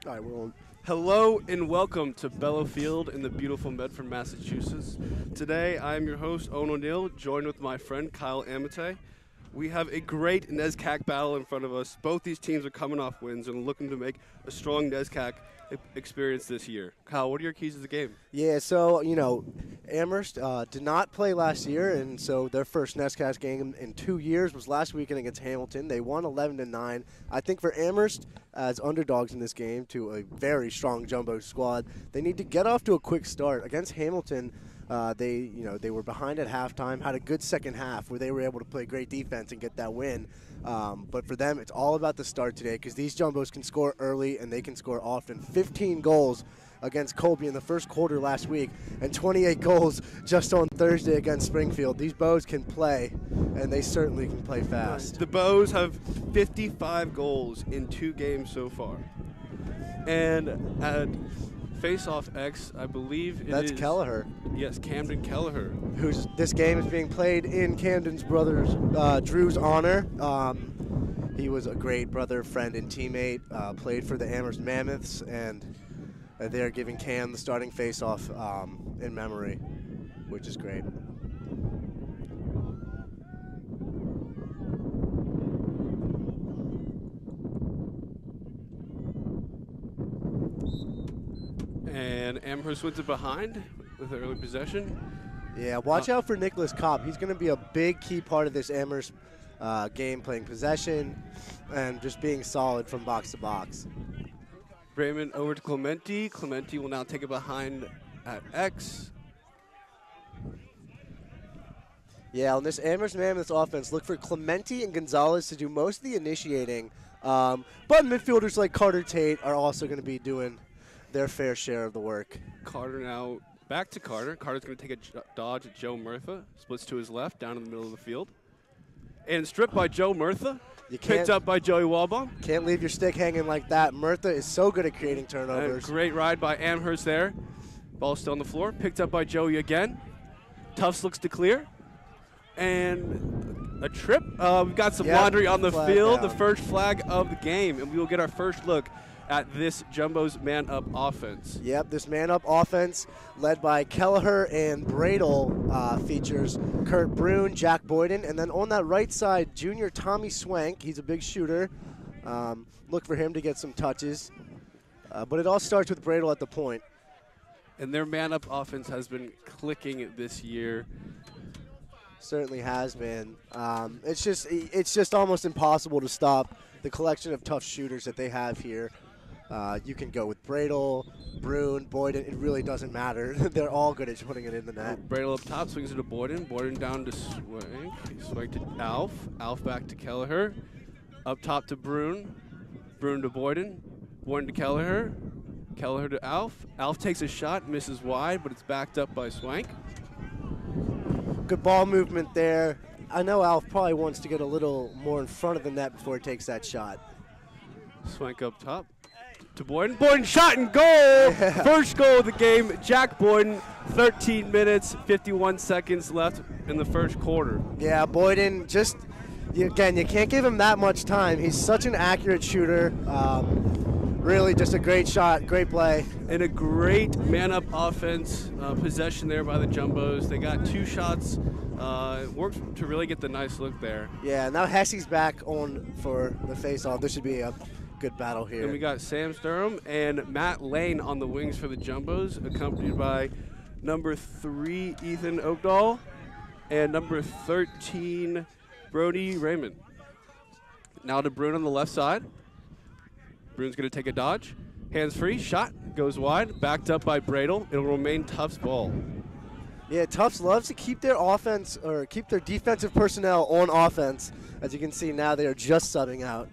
All right, we're on. Hello and welcome to Bellow Field in the beautiful Medford, Massachusetts. Today I am your host, Owen O'Neill, joined with my friend Kyle Amate. We have a great NESCAC battle in front of us. Both these teams are coming off wins and looking to make a strong NESCAC experience this year. Kyle, what are your keys to the game? Yeah, so, Amherst did not play last year, and so their first NESCAC game in 2 years was last weekend against Hamilton. They won 11-9. I think for Amherst, as underdogs in this game to a very strong Jumbo squad, they need to get off to a quick start. Against Hamilton, they were behind at halftime, had a good second half where they were able to play great defense and get that win. But for them, it's all about the start today because these Jumbos can score early and they can score often. 15 goals against Colby in the first quarter last week and 28 goals just on Thursday against Springfield. These Bows can play, and they certainly can play fast. The Bows have 55 goals in 2 games so far. And at Face-Off X, I believe That's Kelleher. Yes, Camden Kelleher. This game is being played in Camden's brothers Drew's honor. He was a great brother, friend, and teammate. Played for the Amherst Mammoths, and they're giving Cam the starting face-off in memory, which is great. And Amherst wins it behind with early possession. Yeah, watch out for Nicholas Kopp. He's going to be a big key part of this Amherst game, playing possession and just being solid from box to box. Raymond over to Clementi. Clementi will now take it behind at X. Yeah, on this Amherst Mammoths offense, look for Clementi and Gonzalez to do most of the initiating. But midfielders like Carter Tate are also going to be doing their fair share of the work. Carter now back to Carter. Carter's going to take a dodge at Joe Murtha. Splits to his left, down in the middle of the field. And stripped by Joe Murtha. Picked up by Joey Walbaum. Can't leave your stick hanging like that. Murtha is so good at creating turnovers. Great ride by Amherst there. Ball still on the floor. Picked up by Joey again. Tufts looks to clear. And a trip. We've got some laundry on the field. The first flag of the game. And we will get our first look at this Jumbo's man-up offense. Yep, this man-up offense led by Kelleher and Bradle features Kurt Brune, Jack Boyden, and then on that right side, junior Tommy Swank. He's a big shooter. Look for him to get some touches. But it all starts with Bradle at the point. And their man-up offense has been clicking this year. Certainly has been. It's just almost impossible to stop the collection of tough shooters that they have here. You can go with Bradle, Brune, Boyden. It really doesn't matter. They're all good at putting it in the net. Bradle up top, swings it to Boyden. Boyden down to Swank. Swank to Alf. Alf back to Kelleher. Up top to Brune. Brune to Boyden. Boyden to Kelleher. Kelleher to Alf. Alf takes a shot, misses wide, but it's backed up by Swank. Good ball movement there. I know Alf probably wants to get a little more in front of the net before he takes that shot. Swank up top to Boyden. Boyden shot and goal! Yeah. First goal of the game, Jack Boyden, 13 minutes, 51 seconds left in the first quarter. Yeah, Boyden again, you can't give him that much time. He's such an accurate shooter. Really just a great shot, great play. And a great man-up offense possession there by the Jumbos. They got 2 shots. Worked to really get the nice look there. Yeah, now Hesse's back on for the face-off. This should be a good battle here. And we got Sam Sturm and Matt Lane on the wings for the Jumbos, accompanied by number 3, Ethan Oakdahl, and number 13, Brody Raymond. Now to Brune on the left side. Brune's going to take a dodge. Hands free, shot, goes wide, backed up by Bradle. It'll remain Tufts' ball. Yeah, Tufts loves to keep their offense or keep their defensive personnel on offense. As you can see now, they are just subbing out.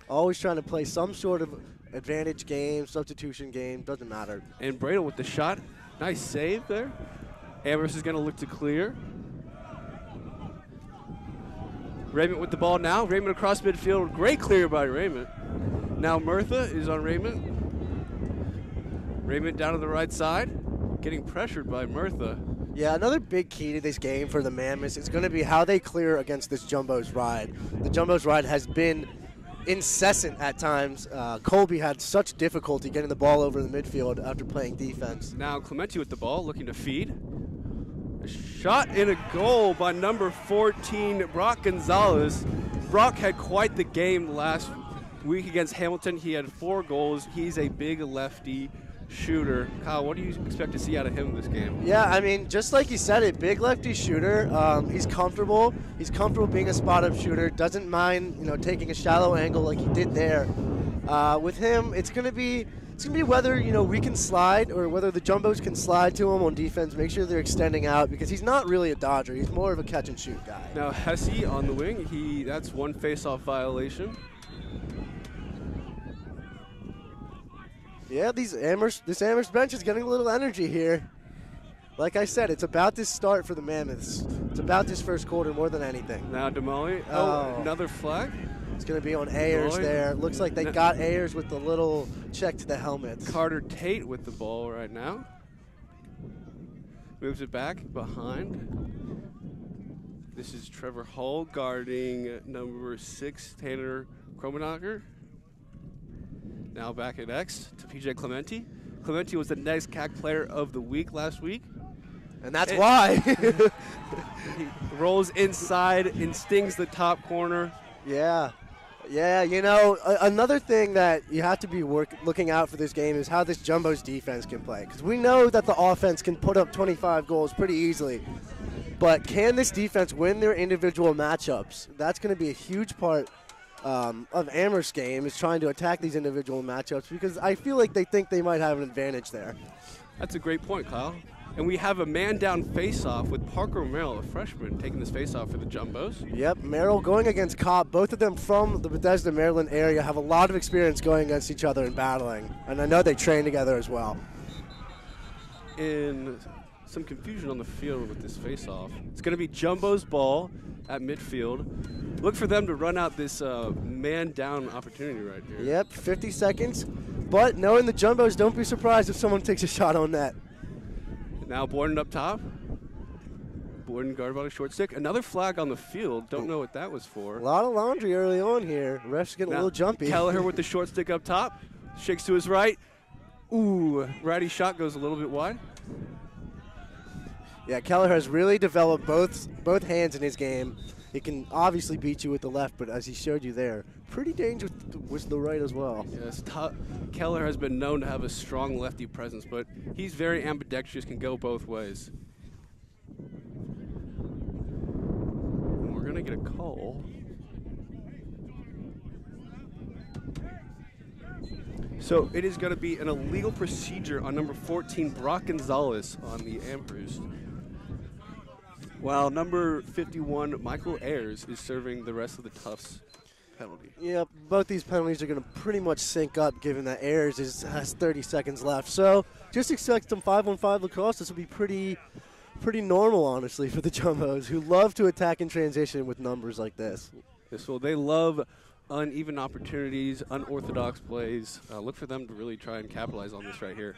Always trying to play some sort of advantage game, substitution game, doesn't matter. And Bradle with the shot. Nice save there. Amherst is going to look to clear. Raymond with the ball now. Raymond across midfield. Great clear by Raymond. Now Murtha is on Raymond. Raymond down to the right side. Getting pressured by Murtha. Yeah, another big key to this game for the Mammoths is going to be how they clear against this Jumbo's ride. The Jumbo's ride has been incessant at times. Colby had such difficulty getting the ball over the midfield after playing defense. Now Clementi with the ball, looking to feed. A shot and a goal by number 14, Brock Gonzalez. Brock had quite the game last week against Hamilton. He had 4 goals. He's a big lefty shooter. Kyle, what do you expect to see out of him this game? Yeah, I mean, just like you said it, big lefty shooter. He's comfortable. He's comfortable being a spot-up shooter. Doesn't mind, taking a shallow angle like he did there. With him, it's gonna be whether we can slide or whether the Jumbos can slide to him on defense. Make sure they're extending out because he's not really a dodger. He's more of a catch-and-shoot guy. Now Hesse on the wing. That's one face-off violation. Yeah, this Amherst bench is getting a little energy here. Like I said, it's about this start for the Mammoths. It's about this first quarter more than anything. Now Damali. Oh, another flag. It's going to be on Ayers there. Looks like they got Ayers with the little check to the helmets. Carter Tate with the ball right now. Moves it back behind. This is Trevor Hull guarding number 6, Tanner Kromenacher. Now back at X to PJ Clementi. Clementi was the next CAC player of the week last week. And that's why. He rolls inside and stings the top corner. Yeah. Yeah, another thing that you have to be looking out for this game is how this Jumbo's defense can play. Because we know that the offense can put up 25 goals pretty easily. But can this defense win their individual matchups? That's going to be a huge part of Amherst's game, is trying to attack these individual matchups, because I feel like they think they might have an advantage there. That's a great point, Kyle. And we have a man-down face-off with Parker Merrill, a freshman, taking this face-off for the Jumbos. Yep, Merrill going against Cobb. Both of them from the Bethesda, Maryland area, have a lot of experience going against each other and battling. And I know they train together as well. In some confusion on the field with this face-off. It's going to be Jumbo's ball at midfield. Look for them to run out this man-down opportunity right here. Yep, 50 seconds. But knowing the Jumbos, don't be surprised if someone takes a shot on net. Now Borden up top. Borden guarded by a short stick. Another flag on the field. Don't know what that was for. A lot of laundry early on here. Ref's getting a little jumpy. Kelleher with the short stick up top. Shakes to his right. Ooh, righty shot goes a little bit wide. Yeah, Kelleher has really developed both hands in his game. He can obviously beat you with the left, but as he showed you there, pretty dangerous with the right as well. Yes, Kelleher has been known to have a strong lefty presence, but he's very ambidextrous, can go both ways. And we're going to get a call. So it is going to be an illegal procedure on number 14, Brock Gonzalez, on the Amherst. While number 51, Michael Ayers, is serving the rest of the Tufts penalty. Yeah, both these penalties are going to pretty much sync up, given that Ayers has 30 seconds left. So just expect some 5-on-5 lacrosse. This will be pretty normal, honestly, for the Jumbos, who love to attack in transition with numbers like this. Yes, well, they love uneven opportunities, unorthodox plays. Look for them to really try and capitalize on this right here.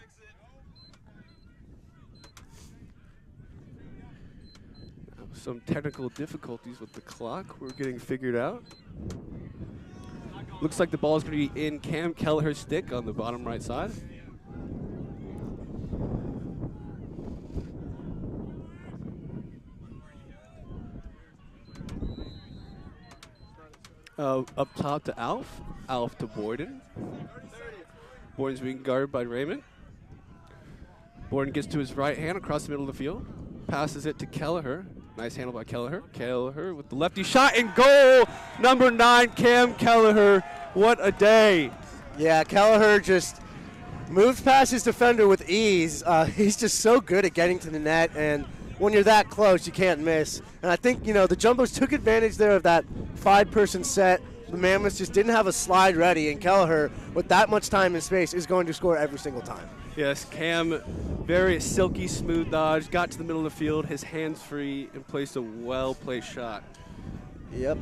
Some technical difficulties with the clock we're getting figured out. Looks like the ball is going to be in Cam Kelleher's stick on the bottom right side. Up top to Alf. Alf to Boyden. Boyden's being guarded by Raymond. Boyden gets to his right hand across the middle of the field. Passes it to Kelleher. Nice handle by Kelleher. Kelleher with the lefty shot and goal. Number 9, Cam Kelleher. What a day. Yeah, Kelleher just moves past his defender with ease. He's just so good at getting to the net, and when you're that close, you can't miss. And I think, the Jumbos took advantage there of that 5-person set. The Mammoths just didn't have a slide ready, and Kelleher, with that much time and space, is going to score every single time. Yes, Cam, very silky, smooth dodge, got to the middle of the field, his hands free, and placed a well-placed shot. Yep.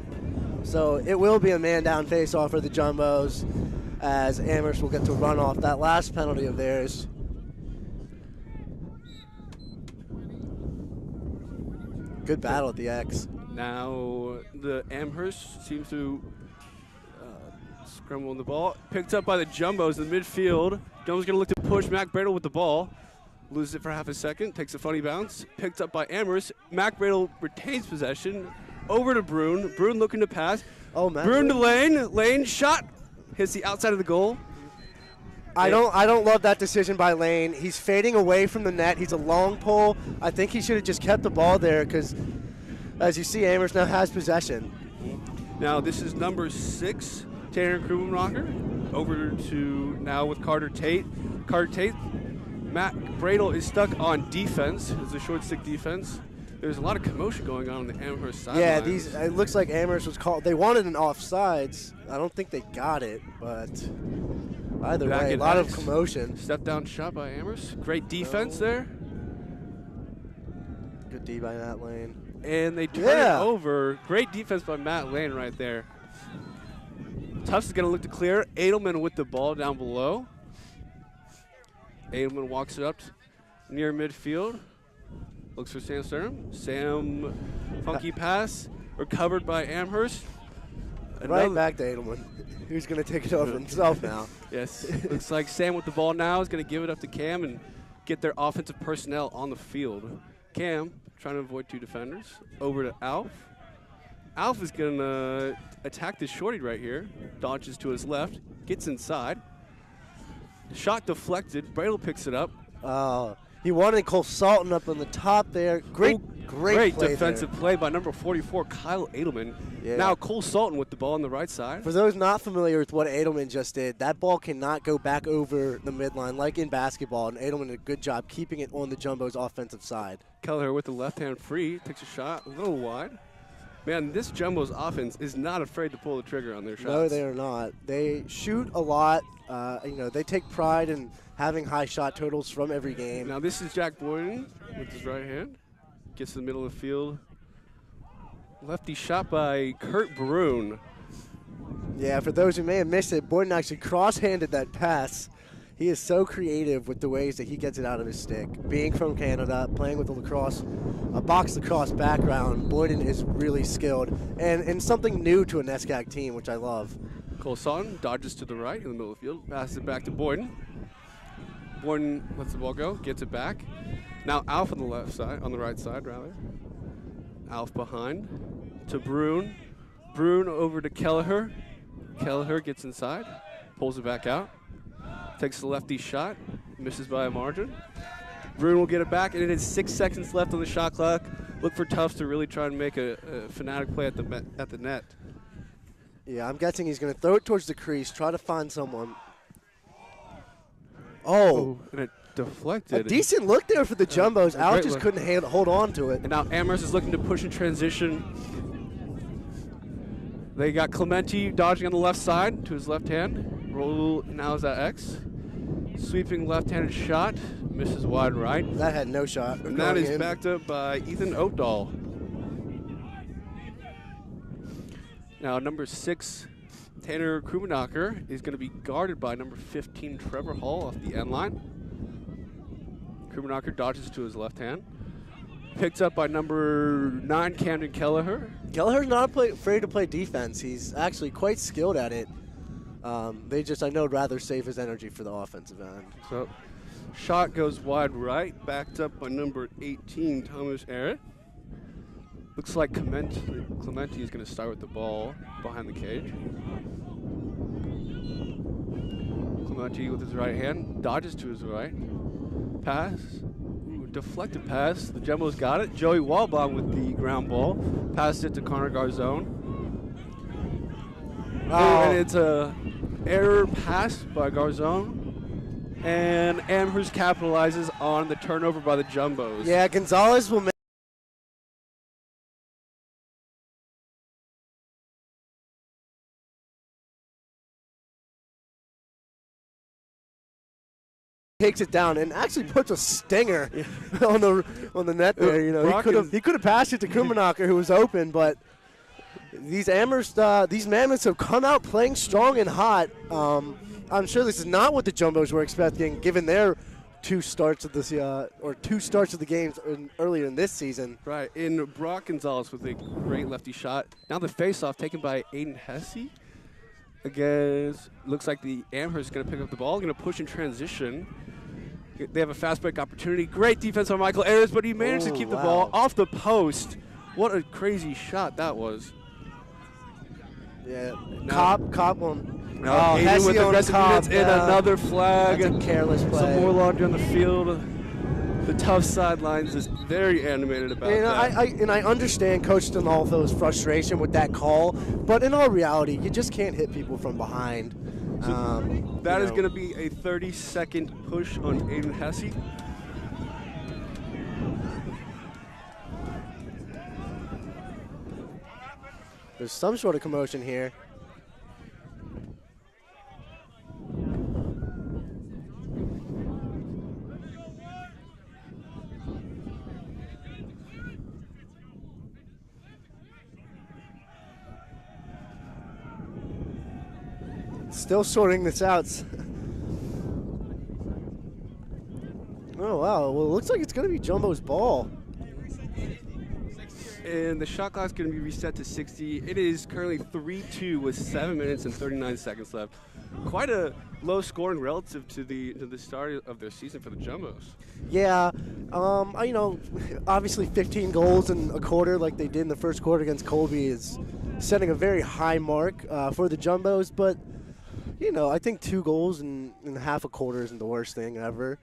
So it will be a man-down face-off for the Jumbos, as Amherst will get to run off that last penalty of theirs. Good battle at the X. Now the Amherst seems to Scramble on the ball. Picked up by the Jumbos in the midfield. Jumbos going to look to push Mac Bradle with the ball. Loses it for half a second. Takes a funny bounce. Picked up by Amherst. Mac Bradle retains possession. Over to Brune. Brune looking to pass. Oh, man. Brune to Lane. Lane shot. Hits the outside of the goal. I don't love that decision by Lane. He's fading away from the net. He's a long pole. I think he should have just kept the ball there because, as you see, Amherst now has possession. Now this is number 6, Tanner Krubenrocker. Over to now with Carter Tate. Carter Tate. Matt Bradle is stuck on defense. It's a short stick defense. There's a lot of commotion going on the Amherst sidelines. Yeah, it looks like Amherst was called. They wanted an offsides. I don't think they got it, but either way, a lot of commotion. Step down shot by Amherst. Great defense there. Good D by Matt Lane. And they turn it over. Great defense by Matt Lane right there. Tufts is going to look to clear. Edelman with the ball down below. Edelman walks it up near midfield. Looks for Sam Sturm. Sam, funky pass, recovered by Amherst. Right back to Edelman. Who's going to take it over himself now? Yes. Looks like Sam with the ball now is going to give it up to Cam and get their offensive personnel on the field. Cam trying to avoid 2 defenders. Over to Alf. Alf is going to attack this shorty right here. Dodges to his left. Gets inside. Shot deflected. Bradle picks it up. He wanted Cole Salton up on the top there. Great play defensive there. play by number 44, Kyle Edelman. Yeah. Now Cole Salton with the ball on the right side. For those not familiar with what Edelman just did, that ball cannot go back over the midline like in basketball, and Edelman did a good job keeping it on the Jumbo's offensive side. Kelleher with the left hand free, takes a shot a little wide. Man, this Jumbo's offense is not afraid to pull the trigger on their shots. No, they are not. They shoot a lot. They take pride in having high shot totals from every game. Now this is Jack Boyden with his right hand. Gets to the middle of the field. Lefty shot by Kurt Brune. Yeah, for those who may have missed it, Boyden actually cross-handed that pass. He is so creative with the ways that he gets it out of his stick. Being from Canada, playing with a box lacrosse background, Boyden is really skilled and something new to a NESCAC team, which I love. Cole Salton dodges to the right in the middle of the field, passes it back to Boyden. Boyden lets the ball go, gets it back. Now Alf on the left side, on the right side rather. Alf behind to Brune. Brune over to Kelleher. Kelleher gets inside, pulls it back out. Takes the lefty shot, misses by a margin. Brune will get it back, and it is 6 seconds left on the shot clock. Look for Tufts to really try and make a Fanatic play at the net. Yeah, I'm guessing he's going to throw it towards the crease, try to find someone. Oh, and it deflected. A decent look there for the Jumbos. Al just couldn't hold on to it. And now Amherst is looking to push in transition. They got Clementi dodging on the left side to his left hand. Roll now is at X. Sweeping left-handed shot, misses wide right. That had no shot. And that is backed up by Ethan Oakdahl. Now number 6, Tanner Krumenacher is going to be guarded by number 15, Trevor Hall off the end line. Krumenacher dodges to his left hand. Picked up by number 9, Camden Kelleher. Kelleher's not afraid to play defense. He's actually quite skilled at it. I know, rather save his energy for the offensive end. So, shot goes wide right, backed up by number 18, Thomas Arrett. Looks like Clementi is going to start with the ball behind the cage. Clementi with his right hand, dodges to his right. Pass. Ooh, deflected pass. The Jumbos got it. Joey Walbaum with the ground ball. Passed it to Connor Garzone. And it's a error pass by Garzone. And Amherst capitalizes on the turnover by the Jumbos. Yeah, Gonzalez will make takes it down and actually puts a stinger on the net there. You know, he could have passed it to Krumenacher, who was open, but these Amherst, these Mammoths have come out playing strong and hot. I'm sure this is not what the Jumbos were expecting, given their two starts of the games earlier in this season. Right, in Brock Gonzalez with a great lefty shot. Now the face-off taken by Aiden Hesse. Again, looks like the Amherst is going to pick up the ball, going to push in transition. They have a fast break opportunity. Great defense on Michael Ayers, but he managed to keep the ball off the post. What a crazy shot that was. Yeah, Cobb won. Aiden with the rest of minutes and another flag. That's a careless play. Some more laundry on the field. The Tufts sidelines is very animated about that. I understand Coach Denolfo's frustration with that call, but in all reality, you just can't hit people from behind. That is going to be a 30-second push on Aiden Hesse. There's some sort of commotion here. Still sorting this out. Oh, wow. Well, it looks like it's going to be Jumbo's ball. And the shot clock is going to be reset to 60. It is currently 3-2 with 7 minutes and 39 seconds left. Quite a low scoring relative to the start of their season for the Jumbos. Yeah, obviously 15 goals in a quarter like they did in the first quarter against Colby is setting a very high mark for the Jumbos, but I think 2 goals in half a quarter isn't the worst thing ever.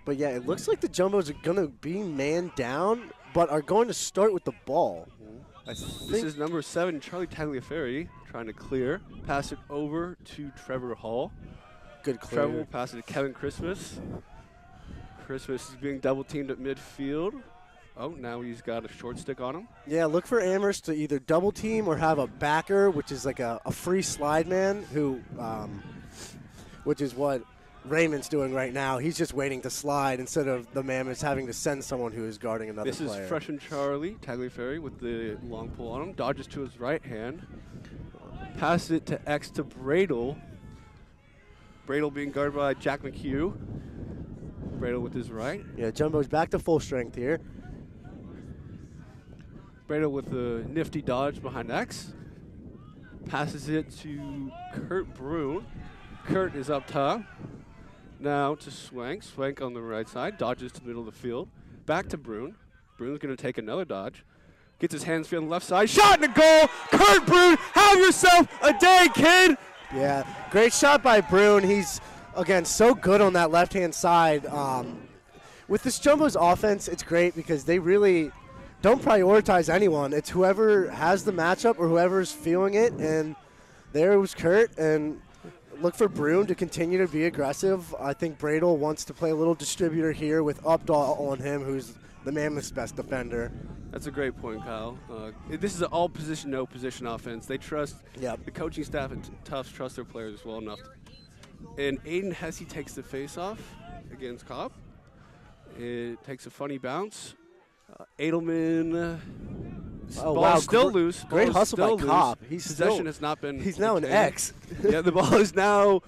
But yeah, it looks like the Jumbos are going to be man down, but are going to start with the ball. This is number 7, Charlie Tagliaferri, trying to clear. Pass it over to Trevor Hall. Good clear. Trevor will pass it to Kevin Christmas. Christmas is being double teamed at midfield. Oh, now he's got a short stick on him. Yeah, look for Amherst to either double team or have a backer, which is like a free slide man, which is what Raymond's doing right now. He's just waiting to slide instead of the Mammoths having to send someone who is guarding another player. This is freshman Charlie Tagliaferri with the long pull on him. Dodges to his right hand. Passes it to X to Bradle. Bradle being guarded by Jack McHugh. Bradle with his right. Yeah, Jumbo's back to full strength here. Bradle with the nifty dodge behind X. Passes it to Kurt Brune. Kurt is up top. Now to Swank. Swank on the right side. Dodges to the middle of the field. Back to Brune. Brune's going to take another dodge. Gets his hands free on the left side. Shot and a goal! Kurt Brune, have yourself a day, kid! Yeah, great shot by Brune. He's, again, so good on that left-hand side. With this Jumbo's offense, it's great because they really don't prioritize anyone. It's whoever has the matchup or whoever's feeling it, and there was Kurt, and look for Brune to continue to be aggressive. I think Bradle wants to play a little distributor here with Updahl on him, who's the Mammoth's best defender. That's a great point, Kyle. This is an all-position, no-position offense. They trust the coaching staff at Tufts trust their players well enough. And Aiden Hesse takes the face-off against Cobb. It takes a funny bounce. Edelman. Ball still loose. Great hustle by Cobb. Possession has not been. He's now an X. Yeah, the ball is now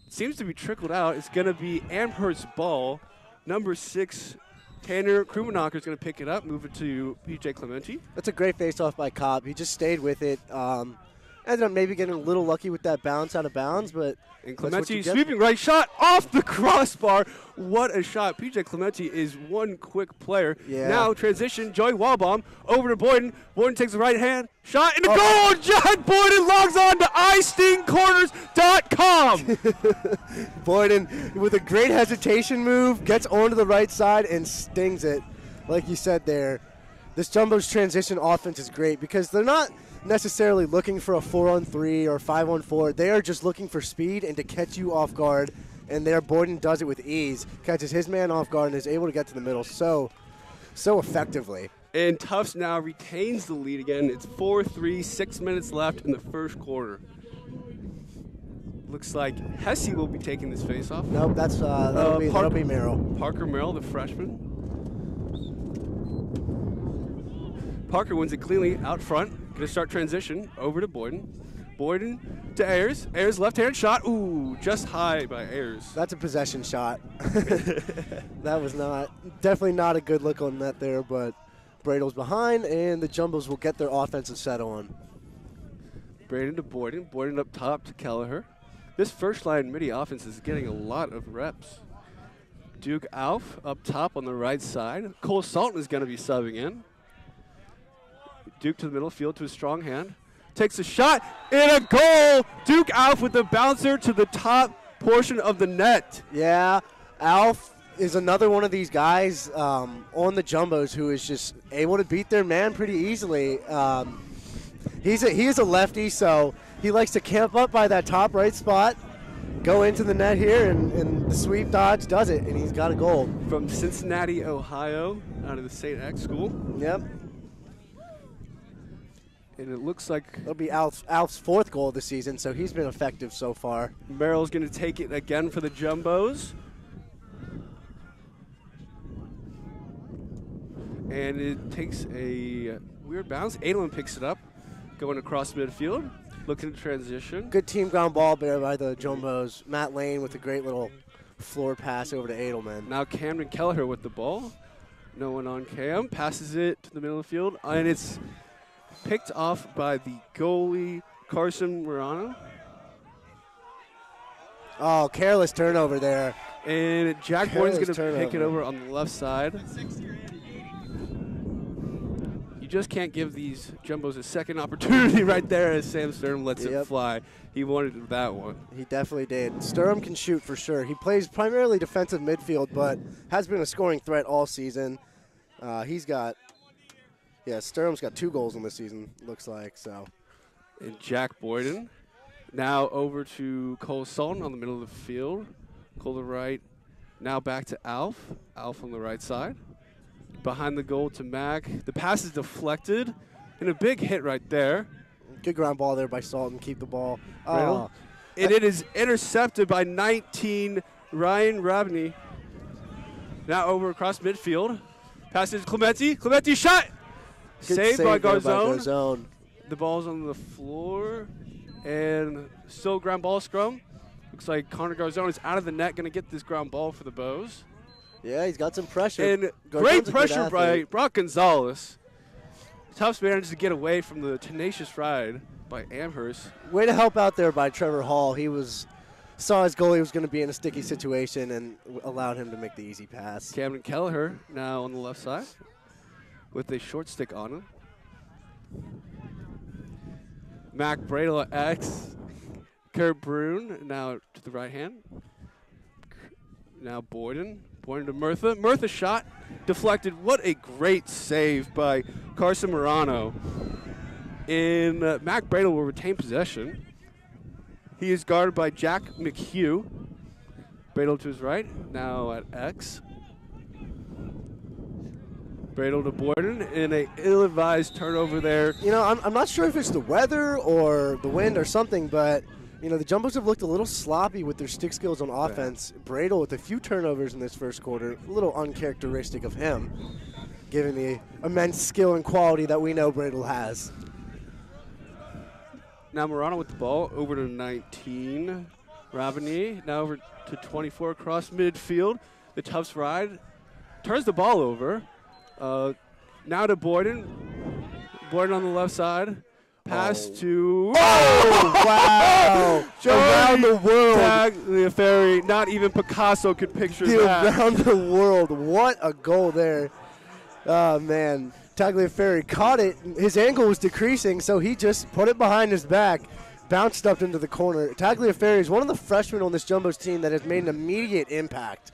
seems to be trickled out. It's going to be Amherst's ball. Number 6, Tanner Krumanacher is going to pick it up, move it to PJ Clementi. That's a great face-off by Cobb. He just stayed with it. Ended up maybe getting a little lucky with that bounce out of bounds, but and Clementi sweeping right shot off the crossbar. What a shot. PJ Clementi is one quick player. Yeah. Now transition, Joey Walbaum over to Boyden. Boyden takes the right hand, shot, and a goal! John Boyden logs on to iStingCorners.com. Boyden with a great hesitation move, gets onto the right side and stings it. Like you said there, this Jumbo's transition offense is great because they're not necessarily looking for a 4-on-3 or 5-on-4. They are just looking for speed and to catch you off guard, and there Boyden does it with ease, catches his man off guard and is able to get to the middle so effectively. And Tufts now retains the lead again. It's 4-3, 6 minutes left in the first quarter. Looks like Hesse will be taking this face-off. Nope, that'll be Merrill. Parker Merrill, the freshman. Parker wins it cleanly out front. Going to start transition over to Boyden. Boyden to Ayers. Ayers left-hand shot. Ooh, just high by Ayers. That's a possession shot. That was definitely not a good look on net there, but Bradle's behind, and the Jumbos will get their offensive set on. Braden to Boyden. Boyden up top to Kelleher. This first line midi offense is getting a lot of reps. Duke Alf up top on the right side. Cole Salton is going to be subbing in. Duke to the middle field to a strong hand. Takes a shot and a goal. Duke Alf with the bouncer to the top portion of the net. Yeah, Alf is another one of these guys on the Jumbos who is just able to beat their man pretty easily. He is a lefty, so he likes to camp up by that top right spot, go into the net here, and the sweep dodge does it, and he's got a goal. From Cincinnati, Ohio, out of the St. X school. Yep. And it looks like it'll be Alf's fourth goal of the season, so he's been effective so far. Merrill's going to take it again for the Jumbos. And it takes a weird bounce. Adolin picks it up, going across midfield, looking to transition. Good team ground ball there by the Jumbos. Matt Lane with a great little floor pass over to Adelman. Now Camden Kelleher with the ball. No one on Cam. Passes it to the middle of the field, and it's picked off by the goalie, Carson Morano. Oh, careless turnover there. And Jack Boyden's going to pick it over on the left side. You just can't give these Jumbos a second opportunity right there as Sam Sturm lets it fly. He wanted that one. He definitely did. Sturm can shoot for sure. He plays primarily defensive midfield, but has been a scoring threat all season. Sturm's got 2 goals in this season, looks like. So, and Jack Boyden now over to Cole Salton on the middle of the field. Cole to the right. Now back to Alf. Alf on the right side. Behind the goal to Mac. The pass is deflected, and a big hit right there. Good ground ball there by Salton. Keep the ball. And it is intercepted by 19, Ryan Robney. Now over across midfield. Passes to Clementi. Clementi shot! Saved by Garzone. The ball's on the floor. And still ground ball scrum. Looks like Connor Garzone is out of the net, going to get this ground ball for the Bows. Yeah, he's got some pressure. And great pressure by Brock Gonzalez. Tufts managed to get away from the tenacious ride by Amherst. Way to help out there by Trevor Hall. He saw his goalie was going to be in a sticky situation and allowed him to make the easy pass. Camden Kelleher now on the left side with a short stick on him. Mac Bradle X. Kurt Brune now to the right hand. Now Boyden. Boyden to Murtha. Murtha shot. Deflected. What a great save by Carson Morano. And Mac Bradle will retain possession. He is guarded by Jack McHugh. Bradle to his right. Now at X. Bradle to Boyden in a ill-advised turnover there. You know, I'm not sure if it's the weather or the wind or something, but you know, the Jumbos have looked a little sloppy with their stick skills on offense. Yeah. Bradle with a few turnovers in this first quarter, a little uncharacteristic of him, given the immense skill and quality that we know Bradle has. Now Morano with the ball, over to 19. Robiny now over to 24 across midfield. The Tufts ride, turns the ball over. Now to Boyden. Boyden on the left side. Pass to... Oh, wow. Around the world. Tagliaferri. Not even Picasso could picture that. Around the world. What a goal there. Oh, man. Tagliaferri caught it. His ankle was decreasing, so he just put it behind his back, bounced up into the corner. Tagliaferri is one of the freshmen on this Jumbos team that has made an immediate impact.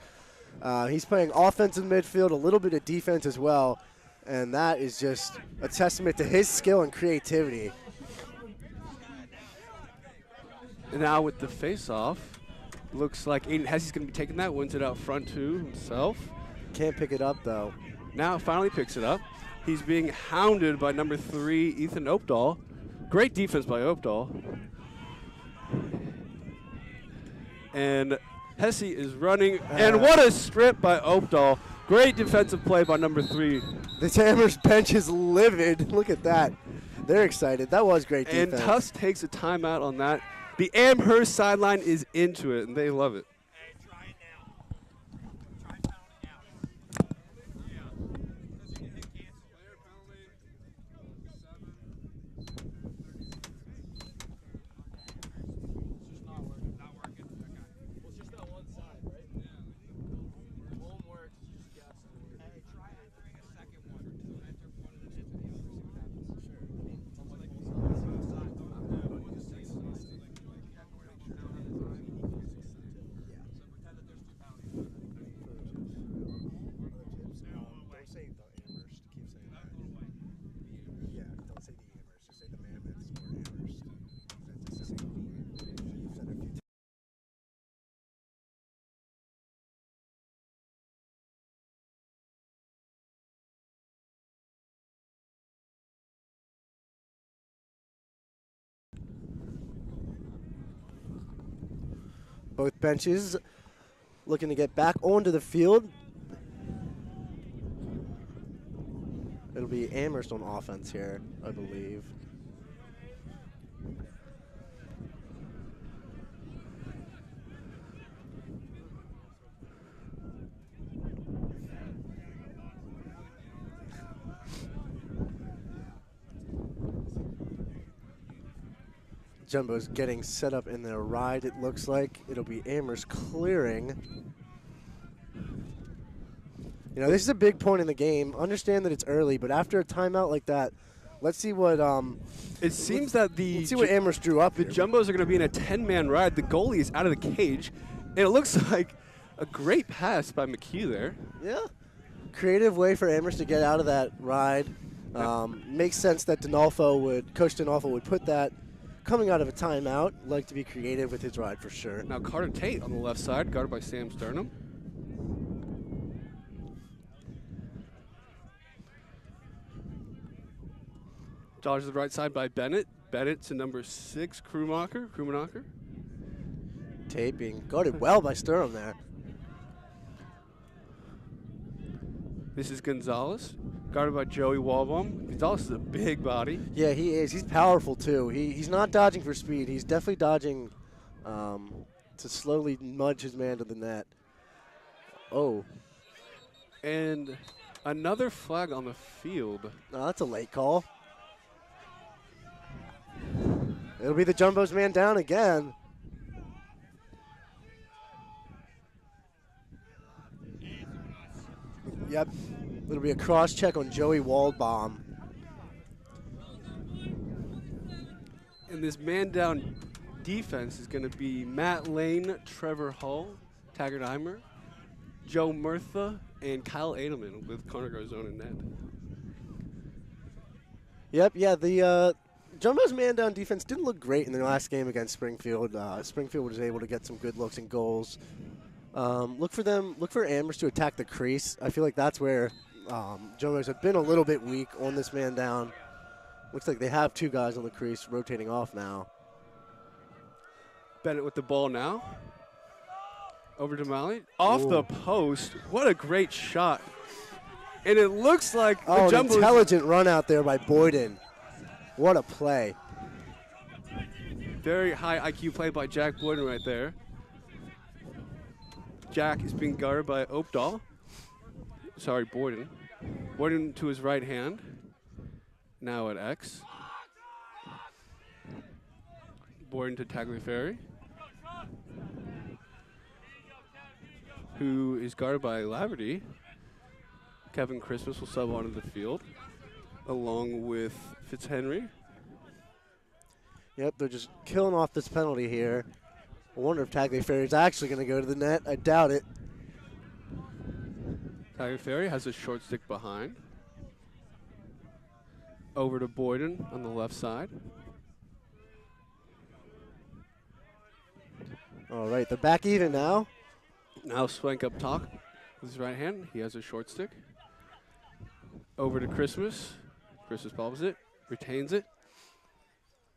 He's playing offensive midfield, a little bit of defense as well. And that is just a testament to his skill and creativity. And now with the face-off, looks like Aiden Hesse's going to be taking that, wins it out front to himself. Can't pick it up, though. Now finally picks it up. He's being hounded by number 3, Ethan Opdahl. Great defense by Opdahl. And Hesse is running, and what a strip by Opdahl. Great defensive play by number 3. The Amherst bench is livid. Look at that. They're excited. That was great defense. And Tufts takes a timeout on that. The Amherst sideline is into it, and they love it. Both benches looking to get back onto the field. It'll be Amherst on offense here, I believe. Jumbo's getting set up in their ride, it looks like. It'll be Amherst clearing. You know, this is a big point in the game. Understand that it's early, but after a timeout like that, let's see what it seems that let's see what Amherst drew up the here. Jumbos are going to be in a 10-man ride. The goalie is out of the cage, and it looks like a great pass by McHugh there. Yeah. Creative way for Amherst to get out of that ride. Makes sense that Coach Dinolfo would put that coming out of a timeout. Like to be creative with his ride for sure. Now Carter Tate on the left side, guarded by Sam Sternum. Dodged to the right side by Bennett. Bennett to number 6, Krumanacher. Tate being guarded well by Sturm there. This is Gonzalez, guarded by Joey Walbaum. Gonzalez is a big body. Yeah, he is. He's powerful, too. He's not dodging for speed. He's definitely dodging to slowly nudge his man to the net. Oh. And another flag on the field. No, that's a late call. It'll be the Jumbo's man down again. Yep. It'll be a cross check on Joey Waldbaum. And this man down defense is going to be Matt Lane, Trevor Hull, Taggart Eimer, Joe Murtha, and Kyle Edelman with Connor Garzone and net. Yep, yeah, the Jumbo's man-down defense didn't look great in their last game against Springfield. Springfield was able to get some good looks and goals. Look for Amherst to attack the crease. I feel like that's where Jumbo's have been a little bit weak on this man-down. Looks like they have 2 guys on the crease rotating off now. Bennett with the ball now. Over to Malley. Off the post. What a great shot. And it looks like the an Jumbos. Intelligent run out there by Boyden. What a play. Very high IQ play by Jack Boyden right there. Jack is being guarded by Opdahl. Sorry, Boyden. Boyden to his right hand. Now at X. Boyden to Tagliaferri, who is guarded by Laverty. Kevin Christmas will sub onto the field, along with Fitzhenry. Yep, they're just killing off this penalty here. I wonder if Tagliaferri is actually going to go to the net. I doubt it. Tagliaferri has a short stick behind. Over to Boyden on the left side. All right, they're back even now. Now Swank up top with his right hand. He has a short stick. Over to Christmas. Christmas bobbles it, retains it.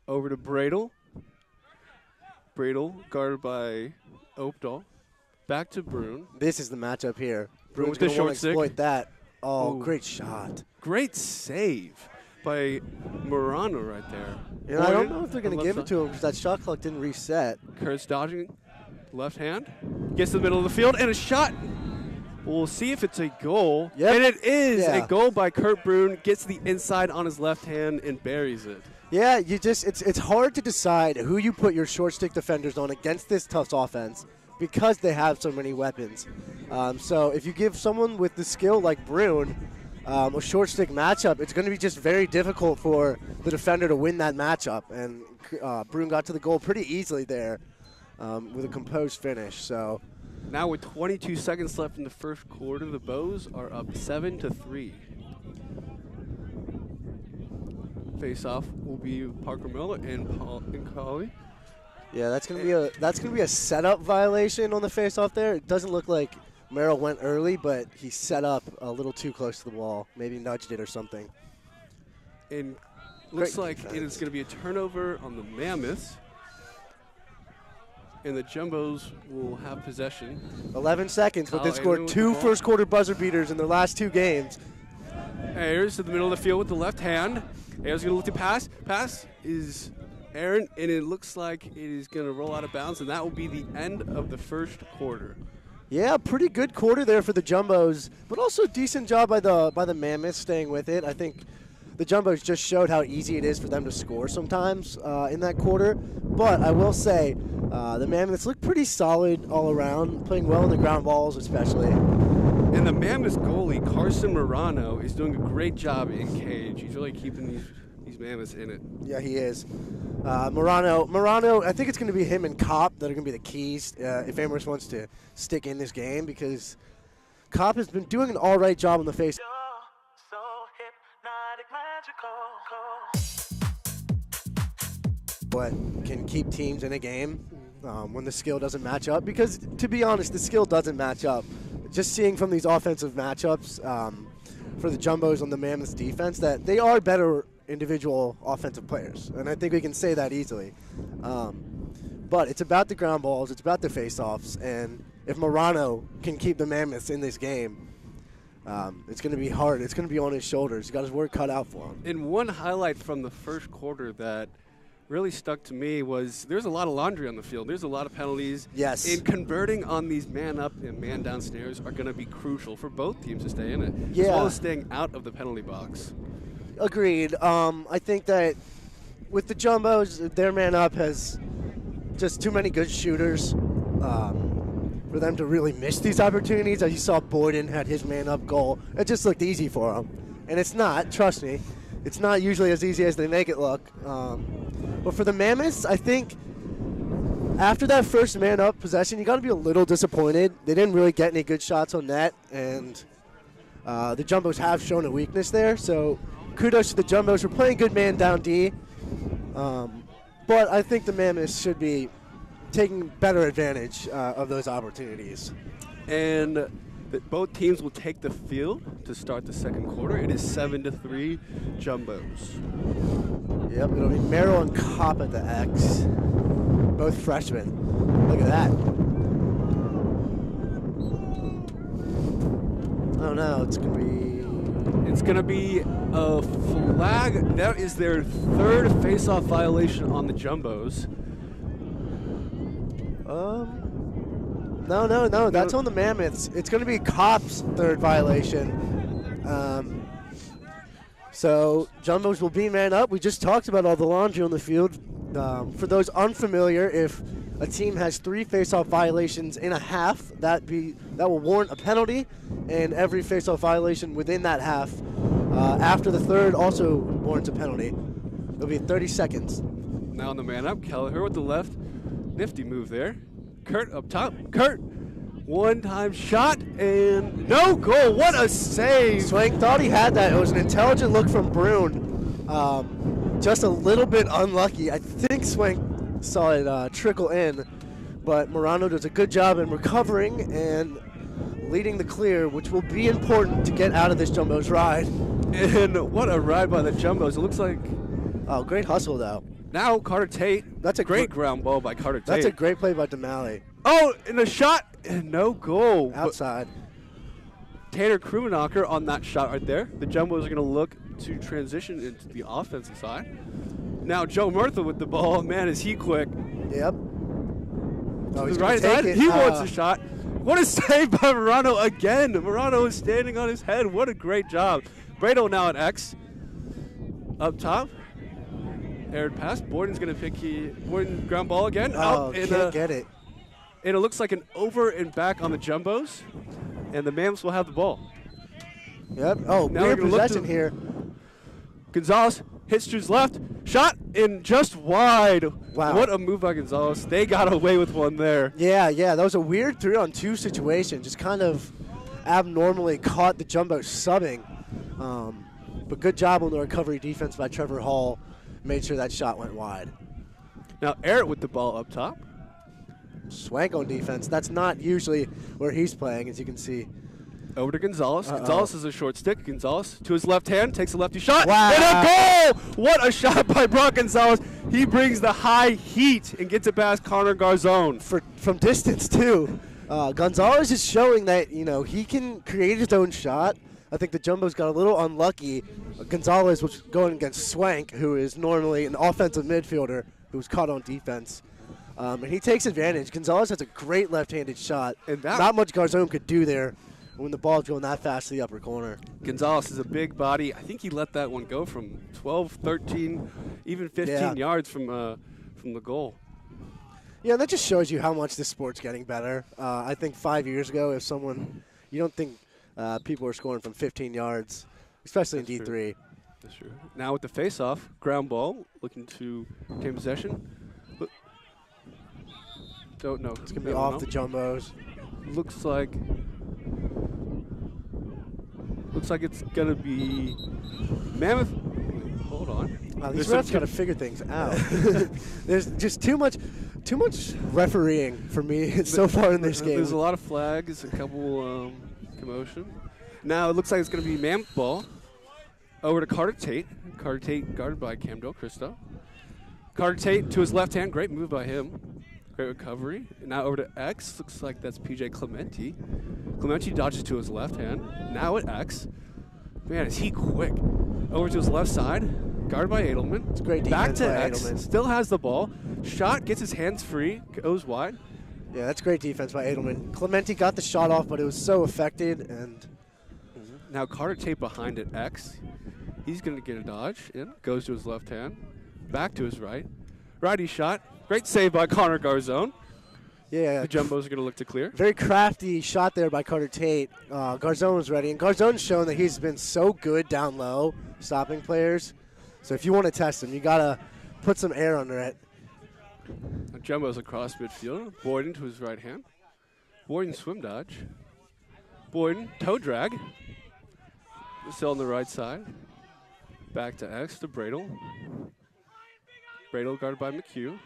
Over to Bradle. Bradle guarded by Opdahl. Back to Brune. This is the matchup here. Brune Brune's with going the to want short to exploit stick. that. Oh, Ooh. great shot. Great save by Morano right there. And I don't Boyden know if they're going on to left give it to him because that shot clock didn't reset. Kurtz dodging left hand. Gets to the middle of the field and a shot. We'll see if it's a goal. Yep. And it is Yeah. a goal by Kurt Brune. Gets the inside on his left hand and buries it. Yeah, it's hard to decide who you put your short stick defenders on against this Tufts offense because they have so many weapons. So if you give someone with the skill like Brune a short stick matchup, it's going to be just very difficult for the defender to win that matchup. And Brune got to the goal pretty easily there with a composed finish. So Now with 22 seconds left in the first quarter, the Bows are up 7-3. Face-off will be Parker Miller and Colley. yeah, that's going to be a setup violation on the face-off there. It doesn't look like Merrill went early, but he set up a little too close to the wall, maybe nudged it or something. And looks Great like defense. it is going to be a turnover on the Mammoths. and the Jumbos will have possession. 11 seconds, but they Kyle scored Ayler with the 2 ball. first-quarter buzzer beaters in their last 2 games. Ayers to the middle of the field with the left hand. Ayers going to look to pass. Pass is Aaron, and it looks like it is going to roll out of bounds, and that will be the end of the first quarter. Yeah, pretty good quarter there for the Jumbos, but also decent job by the Mammoths staying with it. I think the Jumbos just showed how easy it is for them to score sometimes in that quarter. But I will say the Mammoths look pretty solid all around, playing well in the ground balls especially. And the Mammoths goalie, Carson Morano, is doing a great job in cage. He's really keeping these Mammoths in it. Yeah, he is. Morano, I think it's going to be him and Kopp that are going to be the keys if Amherst wants to stick in this game, because Kopp has been doing an all right job on the face. So hypnotic, magical. But can keep teams in a game when the skill doesn't match up, because to be honest, the skill doesn't match up. Just seeing from these offensive matchups for the Jumbos on the Mammoths defense that they are better individual offensive players, and I think we can say that easily. But it's about the ground balls, it's about the face-offs, and if Morano can keep the Mammoths in this game, it's going to be hard. It's going to be on his shoulders. He's got his work cut out for him. And one highlight from the first quarter that really stuck to me was there's a lot of laundry on the field. There's a lot of penalties. Yes. And converting on these man up and man downstairs are going to be crucial for both teams to stay in it, Yeah. as well as staying out of the penalty box. Agreed. I think that with the Jumbos, their man up has just too many good shooters for them to really miss these opportunities. As you saw, Boyden had his man up goal. It just looked easy for him. And it's not, trust me. It's not usually as easy as they make it look. But for the Mammoths, I think after that first man up possession, you got to be a little disappointed. They didn't really get any good shots on net, and the Jumbos have shown a weakness there. So kudos to the Jumbos for playing good man down D. But I think the Mammoths should be taking better advantage of those opportunities. And both teams will take the field to start the second quarter. It is 7-3 Jumbos. Yep, it'll be Merrill and Kopp at the X. Both freshmen. Look at that. Oh no, it's going to be... It's going to be a flag. That is their third face-off violation on the Jumbos. No, that's on the Mammoths. It's going to be Kopp's third violation. So Jumbos will be man up. We just talked about all the laundry on the field. For those unfamiliar, if a team has 3 face-off violations in a half, that will warrant a penalty, and every face-off violation within that half after the third also warrants a penalty. It'll be 30 seconds. Now on the man up, Kelleher with the left. Nifty move there. Kurt up top. Kurt, one-time shot, and no goal. What a save. Swank thought he had that. It was an intelligent look from Brune. Just a little bit unlucky. I think Swank saw it trickle in, but Morano does a good job in recovering and leading the clear, which will be important to get out of this Jumbos ride. And what a ride by the Jumbos. It looks like... Oh, great hustle, though. Now Carter Tate. That's a great ground ball by Carter Tate. That's a great play by Damali. Oh, and a shot, and no goal. Outside. Tanner Krummenacher on that shot right there. The Jumbos are going to look to transition into the offensive side. Now Joe Murtha with the ball. Man, is he quick. Yep. To the right side. He wants a shot. What a save by Morano again. Morano is standing on his head. What a great job. Brado now at X. Up top. Aired pass. Borden's going to pick Borden ground ball again. Oh, can't get it. And it looks like an over and back on the Jumbos. And the Mammoths will have the ball. Yep. Oh, now weird possession here. Gonzalez hits to his left. Shot in just wide. Wow. What a move by Gonzalez. They got away with one there. Yeah. That was a weird 3-on-2 situation. Just kind of abnormally caught the Jumbos subbing. But good job on the recovery defense by Trevor Hall. Made sure that shot went wide. Now Eric with the ball up top. Swank on defense. That's not usually where he's playing, as you can see. Over to Gonzalez. Gonzalez is a short stick. Gonzalez to his left hand, takes a lefty shot. Wow. And a goal! What a shot by Brock Gonzalez. He brings the high heat and gets it past Connor Garzone. From distance, too. Gonzalez is showing that, he can create his own shot. I think the Jumbos got a little unlucky. Gonzalez was going against Swank, who is normally an offensive midfielder who's caught on defense. And he takes advantage. Gonzalez has a great left-handed shot. And not much Garzone could do there when the ball's going that fast to the upper corner. Gonzalez is a big body. I think he let that one go from 12, 13, even 15 yards from the goal. Yeah, that just shows you how much this sport's getting better. I think 5 years ago, you don't think people were scoring from 15 yards, especially in D3. True. That's true. Now with the face-off, ground ball, looking to take possession. Don't know. It's going to be off the Jumbos. Looks like it's going to be Mammoth. Hold on. Wow, these refs got to figure things out. There's just too much refereeing for me so far in this game. There's a lot of flags, a couple commotion. Now it looks like it's going to be Mammoth ball over to Carter Tate. Carter Tate guarded by Cam Del Cristo. Carter Tate to his left hand. Great move by him. Great recovery. And now over to X. Looks like that's PJ Clementi. Clementi dodges to his left hand. Now at X. Man, is he quick. Over to his left side. Guarded by Edelman. It's great defense. Back to by X. Edelman. Still has the ball. Shot, gets his hands free. Goes wide. Yeah, that's great defense by Edelman. Clementi got the shot off, but it was so affected. And now Carter Tate behind at X. He's going to get a dodge in. Goes to his left hand. Back to his right. Righty shot. Great save by Connor Garzone. Yeah. The Jumbos are going to look to clear. Very crafty shot there by Carter Tate. Garzone was ready. And Garzone's shown that he's been so good down low, stopping players. So if you want to test him, you got to put some air under it. The Jumbos across midfield. Boyden to his right hand. Boyden swim dodge. Boyden toe drag. Still on the right side. Back to X to Bradle. Bradle guarded by McHugh.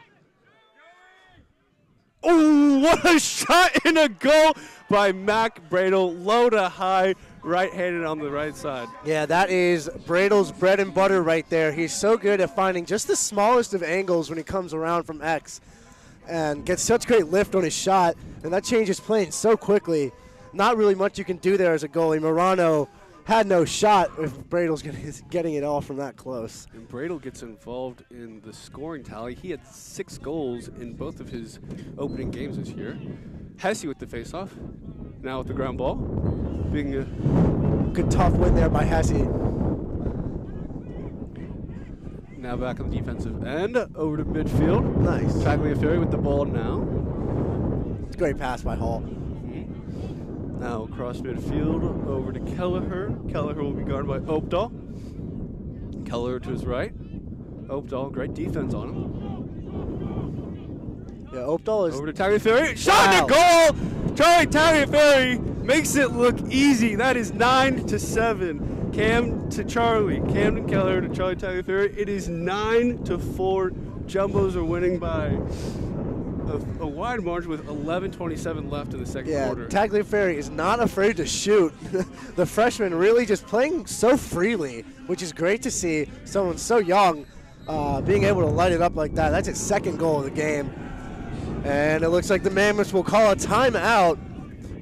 Oh, what a shot and a goal by Mac Bradle. Low to high, right-handed on the right side. Yeah, that is Bradle's bread and butter right there. He's so good at finding just the smallest of angles when he comes around from X and gets such great lift on his shot, and that changes planes so quickly. Not really much you can do there as a goalie. Morano had no shot if Bradle's getting it all from that close. And Bradle gets involved in the scoring tally. He had 6 goals in both of his opening games this year. Hesse with the faceoff. Now with the ground ball. Being a good tough win there by Hesse. Now back on the defensive end. Over to midfield. Nice. Tagliaferri with the ball now. It's a great pass by Hall. Now across midfield, over to Kelleher. Kelleher will be guarded by Opdahl. Kelleher to his right. Opdahl, great defense on him. Yeah, Opdahl is... Over to Tagliaferri. Shot and goal! Charlie Tagliaferri makes it look easy. That is 9-7. Cam to Charlie. Camden Kelleher to Charlie Tagliaferri. It is 9-4. Jumbos are winning by a wide margin with 11:27 left in the second quarter. Yeah, Tagliaferri is not afraid to shoot. The freshman really just playing so freely, which is great to see. Someone so young being able to light it up like that. That's his second goal of the game. And it looks like the Mammoths will call a timeout.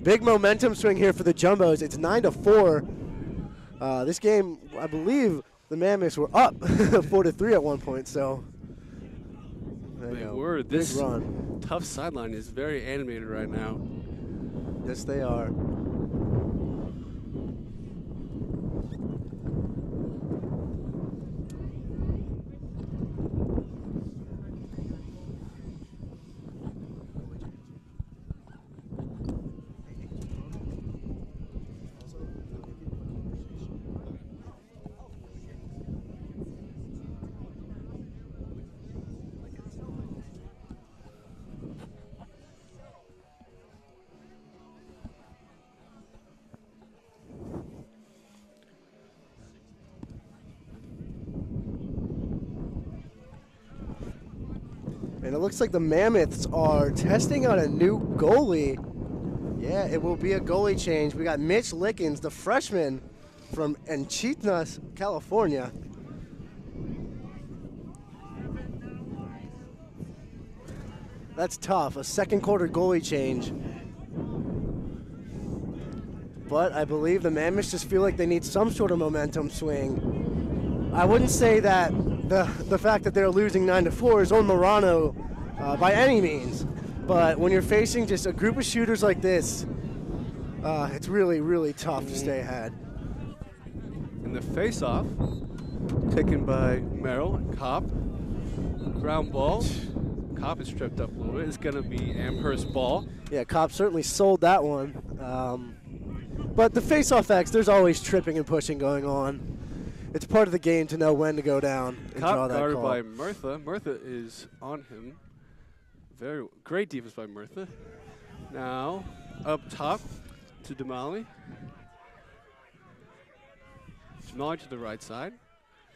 Big momentum swing here for the Jumbos. It's 9-4. This game, I believe the Mammoths were up 4-3 at one point, so... They were. This run. Tufts sideline is very animated right now. Yes, they are. And it looks like the Mammoths are testing out a new goalie. Yeah, it will be a goalie change. We got Mitch Lickens, the freshman from Encinitas, California. That's tough. A second quarter goalie change. But I believe the Mammoths just feel like they need some sort of momentum swing. I wouldn't say that the fact that they're losing 9-4 is on Morano by any means. But when you're facing just a group of shooters like this, it's really, really tough to stay ahead. In the face-off, taken by Merrill and Kopp. Ground ball. Kopp is tripped up a little bit. It's going to be Amherst ball. Yeah, Kopp certainly sold that one. But the face-off X, there's always tripping and pushing going on. It's part of the game to know when to go down and draw Kopp that guarded call. by Murtha. Murtha is on him. Very great defense by Murtha. Now up top to Damali. Damali to the right side.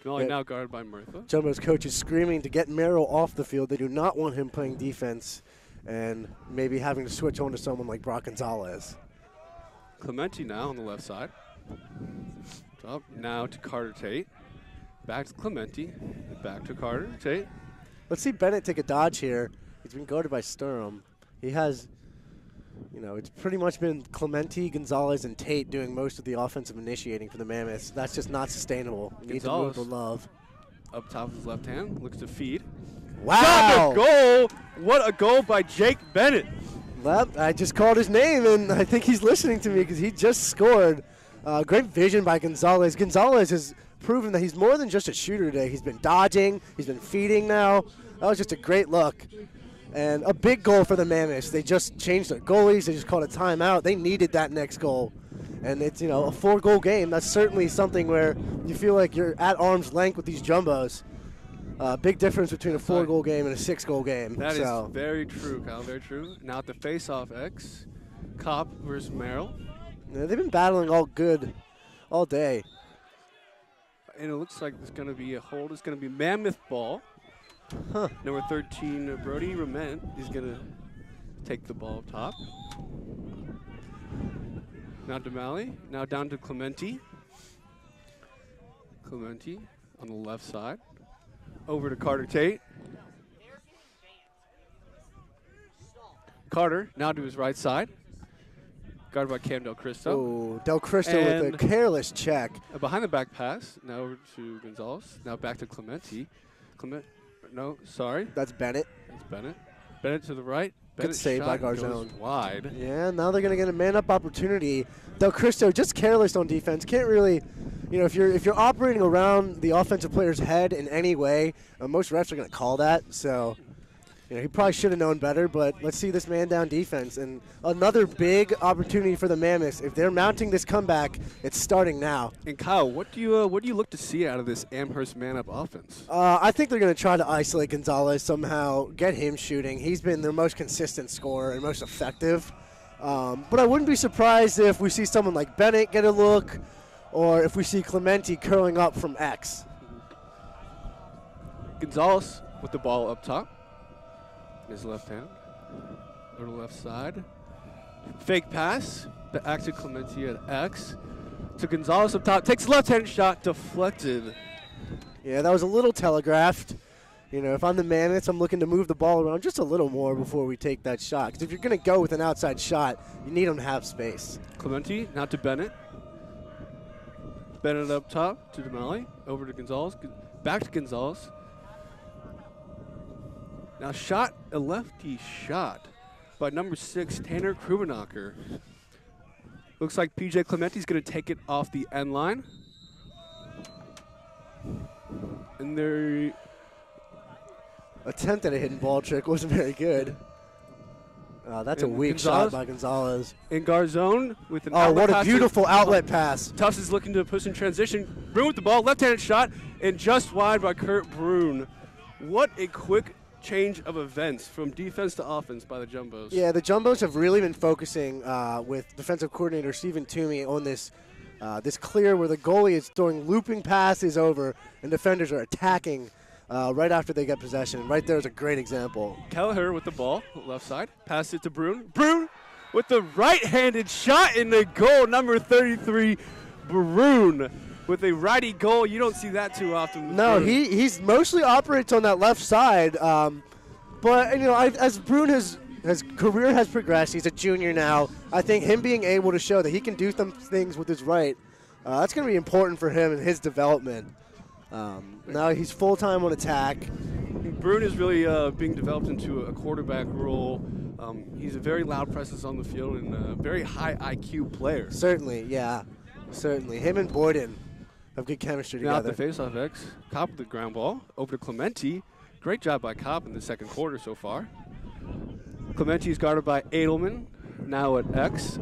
Damali now guarded by Murtha. Jumbo's coach is screaming to get Merrill off the field. They do not want him playing defense and maybe having to switch on to someone like Brock Gonzalez. Clementi now on the left side. Up now to Carter Tate. Back to Clementi. Back to Carter Tate. Let's see Bennett take a dodge here. He's been guarded by Sturm. He has, it's pretty much been Clementi, Gonzalez, and Tate doing most of the offensive initiating for the Mammoths. That's just not sustainable. You need to move the love. Up top of his left hand, looks to feed. Wow! Shot, a goal! What a goal by Jake Bennett. Well, I just called his name, and I think he's listening to me because he just scored. Great vision by Gonzalez. Gonzalez has proven that he's more than just a shooter today. He's been dodging. He's been feeding now. That was just a great look. And a big goal for the Mammoths. They just changed their goalies. They just called a timeout. They needed that next goal. And it's, a 4-goal game. That's certainly something where you feel like you're at arm's length with these Jumbos. Big difference between a 4-goal game and a 6-goal game. That is very true, Kyle. Very true. Now at the face-off X, Kopp versus Merrill. Yeah, they've been battling all day. And it looks like there's going to be a hold. It's going to be Mammoth ball. Huh. Number 13, Brody Rament is going to take the ball up top. Now Damali. Now down to Clementi. Clementi on the left side. Over to Carter Tate. Carter now to his right side. Guarded by Cam Del Cristo. Oh, Del Cristo with a careless check. A behind the back pass. Now over to Gonzalez. Now back to Clementi. No, sorry. That's Bennett. That's Bennett. Bennett to the right. Good save by Garzone. Wide. Yeah, now they're going to get a man-up opportunity. Del Cristo just careless on defense. Can't really, if you're operating around the offensive player's head in any way, most refs are going to call that. So, he probably should have known better. But let's see this man-down defense and another big opportunity for the Mammoths. If they're mounting this comeback, it's starting now. And Kyle, what do you look to see out of this Amherst man-up offense? I think they're going to try to isolate Gonzalez somehow, get him shooting. He's been their most consistent scorer and most effective. But I wouldn't be surprised if we see someone like Bennett get a look, or if we see Clementi curling up from X. Gonzalez with the ball up top. His left hand. Over to the left side. Fake pass. Back to Clementi at X. To Gonzalez up top. Takes left-hand shot. Deflected. Yeah, that was a little telegraphed. If I'm the Mammoths, I'm looking to move the ball around just a little more before we take that shot. Because if you're going to go with an outside shot, you need them to have space. Clementi now to Bennett. Bennett up top to Damali. Over to Gonzalez. Back to Gonzalez. Now a lefty shot by number 6, Tanner Krubenacher. Looks like PJ Clementi's going to take it off the end line. And their attempt at a hidden ball trick wasn't very good. That's a weak shot by Gonzalez. And Garzone with an outlet what a pass beautiful outlet pass. Tufts is looking to push in transition. Brune with the ball, left-handed shot, and just wide by Kurt Brune. What a quick change of events from defense to offense by the Jumbos. Yeah, the Jumbos have really been focusing with defensive coordinator Stephen Toomey on this clear where the goalie is throwing looping passes over and defenders are attacking right after they get possession. Right there is a great example. Kelleher with the ball, left side, passed it to Brune. Brune with the right-handed shot in the goal, number 33, Brune. With a righty goal, you don't see that too often. No, he's mostly operates on that left side. But as Brune his career has progressed, he's a junior now. I think him being able to show that he can do some things with his right, that's going to be important for him and his development. Now he's full-time on attack. Brune is really being developed into a quarterback role. He's a very loud presence on the field and a very high IQ player. Certainly, yeah. Certainly. Him and Boyden have good chemistry Now together. at the faceoff X, Kopp with the ground ball over to Clementi. Great job by Kopp in the second quarter so far. Clementi is guarded by Edelman, now at X.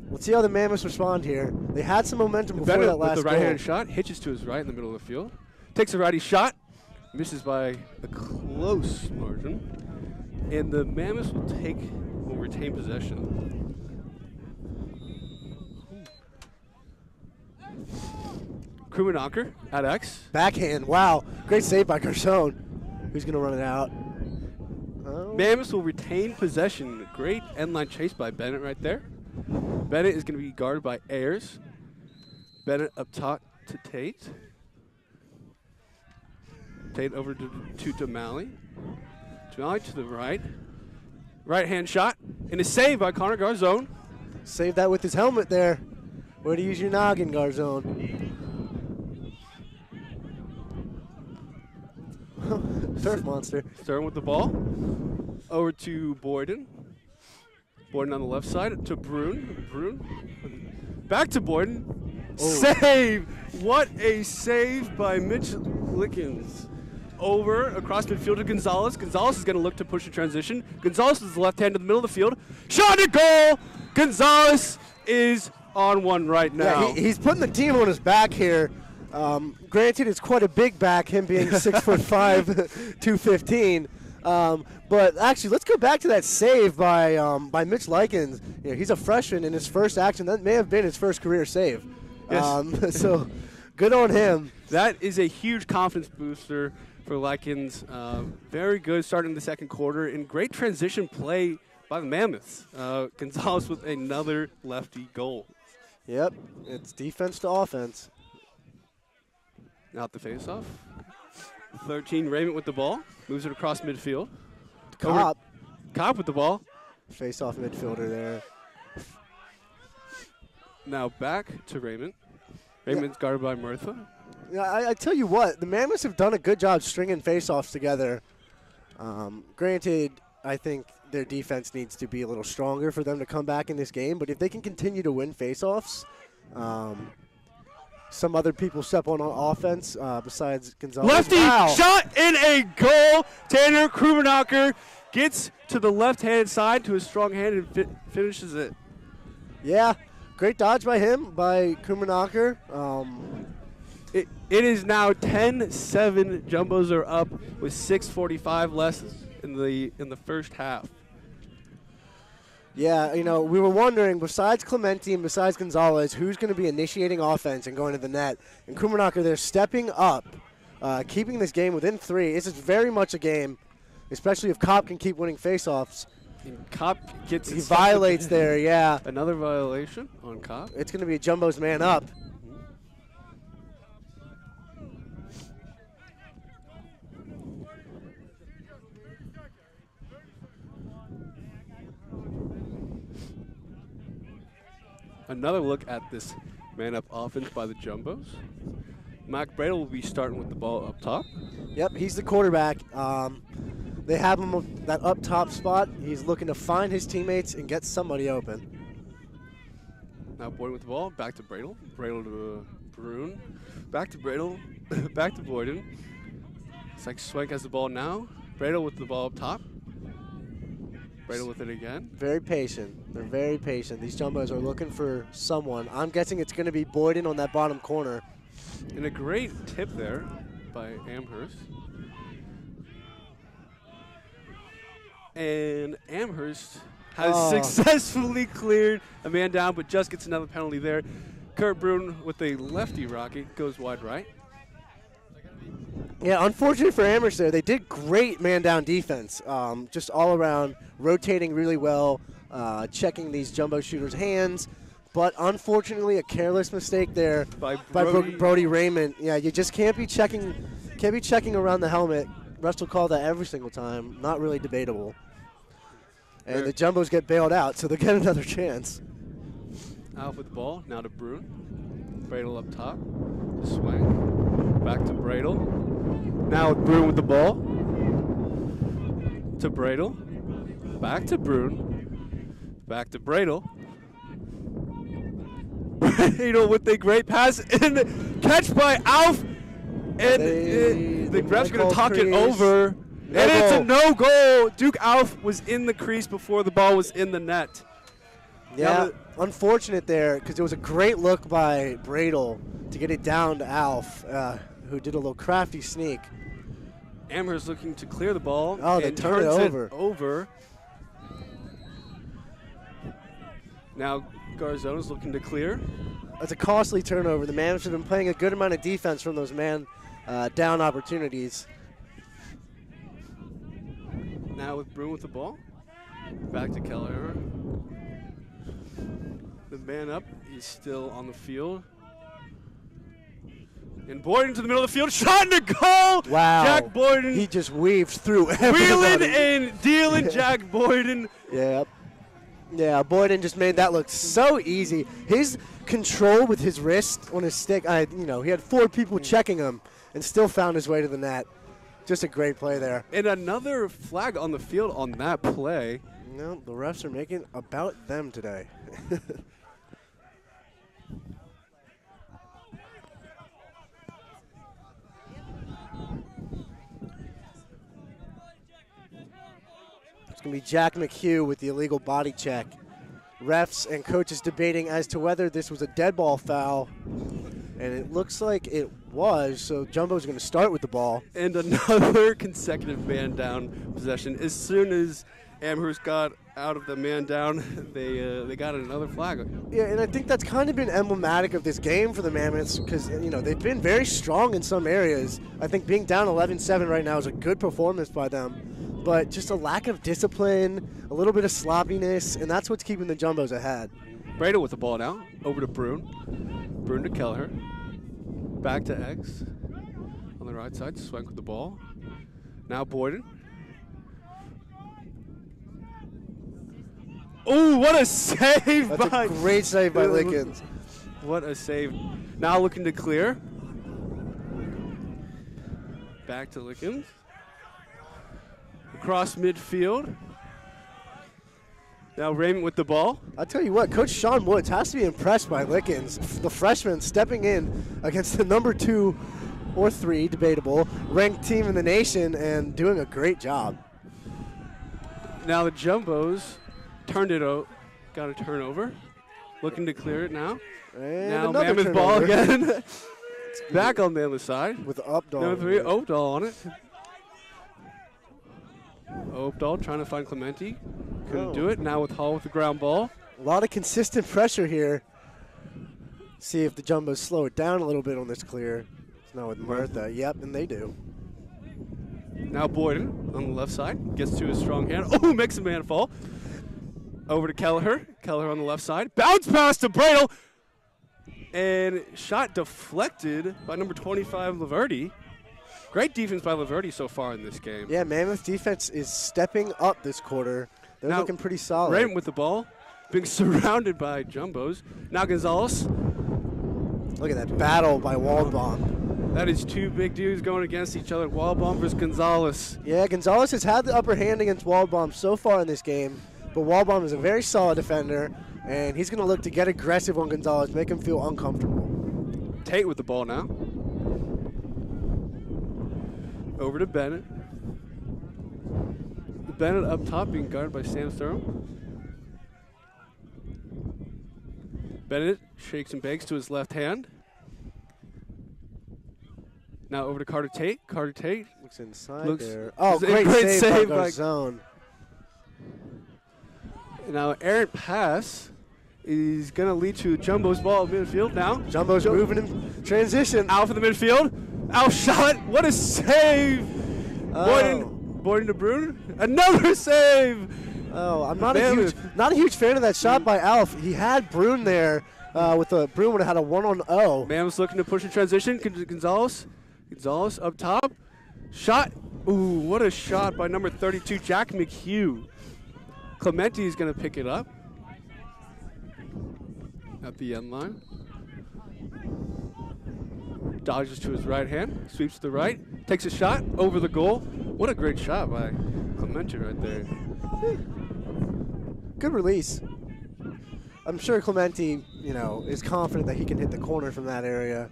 Let's see how the Mammoths respond here. They had some momentum before Bennett that last with the goal. right-handed shot, hitches to his right in the middle of the field. Takes a righty shot, misses by a close margin. And the Mammoths will retain possession. Krummenacher at X. Backhand, wow. Great save by Garcon. Who's going to run it out? Oh. Mammoths will retain possession. Great end line chase by Bennett right there. Bennett is going to be guarded by Ayers. Bennett up top to Tate. Tate over to Damali. Damali to the right. Right-hand shot. And a save by Connor Garzone. Save that with his helmet there. Way to use your noggin, Garzone. Turf monster. Starting with the ball. Over to Boyden. Boyden on the left side to Brune. Brune. Back to Boyden. Oh. Save! What a save by Mitch Lickens. Over across midfield to Gonzalez. Gonzalez is going to look to push a transition. Gonzalez is the left hand in the middle of the field. Shot at goal! Gonzalez is on one right now. Yeah, he's putting the team on his back here. Granted, it's quite a big back, him being 6'5", 215. But actually, let's go back to that save by Mitch Likens. He's a freshman in his first action. That may have been his first career save. Yes. So good on him. That is a huge confidence booster for Likens. Very good starting the second quarter and great transition play by the Mammoths. Gonzalez with another lefty goal. Yep, it's defense to offense. Out the faceoff. 13, Raymond with the ball. Moves it across midfield. Kopp. Kopp with the ball. Face-off midfielder there. Now back to Raymond. Raymond's guarded by Murtha. Yeah, I tell you what, the Mammoths have done a good job stringing face-offs together. Granted, I think their defense needs to be a little stronger for them to come back in this game, but if they can continue to win face-offs, some other people step on offense besides Gonzalez. Lefty shot in a goal. Tanner Krummenacher gets to the left-hand side to his strong hand and finishes it. Yeah, great dodge by him, by Krummenacher. It is now 10-7. Jumbos are up with 6:45 less in the first half. Yeah, we were wondering, besides Clementi and besides Gonzalez, who's going to be initiating offense and going to the net. And Krummenacher, they're stepping up, keeping this game within 3. This is very much a game, especially if Kopp can keep winning faceoffs. And Kopp gets He violates there, yeah. Another violation on Kopp. It's going to be a Jumbo's man up. Another look at this man-up offense by the Jumbos. Mac Bradle will be starting with the ball up top. Yep, he's the quarterback. They have him that up top spot. He's looking to find his teammates and get somebody open. Now Boyden with the ball, back to Bradle. Bradle to Brune. Back to Bradle, back to Boyden. It's like Swank has the ball now. Bradle with the ball up top. Bradle with it again. Very patient. They're very patient. These Jumbos are looking for someone. I'm guessing it's going to be Boyden on that bottom corner. And a great tip there by Amherst. And Amherst has successfully cleared a man down, but just gets another penalty there. Kurt Brune with a lefty rocket goes wide right. Yeah, unfortunate for Amherst there. They did great man-down defense, just all around, rotating really well, checking these Jumbo shooters' hands. But unfortunately, a careless mistake there by Brody Raymond. Yeah, you just can't be checking around the helmet refs will call that every single time. Not really debatable. And Sure. the Jumbos get bailed out, so they'll get another chance. Alf with the ball. Now to Brune. Bradle up top. Swing. Back to Bradle. Now with Brune with the ball. To Bradle. Back to Brune. Back to Bradle. Bradle with a great pass and catch by Alf. And the ref's going to talk it over. No and it's a goal. no goal. Duke Alf was in the crease before the ball was in the net. Yeah, unfortunate there because it was a great look by Bradle to get it down to Alf, who did a little crafty sneak. Amherst looking to clear the ball. Oh, they and turned turns it over. Now Garzona's looking to clear. That's a costly turnover. The Mammoths have been playing a good amount of defense from those man down opportunities. Now with Brune with the ball. Back to Keller. The man up is still on the field. And Boyden to the middle of the field. Shot and a goal! Wow. Jack Boyden He just weaved through wheeling everybody. and dealing. Jack Boyden. Yep. Yeah, Boyden just made that look so easy. His control with his wrist on his stick, he had 4 people checking him and still found his way to the net. Just a great play there. And another flag on the field on that play. No, the refs are making about them today. It's going to be Jack McHugh with the illegal body check. Refs and coaches debating as to whether this was a dead ball foul. And it looks like it was, so Jumbo's going to start with the ball. And another consecutive man down possession. As soon as Amherst got out of the man down, they got another flag. Yeah, and I think that's kind of been emblematic of this game for the Mammoths because, they've been very strong in some areas. I think being down 11-7 right now is a good performance by them. But just a lack of discipline, a little bit of sloppiness, and that's what's keeping the Jumbos ahead. Bradle with the ball now. Over to Brune. Brune to Kelleher. Back to Eggs. On the right side, Swank with the ball. Now Boyden. Oh, what a save That's by... a great save by Lickens. What a save. Now looking to clear. Back to Lickens. Across midfield. Now Raymond with the ball. I'll tell you what, Coach Sean Woods has to be impressed by Lickens, the freshman stepping in against the number 2 or 3, debatable, ranked team in the nation and doing a great job. Now the Jumbos turned it out, got a turnover. Looking to clear it now. And Now another Mammoth ball turnover. again. Back on the other side. With Updahl. Number 3, Opdahl on it. Opdahl trying to find Clementi. Couldn't do it. Now with Hall with the ground ball. A lot of consistent pressure here. See if the Jumbos slow it down a little bit on this clear. It's not with Martha. Yep, and they do. Now Boyden on the left side. Gets to his strong hand. Oh, makes a man fall. Over to Kelleher. Kelleher on the left side. Bounce pass to Bradle. And shot deflected by number 25, Laverty. Great defense by Laverty so far in this game. Yeah, Mammoth defense is stepping up this quarter. They're Now, looking pretty solid. Raymond with the ball. Being surrounded by Jumbos. Now Gonzalez. Look at that battle by Waldbaum. That is 2 big dudes going against each other. Waldbaum versus Gonzalez. Yeah, Gonzalez has had the upper hand against Waldbaum so far in this game, but Waldbaum is a very solid defender, and he's going to look to get aggressive on Gonzalez, make him feel uncomfortable. Tate with the ball now. Over to Bennett. Bennett up top being guarded by Sam Sturm. Bennett shakes and bakes to his left hand. Now over to Carter Tate. Carter Tate. Looks inside Looks- there. Oh, it's a great, great save, save by by- Garzone. Now errant pass is going to lead to Jumbo's ball at midfield now. Jumbo's moving in transition. Out for the midfield. Out shot. What a save. Oh. Boyden to Brune. Another save. Oh, I'm not Mammoth. not a huge fan of that shot by Alf. He had Brune there with a Brune would have had a 1-on-0. Mammoth's looking to push in transition. Gonzalez. Gonzalez up top. Shot. Ooh, what a shot by number 32, Jack McHugh. Clementi is going to pick it up at the end line. Dodges to his right hand, sweeps to the right, takes a shot over the goal. What a great shot by Clementi right there. Good release. I'm sure Clementi, is confident that he can hit the corner from that area.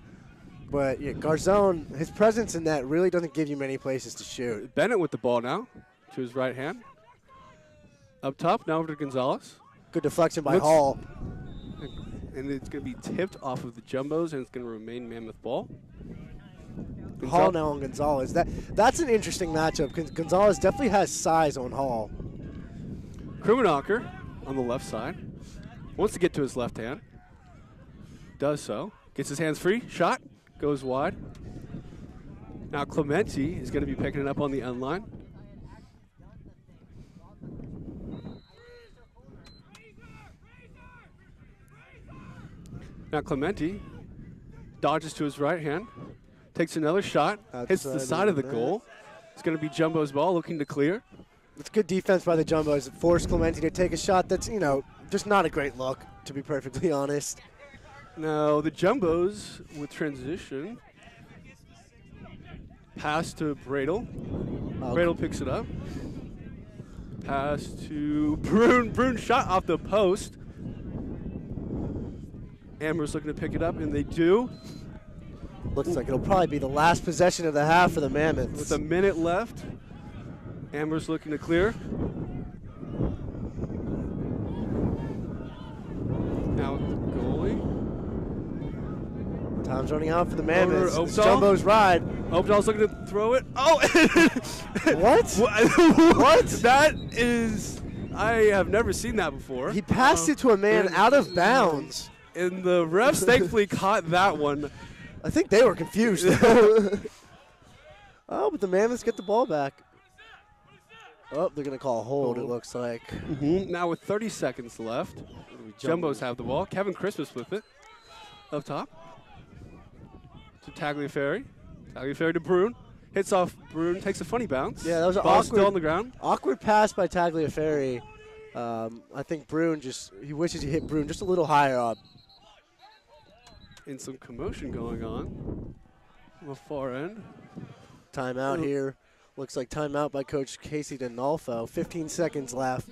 But yeah, Garzone, his presence in that really doesn't give you many places to shoot. Bennett with the ball now to his right hand. Up top, now over to Gonzalez. Good deflection by Hall. And it's going to be tipped off of the Jumbos, and it's going to remain Mammoth ball. Hall now on Gonzalez. That's an interesting matchup because Gonzalez definitely has size on Hall. Krummenacher on the left side. Wants to get to his left hand. Does so. Gets his hands free. Shot. Goes wide. Now Clementi is going to be picking it up on the end line. Now Clementi dodges to his right hand, takes another shot, hits the side of the goal. It's going to be Jumbo's ball, looking to clear. It's good defense by the Jumbos. It forced Clementi to take a shot that's, just not a great look, to be perfectly honest. Now the Jumbos with transition. Pass to Bradel. Bradel picks it up. Pass to Brune. Brune shot off the post. Amherst looking to pick it up, and they do. Looks like it'll probably be the last possession of the half for the Mammoths. With a minute left, Amherst looking to clear. Now with the goalie. Time's running out for the Mammoths. It's Opdahl. Jumbo's ride. Opdahl's looking to throw it. Oh! What? What? That is, I have never seen that before. He passed it to a man out of bounds. And the refs thankfully caught that one. I think they were confused. Oh, but the Mammoths get the ball back. Oh, they're going to call a hold, it looks like. Now with 30 seconds left, Jumbos have the ball. Kevin Christmas with it. Up top. To Tagliaferri. Tagliaferri to Brune. Hits off Brune, takes a funny bounce. Yeah, that was an Ball's awkward, still on the ground. Awkward pass by Tagliaferri. I think Brune he wishes he hit Brune just a little higher up. And some commotion going on the far end. Timeout here. Looks like timeout by Coach Casey D'Onofrio. 15 seconds left.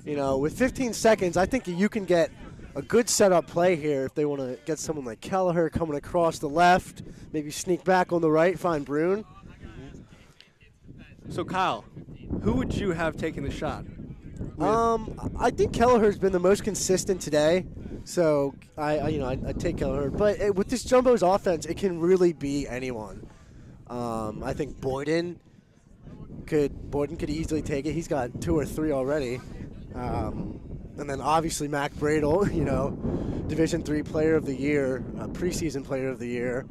With 15 seconds, I think you can get a good setup play here if they want to get someone like Kelleher coming across the left, maybe sneak back on the right, find Brune. So, Kyle, who would you have taken the shot? I think Kelleher's been the most consistent today. So, I take Kelleher. But with this Jumbo's offense, it can really be anyone. I think Boyden could easily take it. He's got 2 or 3 already. And then obviously Mac Bradel, Division III Player of the Year, preseason Player of the Year.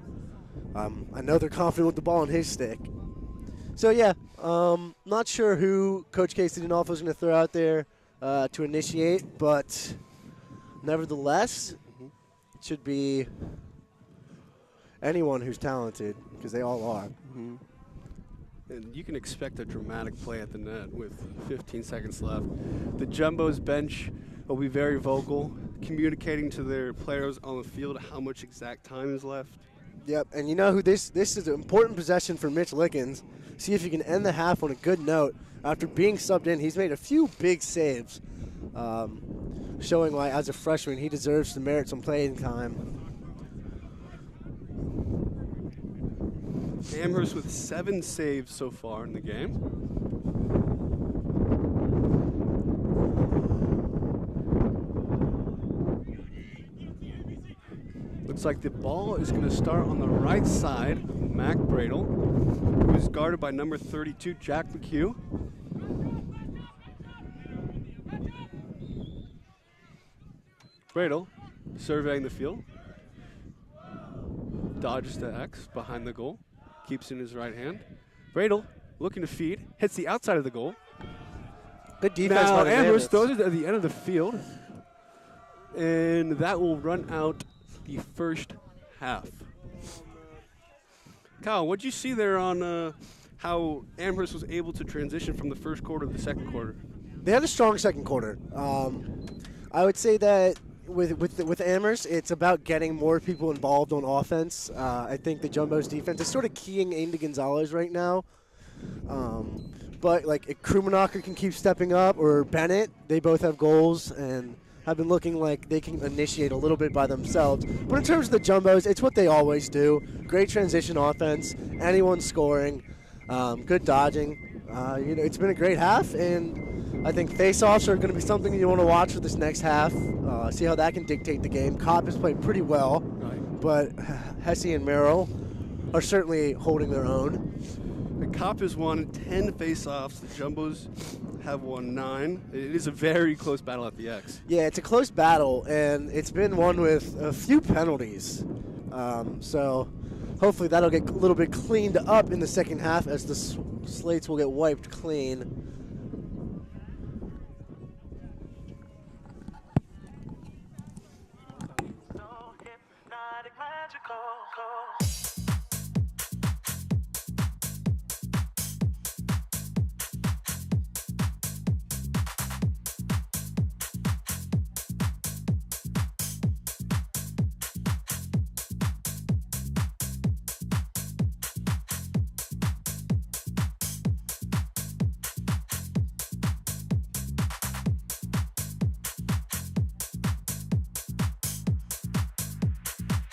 I know they're confident with the ball on his stick. So, yeah, not sure who Coach Casey D'Onofrio is going to throw out there to initiate, but nevertheless, it should be anyone who's talented, because they all are. And you can expect a dramatic play at the net with 15 seconds left. The Jumbo's bench will be very vocal, communicating to their players on the field how much exact time is left. Yep, and you know who this is an important possession for Mitch Lickens. See if you can end the half on a good note. After being subbed in, he's made a few big saves, showing why, as a freshman, he deserves to merit some playing time. Amherst with 7 saves so far in the game. Looks like the ball is going to start on the right side. Mac Bradel, who is guarded by number 32, Jack McHugh. Bradel surveying the field. Dodges to X behind the goal. Keeps in his right hand. Bradel looking to feed. Hits the outside of the goal. Good defense now by the Amherst Mammoths. throws it at the end of the field. And that will run out the first half. Kyle, what'd you see there on how Amherst was able to transition from the first quarter to the second quarter. They had a strong second quarter. I would say that with Amherst, it's about getting more people involved on offense. I think the Jumbo's defense is sort of keying into Gonzalez right now. But like if Krumanacher can keep stepping up, or Bennett, they both have goals and have been looking like they can initiate a little bit by themselves. But in terms of the Jumbos, it's what they always do. Great transition offense, anyone scoring, good dodging. It's been a great half, and I think face-offs are going to be something you want to watch for this next half. See how that can dictate the game. Kopp has played pretty well, but Hesse and Merrill are certainly holding their own. The Kopp has won 10 face-offs. The Jumbos have won 9. It is a very close battle at the X. Yeah, it's a close battle, and it's been won with a few penalties. So hopefully that'll get a little bit cleaned up in the second half as the slates will get wiped clean. So hypnotic, magical.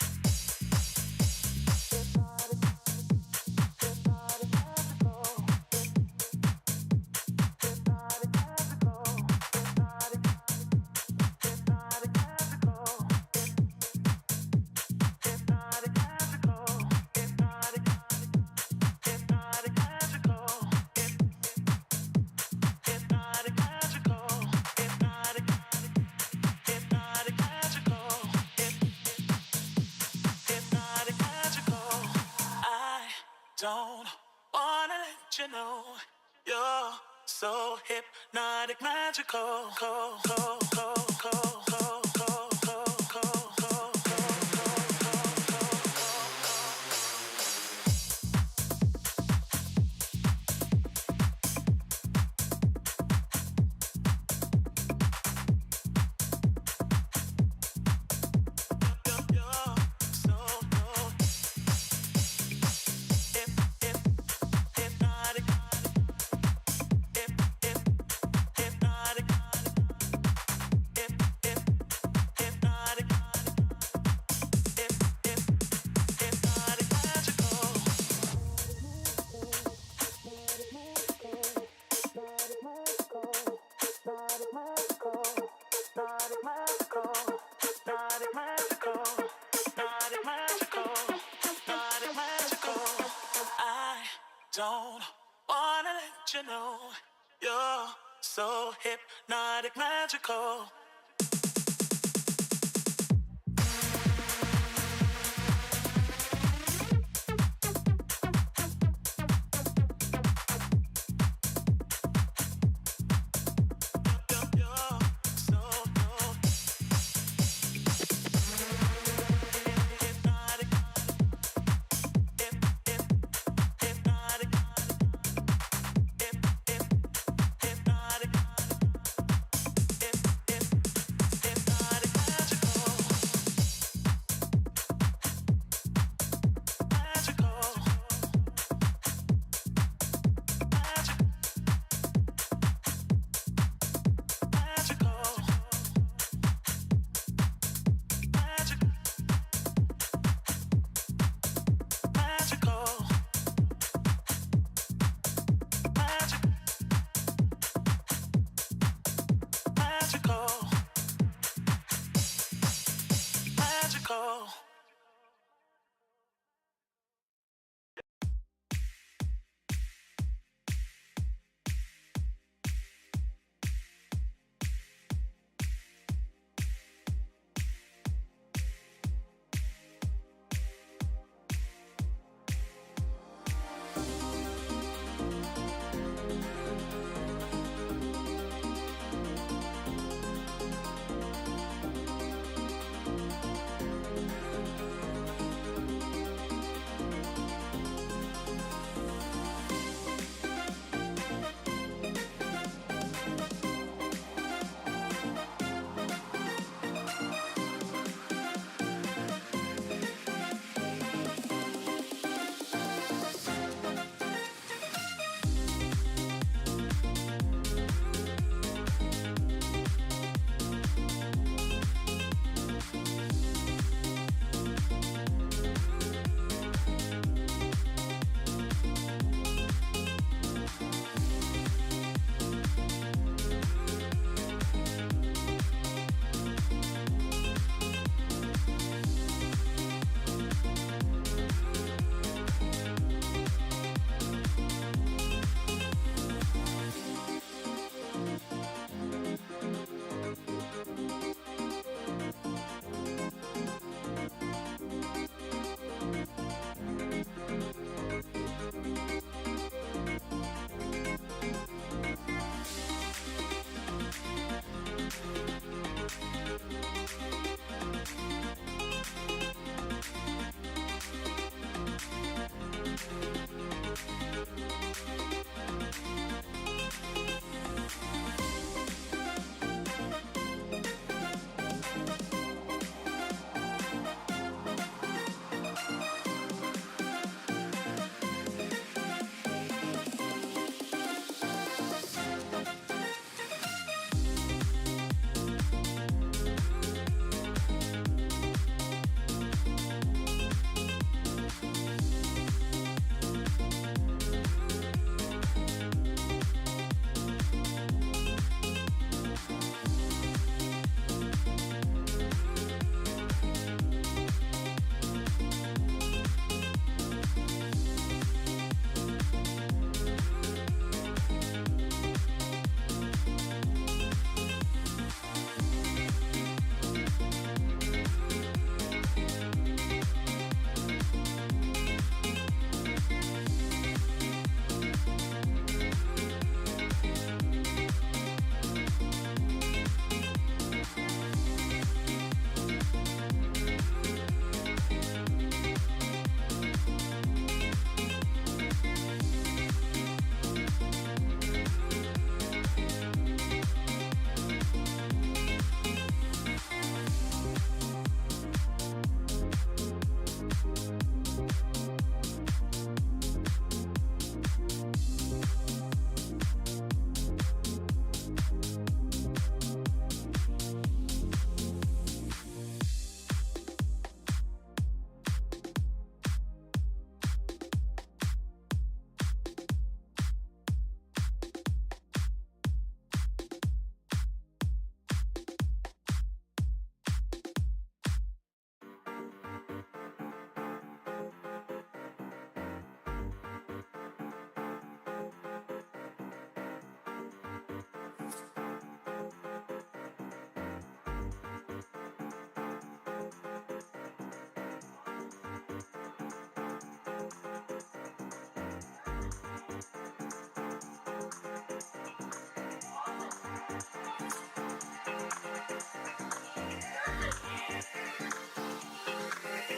Don't wanna let you know you're so hypnotic, magical. Don't wanna let you know you're so hypnotic, magical.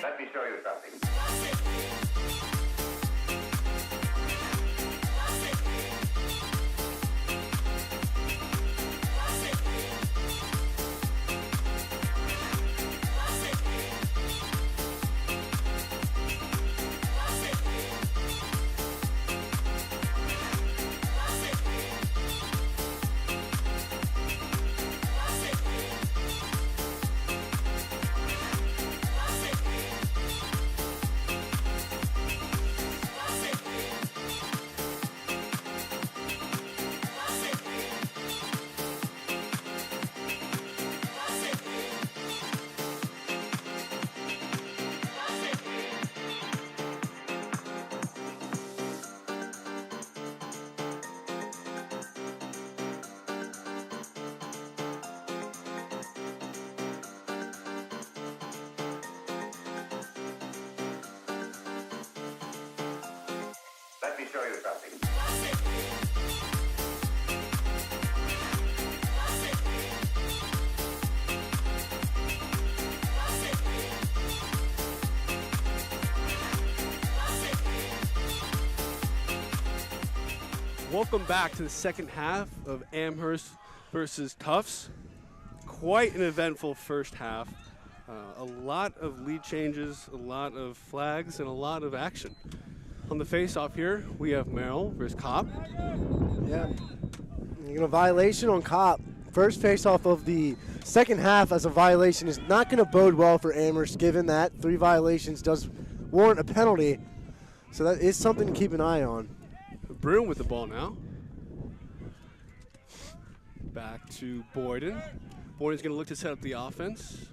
Let me show you something. Let me show you something. Welcome back to the second half of Amherst versus Tufts. Quite an eventful first half. A lot of lead changes, a lot of flags, and a lot of action. On the face-off here, we have Merrill versus Kopp. Yeah. Violation on Kopp. First face-off of the second half as a violation is not going to bode well for Amherst, given that 3 violations does warrant a penalty. So that is something to keep an eye on. Broom with the ball now. Back to Boyden. Boyden's going to look to set up the offense.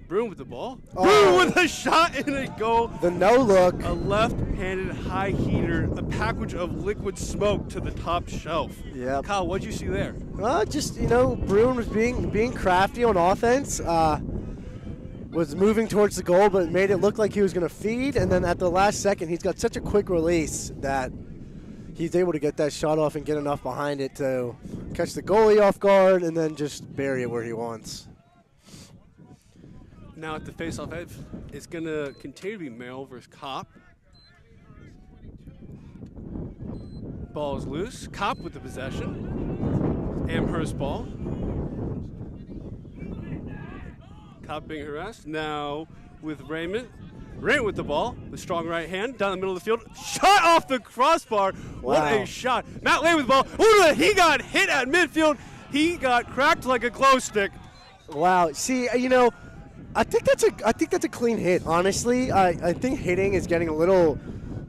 Broom with the ball. Oh. Broom with a shot and a goal. The no-look. A left-handed high heater, a package of liquid smoke to the top shelf. Yep. Kyle, what'd you see there? Broom was being crafty on offense. Was moving towards the goal, but made it look like he was going to feed. And then at the last second, he's got such a quick release that he's able to get that shot off and get enough behind it to catch the goalie off guard and then just bury it where he wants. Now at the face-off edge, it's going to continue to be Merrill versus Kopp. Ball is loose. Kopp with the possession. Amherst ball. Kopp being harassed. Now with Raymond. Raymond with the ball. The strong right hand down the middle of the field. Shot off the crossbar. What Wow. a shot. Matt Lane with the ball. Ooh, he got hit at midfield. He got cracked like a glow stick. Wow. See, I think that's a clean hit. Honestly, I think hitting is getting a little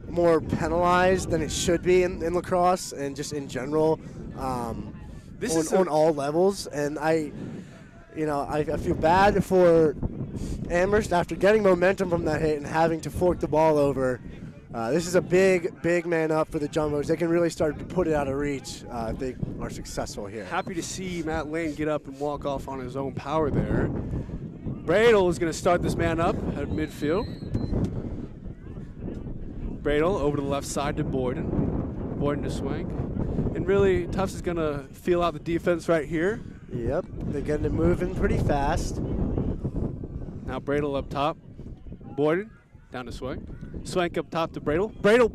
more penalized than it should be in lacrosse and just in general on all levels. And I feel bad for Amherst after getting momentum from that hit and having to fork the ball over. This is a big man up for the Jumbos. They can really start to put it out of reach if they are successful here. Happy to see Matt Lane get up and walk off on his own power there. Bradle is going to start this man up at midfield. Bradle over to the left side to Boyden. Boyden to Swank. And really, Tufts is going to feel out the defense right here. Yep, they're getting it moving pretty fast. Now Bradle up top. Boyden down to Swank. Swank up top to Bradle. Bradle.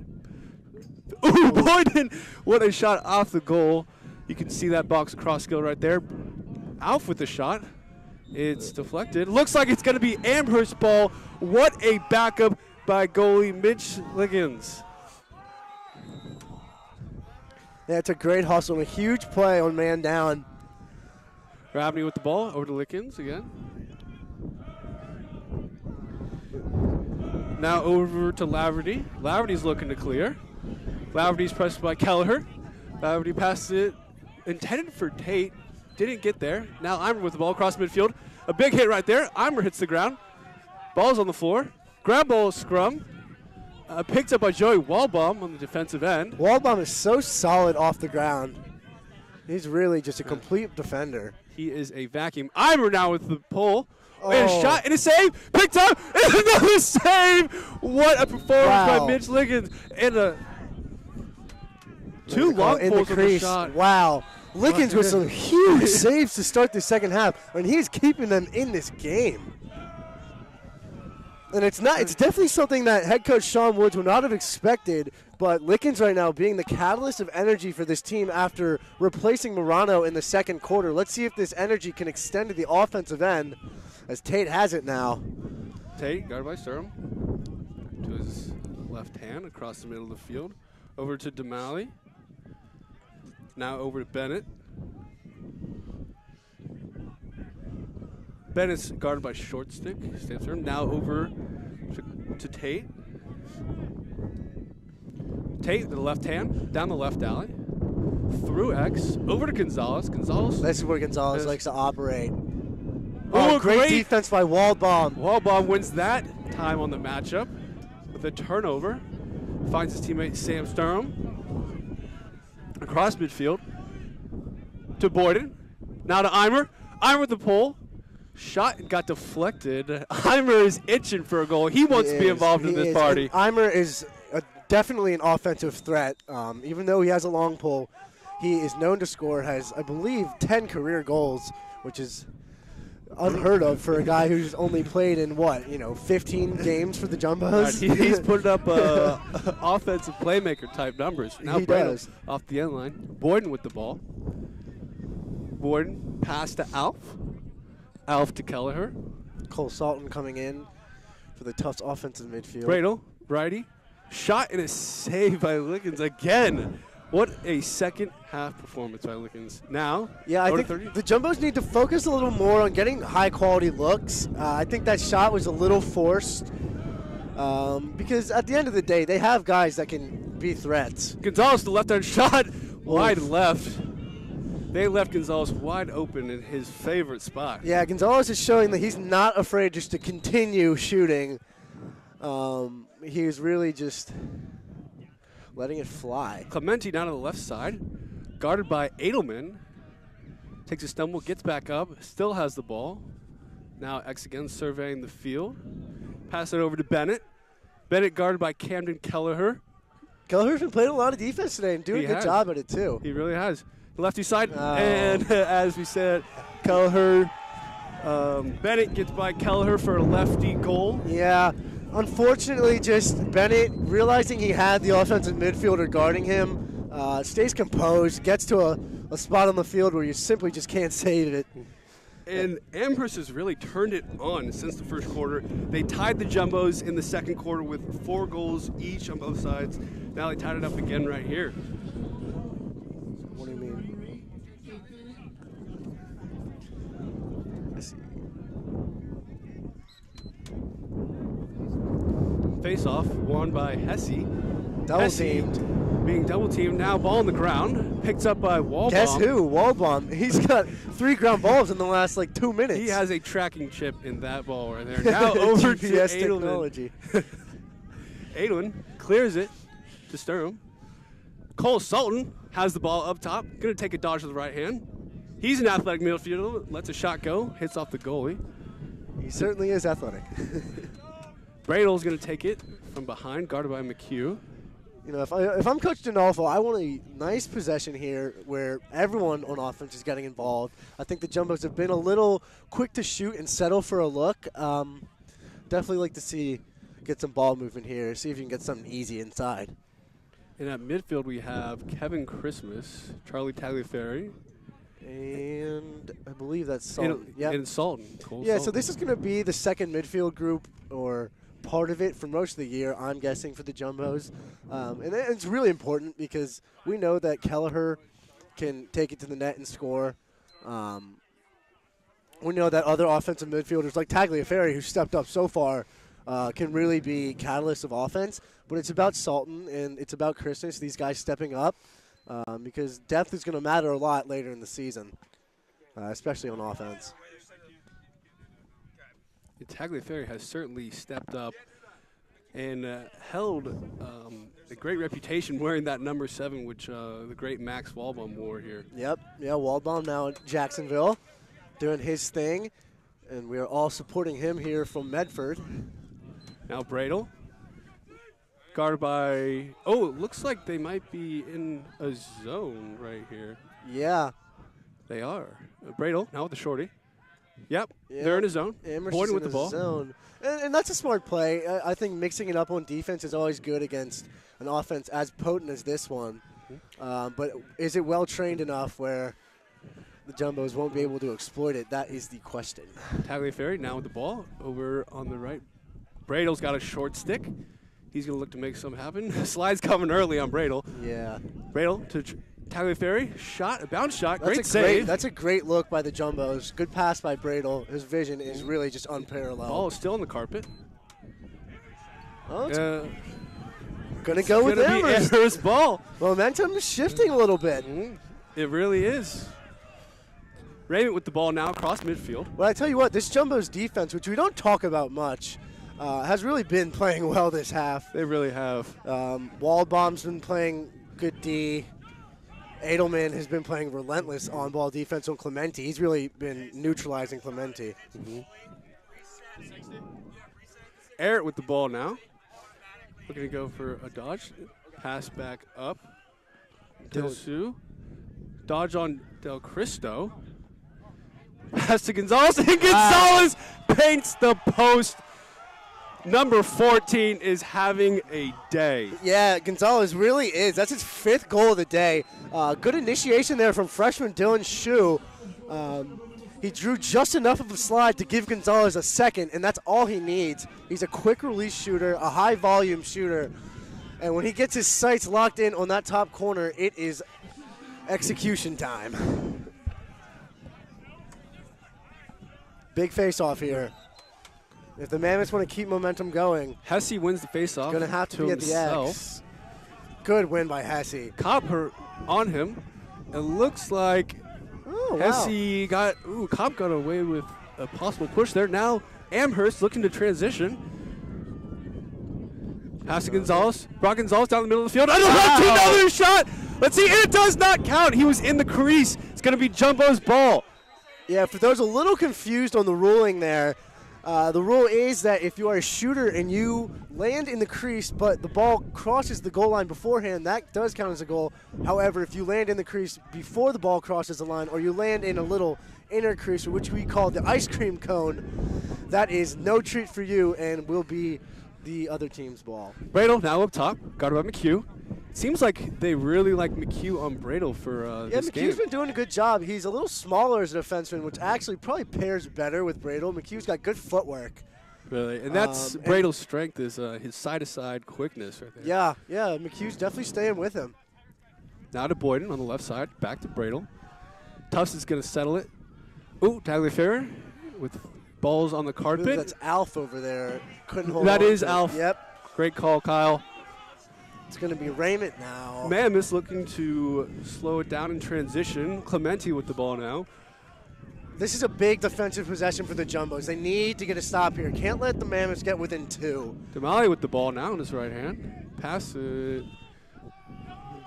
Ooh, Boyden! What a shot off the goal. You can see that box cross skill right there. Alf with the shot. It's deflected. Looks like it's going to be Amherst ball. What a backup by goalie Mitch Liggins. Yeah, it's a great hustle and a huge play on man down. Rabney with the ball over to Lickens again. Now over to Laverty. Laverty's looking to clear. Laverty's pressed by Kelleher. Laverty passes it, intended for Tate. Didn't get there. Now Eimer with the ball across midfield. A big hit right there. Eimer hits the ground. Ball's on the floor. Grab ball scrum. Picked up by Joey Walbaum on the defensive end. Walbaum is so solid off the ground. He's really just a complete defender. He is a vacuum. Eimer now with the pull. Oh. And a shot and a save. Picked up and another save. What a performance by Mitch Liggins. And two long in pulls the on the crease. shot. Wow. Lickens with some huge saves to start the second half, and he's keeping them in this game. And it's definitely something that head coach Sean Woods would not have expected, but Lickens right now being the catalyst of energy for this team after replacing Morano in the second quarter. Let's see if this energy can extend to the offensive end, as Tate has it now. Tate, guarded by Sturm, to his left hand across the middle of the field. Over to Damali. Now over to Bennett. Bennett's guarded by Short Stick. Stays Sturm. Now over to Tate. Tate, the left hand, down the left alley. Through X, over to Gonzalez. Gonzalez. This is where Gonzalez likes to operate. Oh, great defense by Waldbaum. Waldbaum wins that time on the matchup with a turnover. Finds his teammate Sam Sturm. Across midfield to Boyden. Now to Eimer. Eimer with the pull. Shot got deflected. Eimer is itching for a goal. He wants to be involved in this party. And Eimer is definitely an offensive threat. Even though he has a long pull, he is known to score, has, I believe, 10 career goals, which is unheard of for a guy who's only played in, 15 games for the Jumbos? Right, he's putting up offensive playmaker type numbers. Now he does. Off the end line. Boyden with the ball. Boyden pass to Alf. Alf to Kelleher. Cole Salton coming in for the Tufts offensive midfield. Bradel, righty. Shot and a save by Lickens again. What a second half performance by Lickens. Now, yeah, I think the Jumbos need to focus a little more on getting high quality looks. I think that shot was a little forced because at the end of the day, they have guys that can be threats. Gonzalez, the left-hand shot, wide left. They left Gonzalez wide open in his favorite spot. Yeah, Gonzalez is showing that he's not afraid just to continue shooting. He's really just letting it fly. Clementi down to the left side, guarded by Edelman. Takes a stumble, gets back up, still has the ball. Now X again surveying the field. Pass it over to Bennett. Bennett guarded by Camden Kelleher. Kelleher's been playing a lot of defense today and doing a good job at it too. He really has. Lefty side, and as we said, Kelleher, Bennett gets by Kelleher for a lefty goal. Yeah, unfortunately, just Bennett realizing he had the offensive midfielder guarding him, stays composed, gets to a spot on the field where you simply just can't save it. And Amherst has really turned it on since the first quarter. They tied the Jumbos in the second quarter with 4 goals each on both sides. Now they tied it up again right here. What do you mean? Face-off won by Hesse. Double-teamed. Being double-teamed. Now ball on the ground. Picked up by Waldbaum. Guess who? Waldbaum. He's got 3 ground balls in the last, 2 minutes. He has a tracking chip in that ball right there. Now over to GPS Edelman. technology. Edelman clears it to Sturm. Cole Sultan has the ball up top. Going to take a dodge with the right hand. He's an athletic midfielder. Lets a shot go. Hits off the goalie. He certainly is athletic. Bradel's going to take it from behind, guarded by McHugh. You know, if I'm Coach Dinolfo, I want a nice possession here where everyone on offense is getting involved. I think the Jumbos have been a little quick to shoot and settle for a look. Definitely like to get some ball movement here, see if you can get something easy inside. And at midfield, we have Kevin Christmas, Charlie Tagliaferri. And I believe that's Sultan. And Sultan. Cole Yeah, Sultan. so this is going to be the second midfield group or part of it for most of the year, I'm guessing, for the Jumbos. And it's really important because we know that Kelleher can take it to the net and score. We know that other offensive midfielders like Tagliaferri, who stepped up so far, can really be catalysts of offense. But it's about Sultan and it's about Christmas, these guys stepping up, because depth is going to matter a lot later in the season, especially on offense. Tagliaferri has certainly stepped up and held a great reputation wearing that number 7, which the great Max Waldbaum wore here. Yep, yeah, Waldbaum now in Jacksonville doing his thing, and we are all supporting him here from Medford. Now Bradel, guarded by, it looks like they might be in a zone right here. Yeah. They are. Bradel, now with the shorty. Yep, they're in a zone. Amherst Boyd is with in the ball. a zone. And that's a smart play. I think mixing it up on defense is always good against an offense as potent as this one. But is it well trained enough where the Jumbos won't be able to exploit it? That is the question. Tagliaferri now with the ball over on the right. Bradle's got a short stick. He's going to look to make something happen. Slide's coming early on Bradle. Yeah. Bradle to Tagliaferri. Shot, a bounce shot. That's Great save. That's a great look by the Jumbos. Good pass by Bradle. His vision is really just unparalleled. Ball is still on the carpet. Oh, it's gonna go with Amherst. Amherst ball. Momentum is shifting a little bit. It really is. Raymond with the ball now across midfield. Well, I tell you what, this Jumbo's defense, which we don't talk about much, has really been playing well this half. They really have. Waldbaum's been playing good D. Edelman has been playing relentless on-ball defense on Clementi. He's really been neutralizing Clementi. Arrett with the ball now. Looking to go for a dodge. Pass back up. Del Sue. Dodge on Del Cristo. Pass to Gonzalez. And Gonzalez paints the post. Number 14 is having a day. Yeah, Gonzalez really is. That's his 5th goal of the day. Good initiation there from freshman Dylan Shue. He drew just enough of a slide to give Gonzalez a second, and that's all he needs. He's a quick release shooter, a high volume shooter. And when he gets his sights locked in on that top corner, it is execution time. Big face-off here. If the Mammoths want to keep momentum going, Hesse wins the face-off. Going to have to be at the X. Good win by Hesse. Cobb on him. It looks like Hesse got, Cobb got away with a possible push there. Now Amherst looking to transition. Pass to Gonzalez. Brock Gonzalez down the middle of the field. Another shot. Let's see, and it does not count. He was in the crease. It's going to be Jumbo's ball. Yeah, for those a little confused on the ruling there, the rule is that if you are a shooter and you land in the crease but the ball crosses the goal line beforehand, that does count as a goal. However, if you land in the crease before the ball crosses the line or you land in a little inner crease, which we call the ice cream cone, that is no treat for you and will be the other team's ball. Bradle now up top, guarded by McHugh. It seems like they really like McHugh on Bradle for this game. McHugh's been doing a good job. He's a little smaller as a defenseman, which actually probably pairs better with Bradle. McHugh's got good footwork. Really, and that's Bradle's strength is his side-to-side quickness right there. Yeah, McHugh's definitely staying with him. Now to Boyden on the left side, back to Bradle. Tufts is going to settle it. Ooh, Tagliaferri with balls on the carpet. That's Alf over there. Couldn't hold That on is to it. Alf. Yep. Great call, Kyle. It's going to be Raymond now. Mammoths looking to slow it down in transition. Clementi with the ball now. This is a big defensive possession for the Jumbos. They need to get a stop here. Can't let the Mammoths get within 2. Damali with the ball now in his right hand. Pass,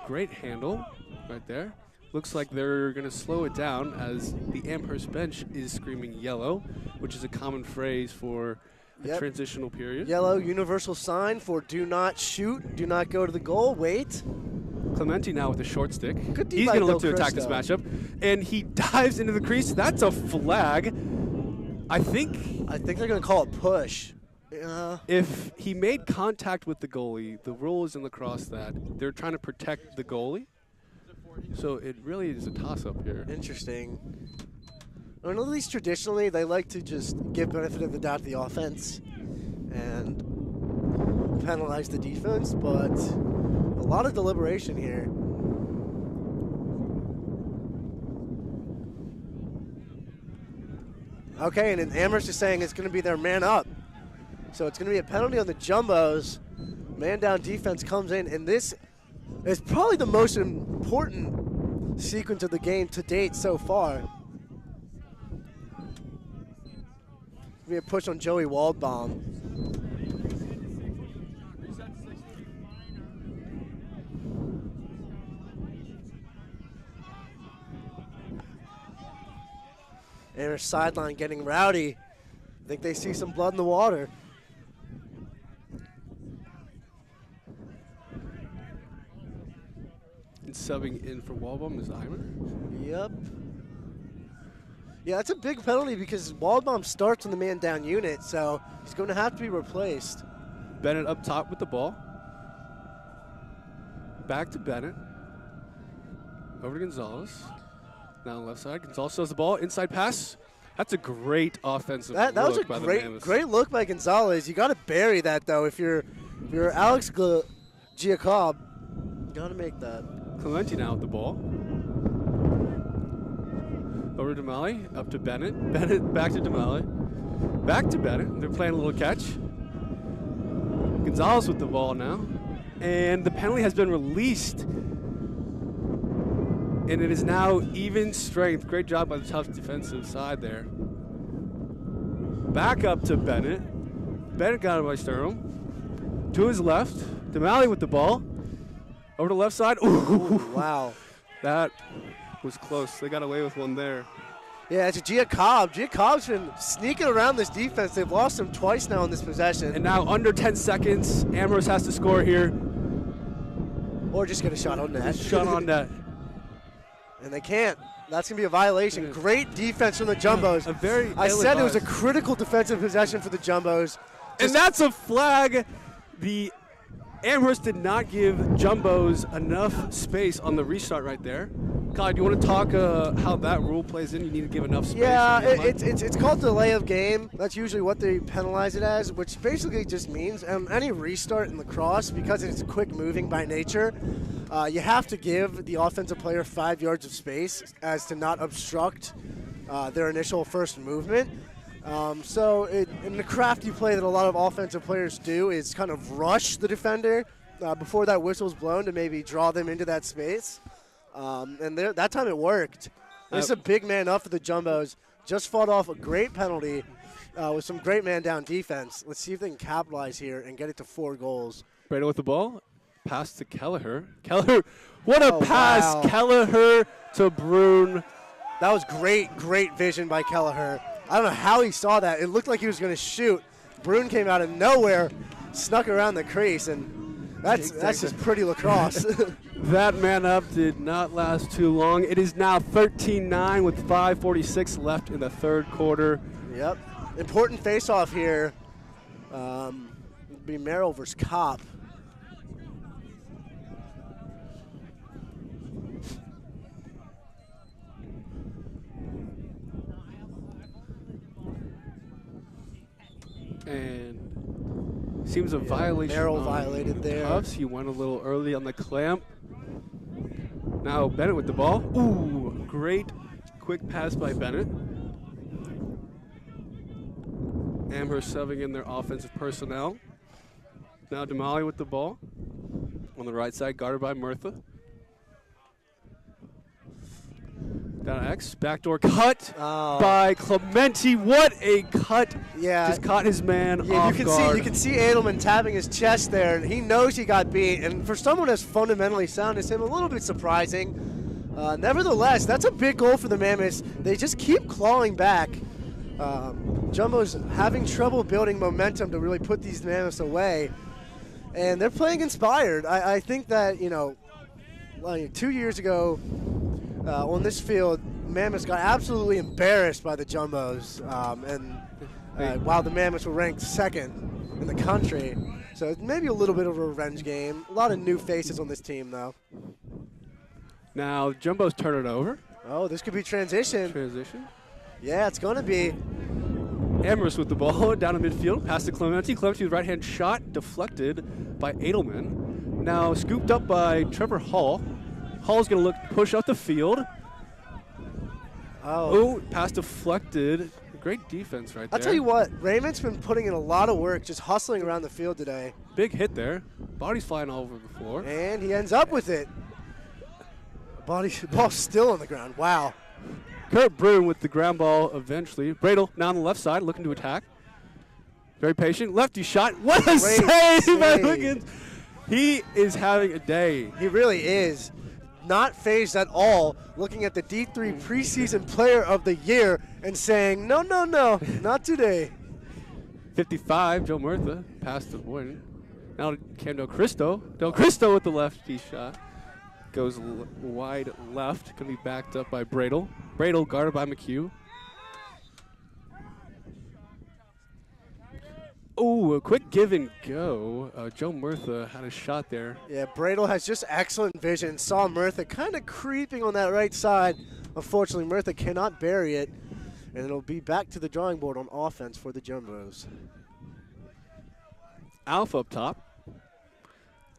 great handle right there. Looks like they're going to slow it down as the Amherst bench is screaming yellow, which is a common phrase for a transitional period. Yellow, universal sign for do not shoot, do not go to the goal, wait. Clementi now with a short stick. Good D He's by going to look to Del attack this Cristo. matchup. And he dives into the crease. That's a flag. I think they're going to call it push. if he made contact with the goalie, the rule is in lacrosse that they're trying to protect the goalie. So it really is a toss-up here. Interesting. Well, at least traditionally, they like to just give benefit of the doubt to the offense and penalize the defense, but a lot of deliberation here. Okay, and then Amherst is saying it's going to be their man up. So it's going to be a penalty on the Jumbos. Man down defense comes in, and this is probably the most important sequence of the game to date so far. Be a push on Joey Waldbaum. Amherst sideline getting rowdy. I think they see some blood in the water. And subbing in for Waldbaum is Eimer. Yep. Yeah, that's a big penalty because Waldbaum starts on the man down unit, so he's going to have to be replaced. Bennett up top with the ball. Back to Bennett. Over to Gonzalez. Now on the left side. Gonzalez does the ball. Inside pass. That's a great offensive That was a by the great Mammoths. look by Gonzalez. You got to bury that though. If you're Alex Giacob, you got to make that. Clementi now with the ball. Over to Damali. Up to Bennett. Bennett back to Damali. Back to Bennett. They're playing a little catch. Gonzalez with the ball now. And the penalty has been released. And it is now even strength. Great job by the Tufts defensive side there. Back up to Bennett. Bennett got it by Sturm. To his left. Damali with the ball. Over to the left side. Ooh. Wow. That was close. They got away with one there. Yeah, it's a Giacob. Giacob's been sneaking around this defense. They've lost him twice now in this possession. And now under 10 seconds, Amherst has to score here. Or just get a shot on net. Shot on net. And they can't. That's going to be a violation. Great defense from the Jumbos. I said it was a critical defensive possession for the Jumbos. And that's a flag. The Amherst did not give Jumbos enough space on the restart right there. Kyle, do you want to talk how that rule plays in? You need to give enough space. Yeah, it's called delay of game. That's usually what they penalize it as, which basically just means any restart in lacrosse, because it's quick moving by nature, you have to give the offensive player 5 yards of space as to not obstruct their initial first movement. So in the crafty play that a lot of offensive players do is kind of rush the defender before that whistle's blown to maybe draw them into that space. And that time it worked. This is a big man up for the Jumbos. Just fought off a great penalty with some great man down defense. Let's see if they can capitalize here and get it to 4 goals. Brado with the ball. Pass to Kelleher. Kelleher, what a pass. Wow. Kelleher to Brune. That was great vision by Kelleher. I don't know how he saw that. It looked like he was going to shoot. Brune came out of nowhere, snuck around the crease, and that's just pretty lacrosse. That man up did not last too long. It is now 13-9 with 5:46 left in the third quarter. Yep. Important face-off here. It'll be Merrill versus Kopp. And seems a violation. Merrill on violated there. Tufts. He went a little early on the clamp. Now Bennett with the ball. Ooh, great quick pass by Bennett. Amherst subbing in their offensive personnel. Now Damali with the ball. On the right side, guarded by Murtha. Down X, backdoor cut by Clementi. What a cut! Yeah, just caught his man off guard. You can see Edelman tapping his chest there. He knows he got beat, and for someone as fundamentally sound as him, a little bit surprising. Nevertheless, that's a big goal for the Mammoths. They just keep clawing back. Jumbo's having trouble building momentum to really put these Mammoths away, and they're playing inspired. I think that 2 years ago. On this field, Mammoths got absolutely embarrassed by the Jumbos, while the Mammoths were ranked second in the country. So maybe a little bit of a revenge game. A lot of new faces on this team, though. Now, Jumbos turn it over. Oh, this could be transition. Transition. Yeah, it's going to be. Amherst with the ball down in midfield. Pass to Clementi. Clementi with right-hand shot deflected by Edelman. Now scooped up by Trevor Hall. Hall's going to push out the field. Oh, pass deflected. Great defense right there. I'll tell you what, Raymond's been putting in a lot of work just hustling around the field today. Big hit there. Body's flying all over the floor. And he ends up with it. Ball's still on the ground. Wow. Kurt Brune with the ground ball eventually. Bradel now on the left side looking to attack. Very patient. Lefty shot. What a save by Wiggins. He is having a day. He really is. Not phased at all, looking at the D3 preseason player of the year and saying, no, not today. 55, Joe Murtha, pass to Boyden. Now Cam Del Cristo. Del Cristo with the lefty shot. Goes wide left, going to be backed up by Bradel. Bradel guarded by McHugh. Oh, a quick give and go. Joe Murtha had a shot there. Yeah, Bradle has just excellent vision. Saw Murtha kind of creeping on that right side. Unfortunately, Murtha cannot bury it, and it'll be back to the drawing board on offense for the Jumbos. Alf up top.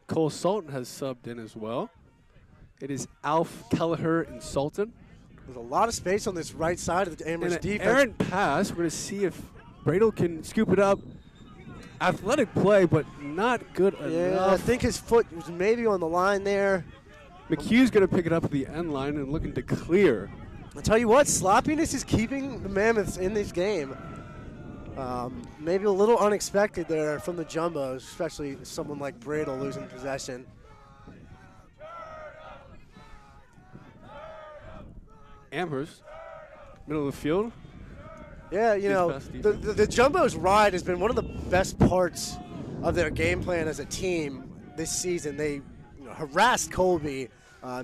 Cole Sultan has subbed in as well. It is Alf, Kelleher, and Sultan. There's a lot of space on this right side of the Amherst And an defense. errant pass. We're going to see if Bradle can scoop it up. Athletic play, but not good Yeah, enough. I think his foot was maybe on the line there. McHugh's going to pick it up at the end line and looking to clear. I'll tell you what, sloppiness is keeping the Mammoths in this game. Maybe a little unexpected there from the Jumbos, especially someone like Bradle losing possession. Amherst, middle of the field. Yeah, you know, best the Jumbos' ride has been one of the best parts of their game plan as a team this season. They harassed Colby,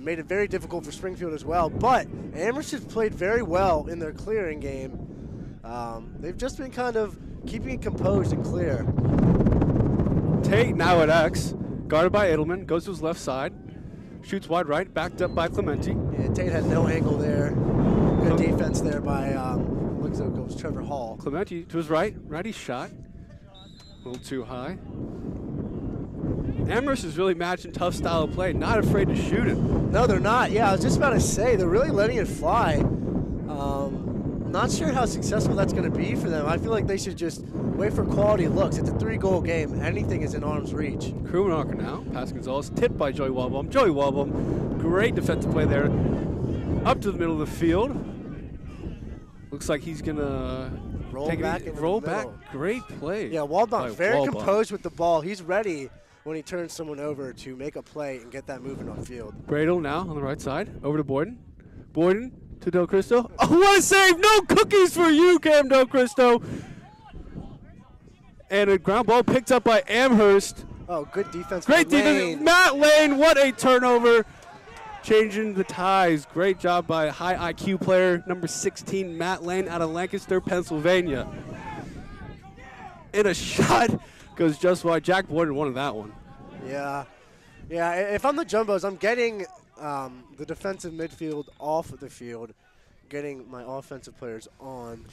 made it very difficult for Springfield as well. But Amherst has played very well in their clearing game. They've just been kind of keeping it composed and clear. Tate now at X, guarded by Edelman, goes to his left side, shoots wide right, backed up by Clementi. Yeah, Tate had no angle there. Good defense there by looks like it goes Trevor Hall. Clementi to his right, righty shot, a little too high. Amherst is really matching tough style of play, not afraid to shoot it. No, they're not. Yeah, I was just about to say, they're really letting it fly. Not sure how successful that's going to be for them. I feel like they should just wait for quality looks. It's a 3-goal game. Anything is in arm's reach. Krumenocker now, pass Gonzalez, tipped by Joey Walbaum. Joey Walbaum, great defensive play there. Up to the middle of the field. Looks like he's going to Roll take back it, into roll the back. middle. Great play. Yeah, Walbaum very Walbaum. composed with the ball. He's ready when he turns someone over to make a play and get that movement on field. Bradle now on the right side, over to Boyden. Boyden to Del Cristo. Oh, what a save! No cookies for you, Cam Del Cristo. And a ground ball picked up by Amherst. Oh, good defense. Great by defense. Lane. Matt Lane, what a turnover. Changing the ties. Great job by high IQ player number 16, Matt Lane, out of Lancaster, Pennsylvania. And a shot goes just wide. Jack Boyden wanted that one. Yeah. Yeah, if I'm the Jumbos, I'm getting the defensive midfield off of the field, getting my offensive players on.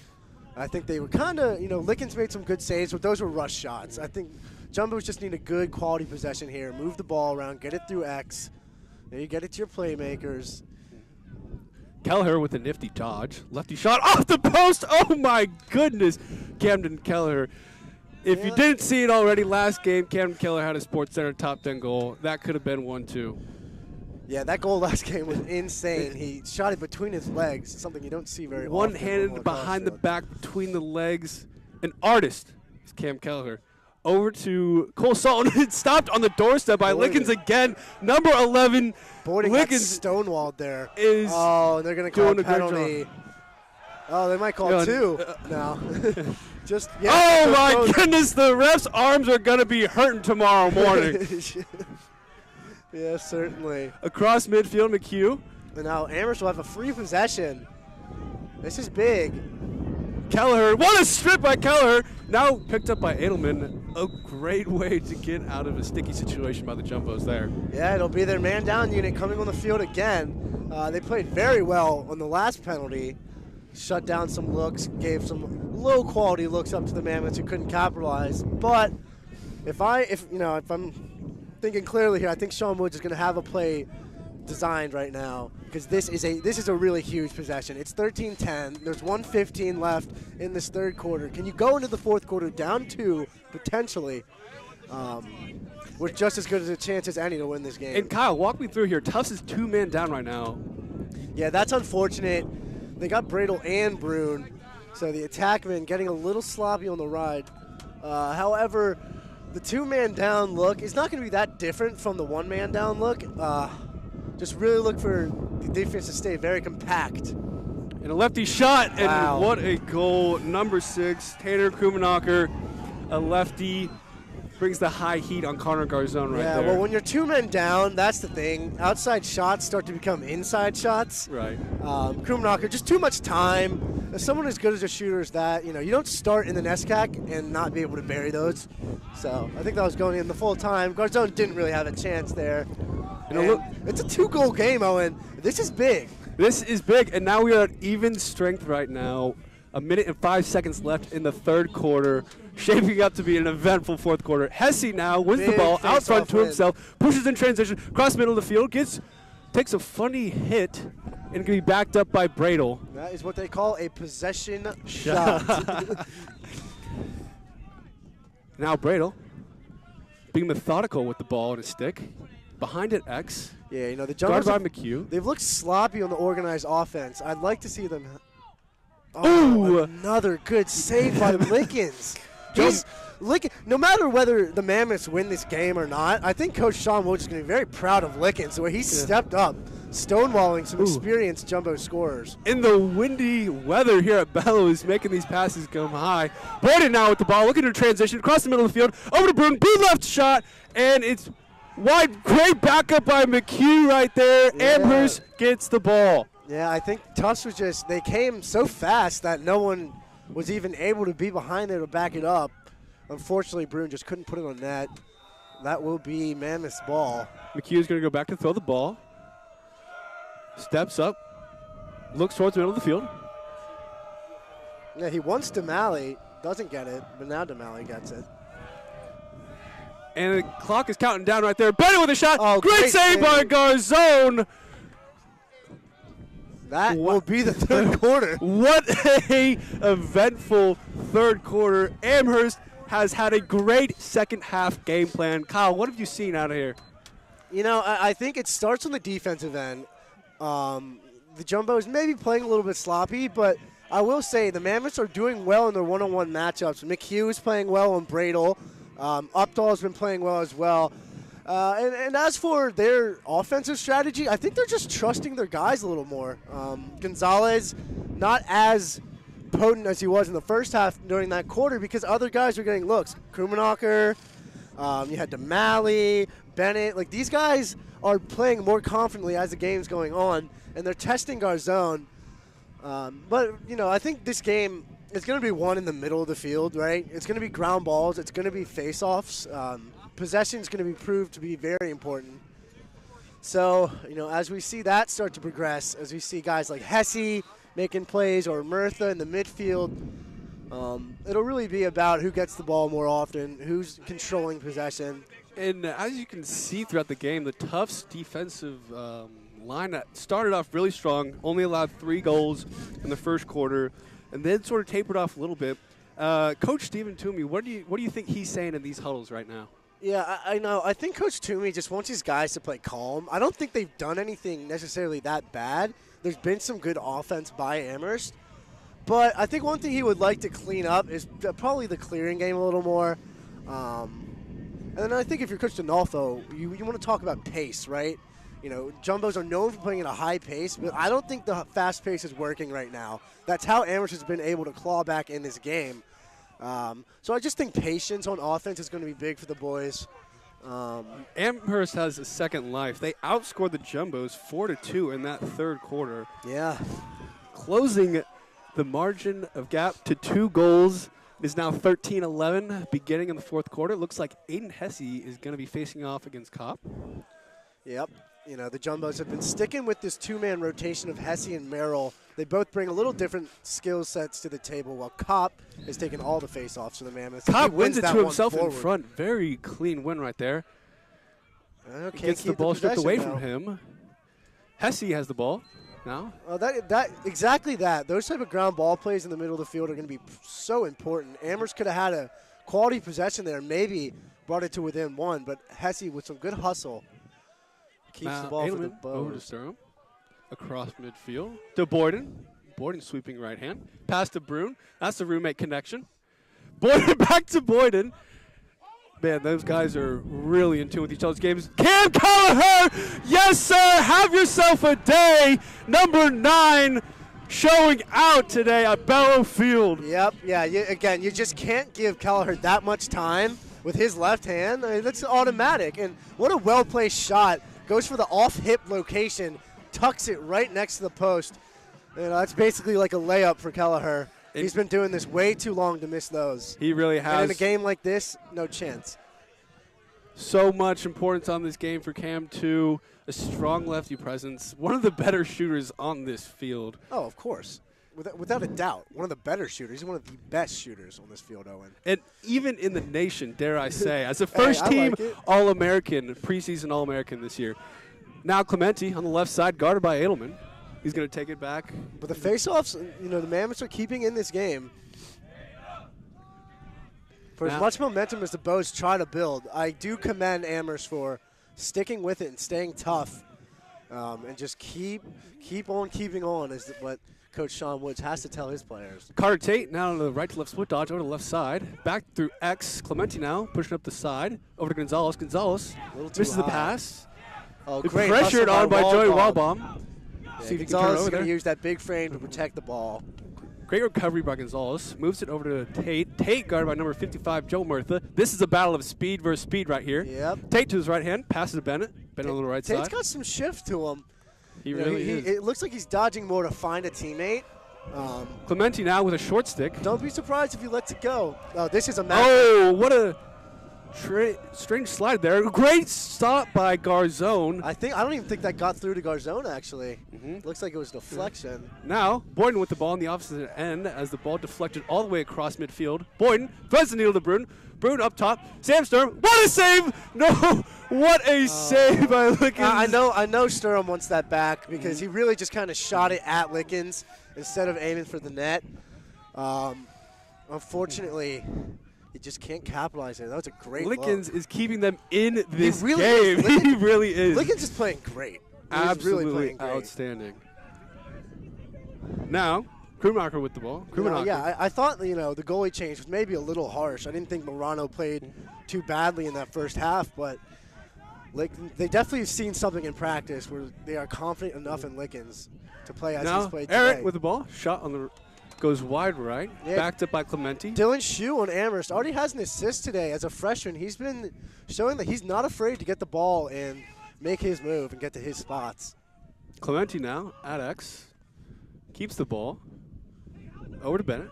I think they were kind of, Lickens made some good saves, but those were rush shots. I think Jumbos just need a good quality possession here. Move the ball around, get it through X. There you get it to your playmakers. Kelleher with a nifty dodge. Lefty shot off the post. Oh, my goodness. Camden Kelleher. If you didn't see it already, last game, Camden Kelleher had a Sports Center top 10 goal. That could have been 1-2. Yeah, that goal last game was insane. He shot it between his legs, something you don't see very often. One-handed behind the back, between the legs. An artist is Cam Kelleher. Over to Cole Sultan. It stopped on the doorstep by Boyden. Lickens again. Number 11. Boyden got Lickens stonewalled there. is and they're going to call doing a a good penalty. job. Oh, they might call Yeah, two. No. Just yeah. Oh, my goodness. The ref's arms are going to be hurting tomorrow morning. Yeah, certainly. Across midfield, McHugh. And now Amherst will have a free possession. This is big. Kelleher, what a strip by Kelleher. Now picked up by Edelman. A great way to get out of a sticky situation by the Jumbos there. Yeah, it'll be their man-down unit coming on the field again. They played very well on the last penalty. Shut down some looks, gave some low-quality looks up to the Mammoths who couldn't capitalize. But if I'm thinking clearly here, I think Sean Woods is going to have a play designed right now because this is a really huge possession. It's 13-10. There's 1:15 left in this third quarter. Can you go into the fourth quarter down 2 potentially with just as good as a chance as any to win this game? And Kyle, walk me through here. Tufts is 2 men down right now. Yeah, that's unfortunate. They got Bradle and Brune, so the attackman getting a little sloppy on the ride. However, the 2-man down look is not going to be that different from the 1-man down look. Just really look for the defense to stay very compact. And a lefty shot, and Wow. what a goal. Number 6, Tanner Krumenocker, a lefty. brings the high heat on Connor Garzone right there. Yeah, well, when you're 2 men down, that's the thing. Outside shots start to become inside shots. Right. Krumnacher, just too much time. As someone as good as a shooter as that, you don't start in the NESCAC and not be able to bury those. So I think that was going in the full time. Garzone didn't really have a chance there. Look, it's a 2-goal game, Owen. This is big. This is big, and now we are at even strength right now. 1 minute and 5 seconds left in the third quarter, shaping up to be an eventful fourth quarter. Hesse now wins the ball out front to himself, pushes in transition, cross middle of the field, takes a funny hit, and can be backed up by Bradle. That is what they call a possession shot. Now Bradle being methodical with the ball and his stick. Behind it, X. Yeah, the Jumbos guarded by McHugh. They've looked sloppy on the organized offense. I'd like to see them. Ooh! Another good save by Lickens. No matter whether the Mammoths win this game or not, I think Coach Sean Woj is going to be very proud of Lickens, the way he stepped up, stonewalling some experienced Jumbo scorers. In the windy weather here at Bellows, making these passes come high. Boyden now with the ball, looking to transition, across the middle of the field, over to Bruin, boot left shot, and it's wide. Great backup by McHugh right there. Yeah. Amherst gets the ball. Yeah, I think Tufts was they came so fast that no one was even able to be behind there to back it up. Unfortunately, Bruin just couldn't put it on net. That will be Mammoth's ball. McHugh's going to go back to throw the ball. Steps up. Looks towards the middle of the field. Yeah, he wants Damali. Doesn't get it, but now Damali gets it. And the clock is counting down right there. Bennett with a shot. Oh, great save by Garzone. That will be the third quarter. What a eventful third quarter. Amherst has had a great second half game plan. Kyle, what have you seen out of here? I think it starts on the defensive end. The Jumbos may be playing a little bit sloppy, but I will say the Mammoths are doing well in their one-on-one matchups. McHugh is playing well on Bradle. Updahl has been playing well as well. And as for their offensive strategy, I think they're just trusting their guys a little more. Gonzalez, not as potent as he was in the first half during that quarter because other guys were getting looks. Krumnacher, you had Damali, Bennett. Like, these guys are playing more confidently as the game's going on, and they're testing Garzone. But, I think this game is going to be won in the middle of the field, right? It's going to be ground balls. It's going to be face-offs. Possession is going to be proved to be very important. So, as we see that start to progress, as we see guys like Hesse making plays or Murtha in the midfield, it'll really be about who gets the ball more often, who's controlling possession. And as you can see throughout the game, the Tufts defensive line started off really strong, only allowed 3 goals in the first quarter, and then sort of tapered off a little bit. Coach Stephen Toomey, what do you think he's saying in these huddles right now? Yeah, I know. I think Coach Toomey just wants his guys to play calm. I don't think they've done anything necessarily that bad. There's been some good offense by Amherst. But I think one thing he would like to clean up is probably the clearing game a little more. And then I think if you're Coach Donalfo, you want to talk about pace, right? Jumbos are known for playing at a high pace, but I don't think the fast pace is working right now. That's how Amherst has been able to claw back in this game. So I just think patience on offense is going to be big for the boys. Amherst has a second life. They outscored the Jumbos 4-2 in that third quarter. Yeah. Closing the margin of gap to 2 goals is now 13-11 beginning in the fourth quarter. It looks like Aiden Hesse is going to be facing off against Kopp. Yep. The Jumbos have been sticking with this 2-man rotation of Hesse and Merrill. They both bring a little different skill sets to the table, while Kopp has taken all the face-offs for the Mammoths. Kopp wins it to himself in front. Very clean win right there. Okay, gets the ball stripped away from him. Hesse has the ball now. Exactly that. Those type of ground ball plays in the middle of the field are going to be so important. Amherst could have had a quality possession there, maybe brought it to within 1, but Hesse with some good hustle keeps the ball for the Bows. Over to Sturm. Across midfield to Boyden. Boyden sweeping right hand. Pass to Bruin. That's the roommate connection. Boyden back to Boyden. Man, those guys are really in tune with each other's games. Cam Kelleher! Yes, sir! Have yourself a day. Number 9 showing out today at Bellow Field. Yep, yeah. You just can't give Kelleher that much time with his left hand. I mean, that's automatic. And what a well-placed shot. Goes for the off-hip location, tucks it right next to the post. You know, that's basically like a layup for Kelleher. He's been doing this way too long to miss those. He really has. And in a game like this, no chance. So much importance on this game for Cam, too. A strong lefty presence. One of the better shooters on this field. Oh, of course. Without a doubt. One of the better shooters. He's one of the best shooters on this field, Owen. And even in the nation, dare I say, as a first-team All-American, preseason All-American this year. Now Clemente on the left side, guarded by Edelman. He's going to take it back. But the face-offs, you know, the Mammoths are keeping in this game. For as much momentum as the Bows try to build, I do commend Amherst for sticking with it and staying tough, and just keep on keeping on is what Coach Sean Woods has to tell his players. Carter Tate now to the right to left split dodge over to the left side. Back through X. Clemente now pushing up the side. Over to Gonzalez. Gonzalez misses the pass. Oh, great. Pressured on by Joey Walbaum. Yeah, Gonzalez is going to use that big frame to protect the ball. Great recovery by Gonzalez. Moves it over to Tate. Tate guarded by number 55, Joe Murtha. This is a battle of speed versus speed right here. Yep. Tate to his right hand. Passes to Bennett. Bennett on the right side. Tate's got some shift to him. He really is. It looks like he's dodging more to find a teammate. Clemente now with a short stick. Don't be surprised if he lets it go. Oh, this is a match. Oh, what a strange slide there. Great stop by Garzone. I don't even think that got through to Garzone, actually. Looks like it was deflection. Now, Boyden with the ball on the opposite end as the ball deflected all the way across midfield. Boyden throws the needle to Brun. Brun up top. Sam Sturm. What a save! No! What a save by Lickens. I know Sturm wants that back because he really just kind of shot it at Lickens instead of aiming for the net. Unfortunately, he just can't capitalize it. That was a great Lickens look. is keeping them in this really game. is. He really is. Lickens is playing great. Absolutely really playing great. Outstanding. Now, Krummacher with the ball. Krummacher. Yeah, I thought, the goalie change was maybe a little harsh. I didn't think Morano played too badly in that first half, but they definitely have seen something in practice where they are confident enough in Lickens to play as he's played today. Eric with the ball. Shot on the goes wide right. Yeah. Backed up by Clemente. Dylan Shue on Amherst already has an assist today as a freshman. He's been showing that he's not afraid to get the ball and make his move and get to his spots. Clemente now at X. Keeps the ball. Over to Bennett.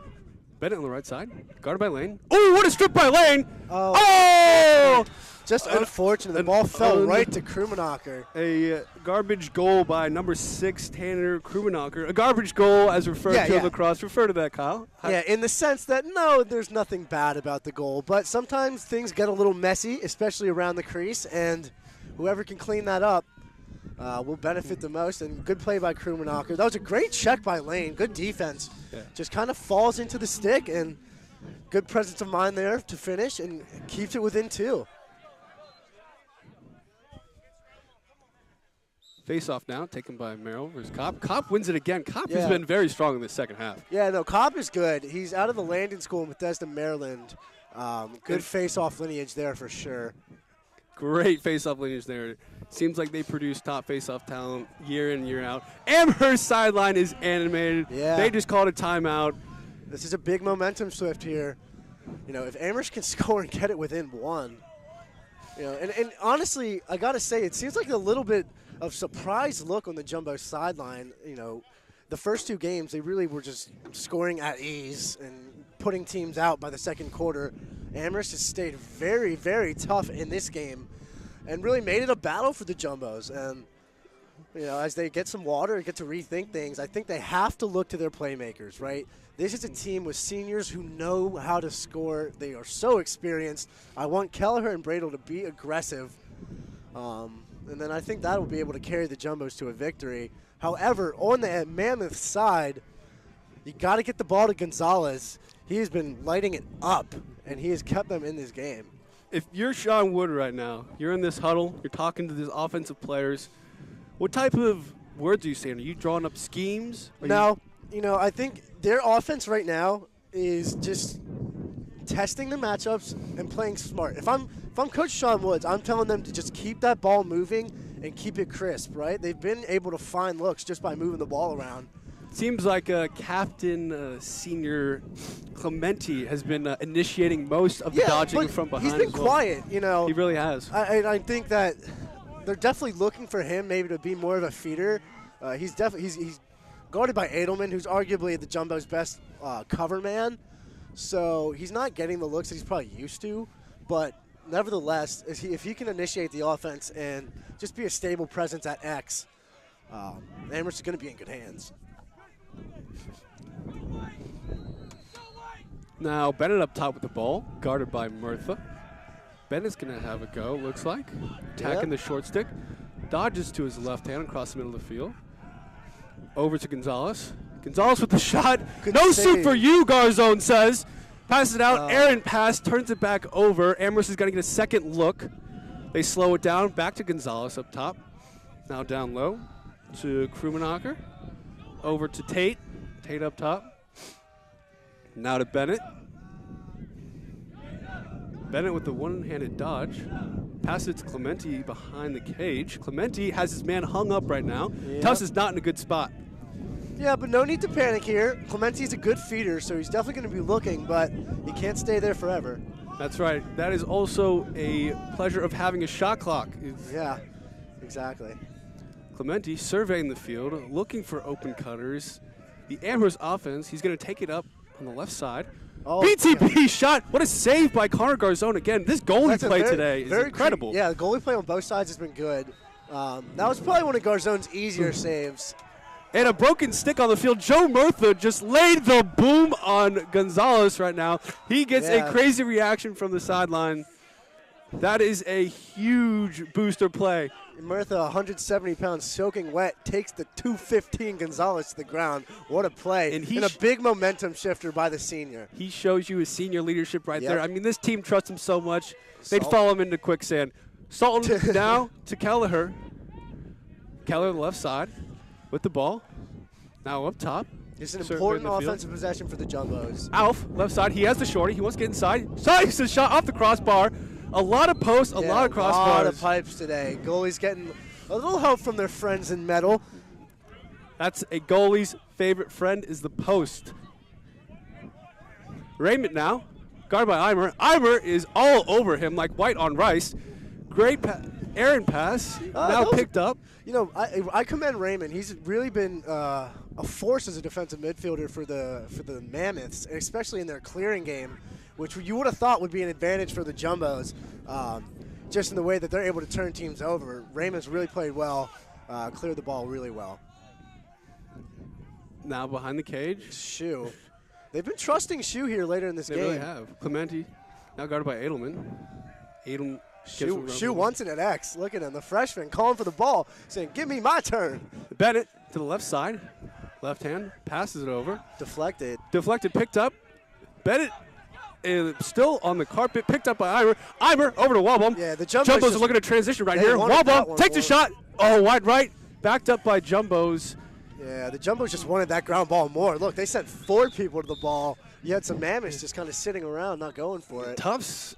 Bennett on the right side. Guarded by Lane. Oh, what a strip by Lane! Oh! Just unfortunate. The ball fell right to Krummacher. A garbage goal by number 6, Tanner Krummacher. A garbage goal as referred to in lacrosse. Refer to that, Kyle. Yeah, in the sense that, no, there's nothing bad about the goal. But sometimes things get a little messy, especially around the crease. And whoever can clean that up will benefit the most. And good play by Krummacher. That was a great check by Lane. Good defense. Yeah. Just kind of falls into the stick. And good presence of mind there to finish. And keeps it within 2. Face-off now, taken by Merrill versus Kopp. Kopp wins it again. Kopp has been very strong in the second half. Yeah, no, Kopp is good. He's out of the Landon School in Bethesda, Maryland. Good face-off lineage there for sure. Great face-off lineage there. Seems like they produce top face-off talent year in, year out. Amherst sideline is animated. Yeah. They just called a timeout. This is a big momentum shift here. If Amherst can score and get it within 1. And honestly, I got to say, it seems like a little bit of surprise look on the Jumbo sideline. The first 2 games, they really were just scoring at ease and putting teams out by the second quarter. Amherst has stayed very, very tough in this game and really made it a battle for the Jumbos. And, as they get some water and get to rethink things, I think they have to look to their playmakers, right? This is a team with seniors who know how to score. They are so experienced. I want Kelleher and Bradle to be aggressive. And then I think that will be able to carry the Jumbos to a victory. However, on the Mammoth side, you got to get the ball to Gonzalez. He has been lighting it up, and he has kept them in this game. If you're Sean Wood right now, you're in this huddle, you're talking to these offensive players, what type of words are you saying? Are you drawing up schemes? No. I think their offense right now is just testing the matchups and playing smart. If I'm Coach Sean Woods, I'm telling them to just keep that ball moving and keep it crisp, right? They've been able to find looks just by moving the ball around. Seems like Captain Senior Clementi has been initiating most of the dodging but from behind. He's been as well. quiet, you know. He really has. I think that they're definitely looking for him maybe to be more of a feeder. He's guarded by Edelman, who's arguably the Jumbo's best cover man. So he's not getting the looks that he's probably used to. But nevertheless, if he can initiate the offense and just be a stable presence at X, Amherst is going to be in good hands. Now Bennett up top with the ball, guarded by Murtha. Bennett's going to have a go, looks like. Attacking the short stick. Dodges to his left hand across the middle of the field. Over to Gonzalez. Gonzalez with the shot. Good No save. soup for you, Garzone says. Passes it out. Aaron pass, turns it back over. Amherst is going to get a second look. They slow it down. Back to Gonzalez up top. Now down low to Krumanacher. Over to Tate. Tate up top. Now to Bennett. Bennett with the one-handed dodge. Passes it to Clementi behind the cage. Clementi has his man hung up right now. Yep. Tufts is not in a good spot. Yeah, but no need to panic here. Clementi's a good feeder, so he's definitely going to be looking, but he can't stay there forever. That's right. That is also a pleasure of having a shot clock. Yeah, exactly. Clementi surveying the field, looking for open cutters. The Amherst offense, he's going to take it up on the left side. Oh, BTP shot. What a save by Connor Garzone again. This goalie That's a play very- today is very incredible. Yeah, the goalie play on both sides has been good. That was probably one of Garzone's easier saves. And a broken stick on the field. Joe Murtha just laid the boom on Gonzalez right now. He gets Yeah. a crazy reaction from the sideline. That is a huge booster play. Murtha, 170 pounds, soaking wet, takes the 215 Gonzalez to the ground. What a play. And And a big momentum shifter by the senior. He shows you his senior leadership right Yep. there. I mean, this team trusts him so much. They'd Salt. follow him into quicksand. Salton now to Kelleher. Kelleher the left side with the ball. Now up top. It's an Surveying important the field. offensive possession for the Jumbos. Alf, left side. He has the shorty. He wants to get inside. Strikes a shot off the crossbar. A lot of posts, a lot of A lot crossbars. of pipes today. Goalies getting a little help from their friends in metal. That's a goalie's favorite friend is the post. Raymond now, guarded by Eimer. Eimer is all over him like white on rice. Great Aaron pass, now that was- picked up. You know, I commend Raymond. He's really been a force as a defensive midfielder for the Mammoths, and especially in their clearing game, which you would have thought would be an advantage for the Jumbos, just in the way that they're able to turn teams over. Raymond's really played well, cleared the ball really well. Now behind the cage. Shu. They've been trusting Shu here later in this They game. really have. Clementi, now guarded by Edelman. Edelman gives him a Shu run. wants it at X. Look at him, the freshman calling for the ball, saying, "Give me my turn." Bennett to the left side. Left hand, passes it over. Deflected. Deflected, picked up. Bennett is still on the carpet, picked up by Eimer. Eimer over to Wallbaum. Yeah, the Jumbos Jumbos just- are looking to transition right they here. wanted that Wallbaum one takes a more. shot. Oh, wide right. Backed up by Jumbos. Yeah, the Jumbos just wanted that ground ball more. Look, they sent 4 people to the ball. You had some Mammoths just kind of sitting around, not going for it. Tufts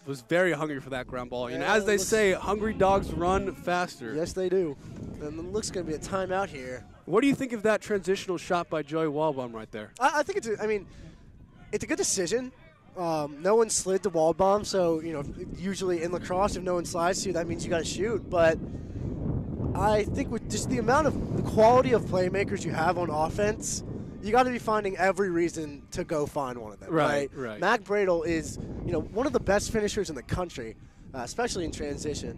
was very hungry for that ground ball. And Yeah, as they it looks- say, hungry dogs run faster. Yes, they do. And it looks going to be a timeout here. What do you think of that transitional shot by Joey Wallbaum right there? I think it's a good decision. No one slid the wall bomb, so usually in lacrosse, if no one slides to you, that means you got to shoot. But I think with just the quality of playmakers you have on offense, you got to be finding every reason to go find one of them. Right. Mac Bradle is one of the best finishers in the country, especially in transition.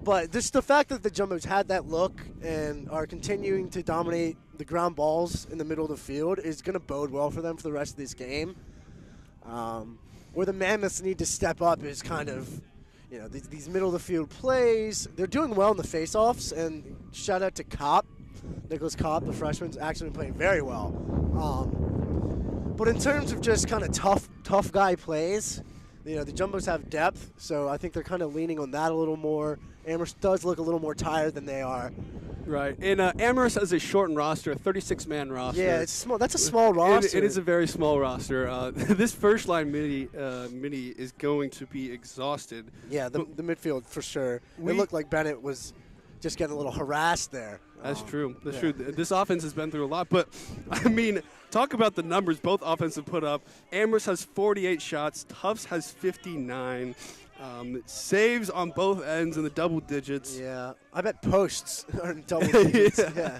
But just the fact that the Jumbos had that look and are continuing to dominate the ground balls in the middle of the field is going to bode well for them for the rest of this game. Where the Mammoths need to step up is kind of, these middle of the field plays. They're doing well in the face-offs, and shout out to Kopp. Nicholas Kopp, the freshman's actually been playing very well. But in terms of just kind of tough guy plays, the Jumbos have depth, so I think they're kind of leaning on that a little more. Amherst does look a little more tired than they are. Right. And Amherst has a shortened roster, a 36-man roster. Yeah, it's small. That's a small roster. It is a very small roster. This first line mini is going to be exhausted. Yeah, the midfield for sure. It looked like Bennett was just getting a little harassed there. That's true. That's true. This offense has been through a lot. But, I mean, talk about the numbers both offenses have put up. Amherst has 48 shots. Tufts has 59. Saves on both ends in the double digits. Yeah. I bet posts are in double digits. Yeah.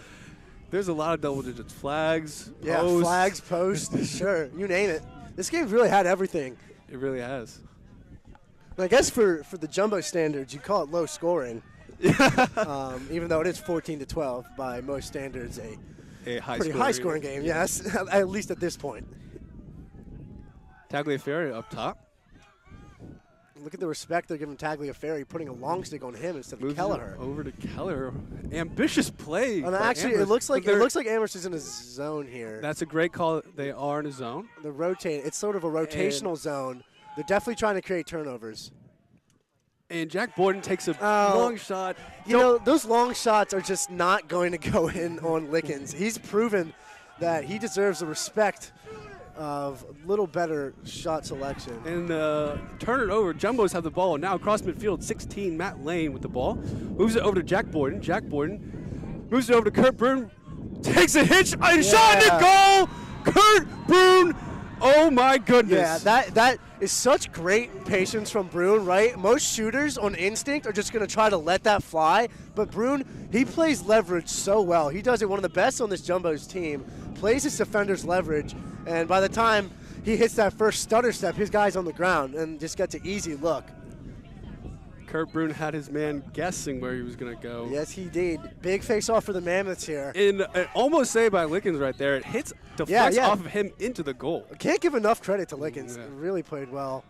There's a lot of double digits. Flags, Yeah, posts. flags, posts, sure. You name it. This game's really had everything. It really has. I guess for the jumbo standards, you call it low scoring. Even though it is 14-12 by most standards, a pretty high-scoring game. Yes, at least at this point. Tagliaferri up top. Look at the respect they're giving Tagliaferri, putting a long stick on him instead of Kelleher. Over to Kelleher. Ambitious play. And actually, it looks like Amherst is in a zone here. That's a great call. They are in a zone. The rotate. It's sort of a rotational zone. They're definitely trying to create turnovers. And Jack Borden takes a long shot. You know, those long shots are just not going to go in on Lickens. He's proven that he deserves the respect of a little better shot selection. And turn it over. Jumbos have the ball. Now across midfield, 16, Matt Lane with the ball. Moves it over to Jack Borden. Jack Borden moves it over to Kurt Brune. Takes a hitch and shot in goal. Kurt Brune. Oh, my goodness. Yeah, that is such great patience from Brune, right? Most shooters on instinct are just going to try to let that fly. But Brune, he plays leverage so well. He does it one of the best on this Jumbos team. Plays his defender's leverage. And by the time he hits that first stutter step, his guy's on the ground and just gets an easy look. Kurt Brune had his man guessing where he was going to go. Yes, he did. Big face-off for the Mammoths here. And almost saved by Lickens right there. It deflects off of him into the goal. Can't give enough credit to Lickens. Really played well.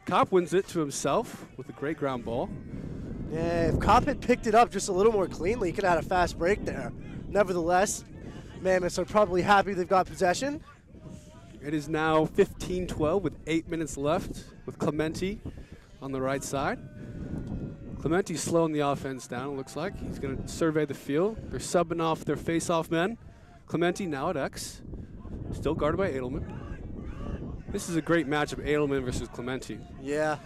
Kopp wins it to himself with a great ground ball. Yeah, if Kopp had picked it up just a little more cleanly, he could have had a fast break there. Nevertheless, Mammoths are probably happy they've got possession. It is now 15-12 with 8 minutes left with Clementi on the right side. Clementi's slowing the offense down, it looks like. He's going to survey the field. They're subbing off their face-off men. Clementi now at X. Still guarded by Edelman. This is a great matchup, Edelman versus Clementi. Yeah,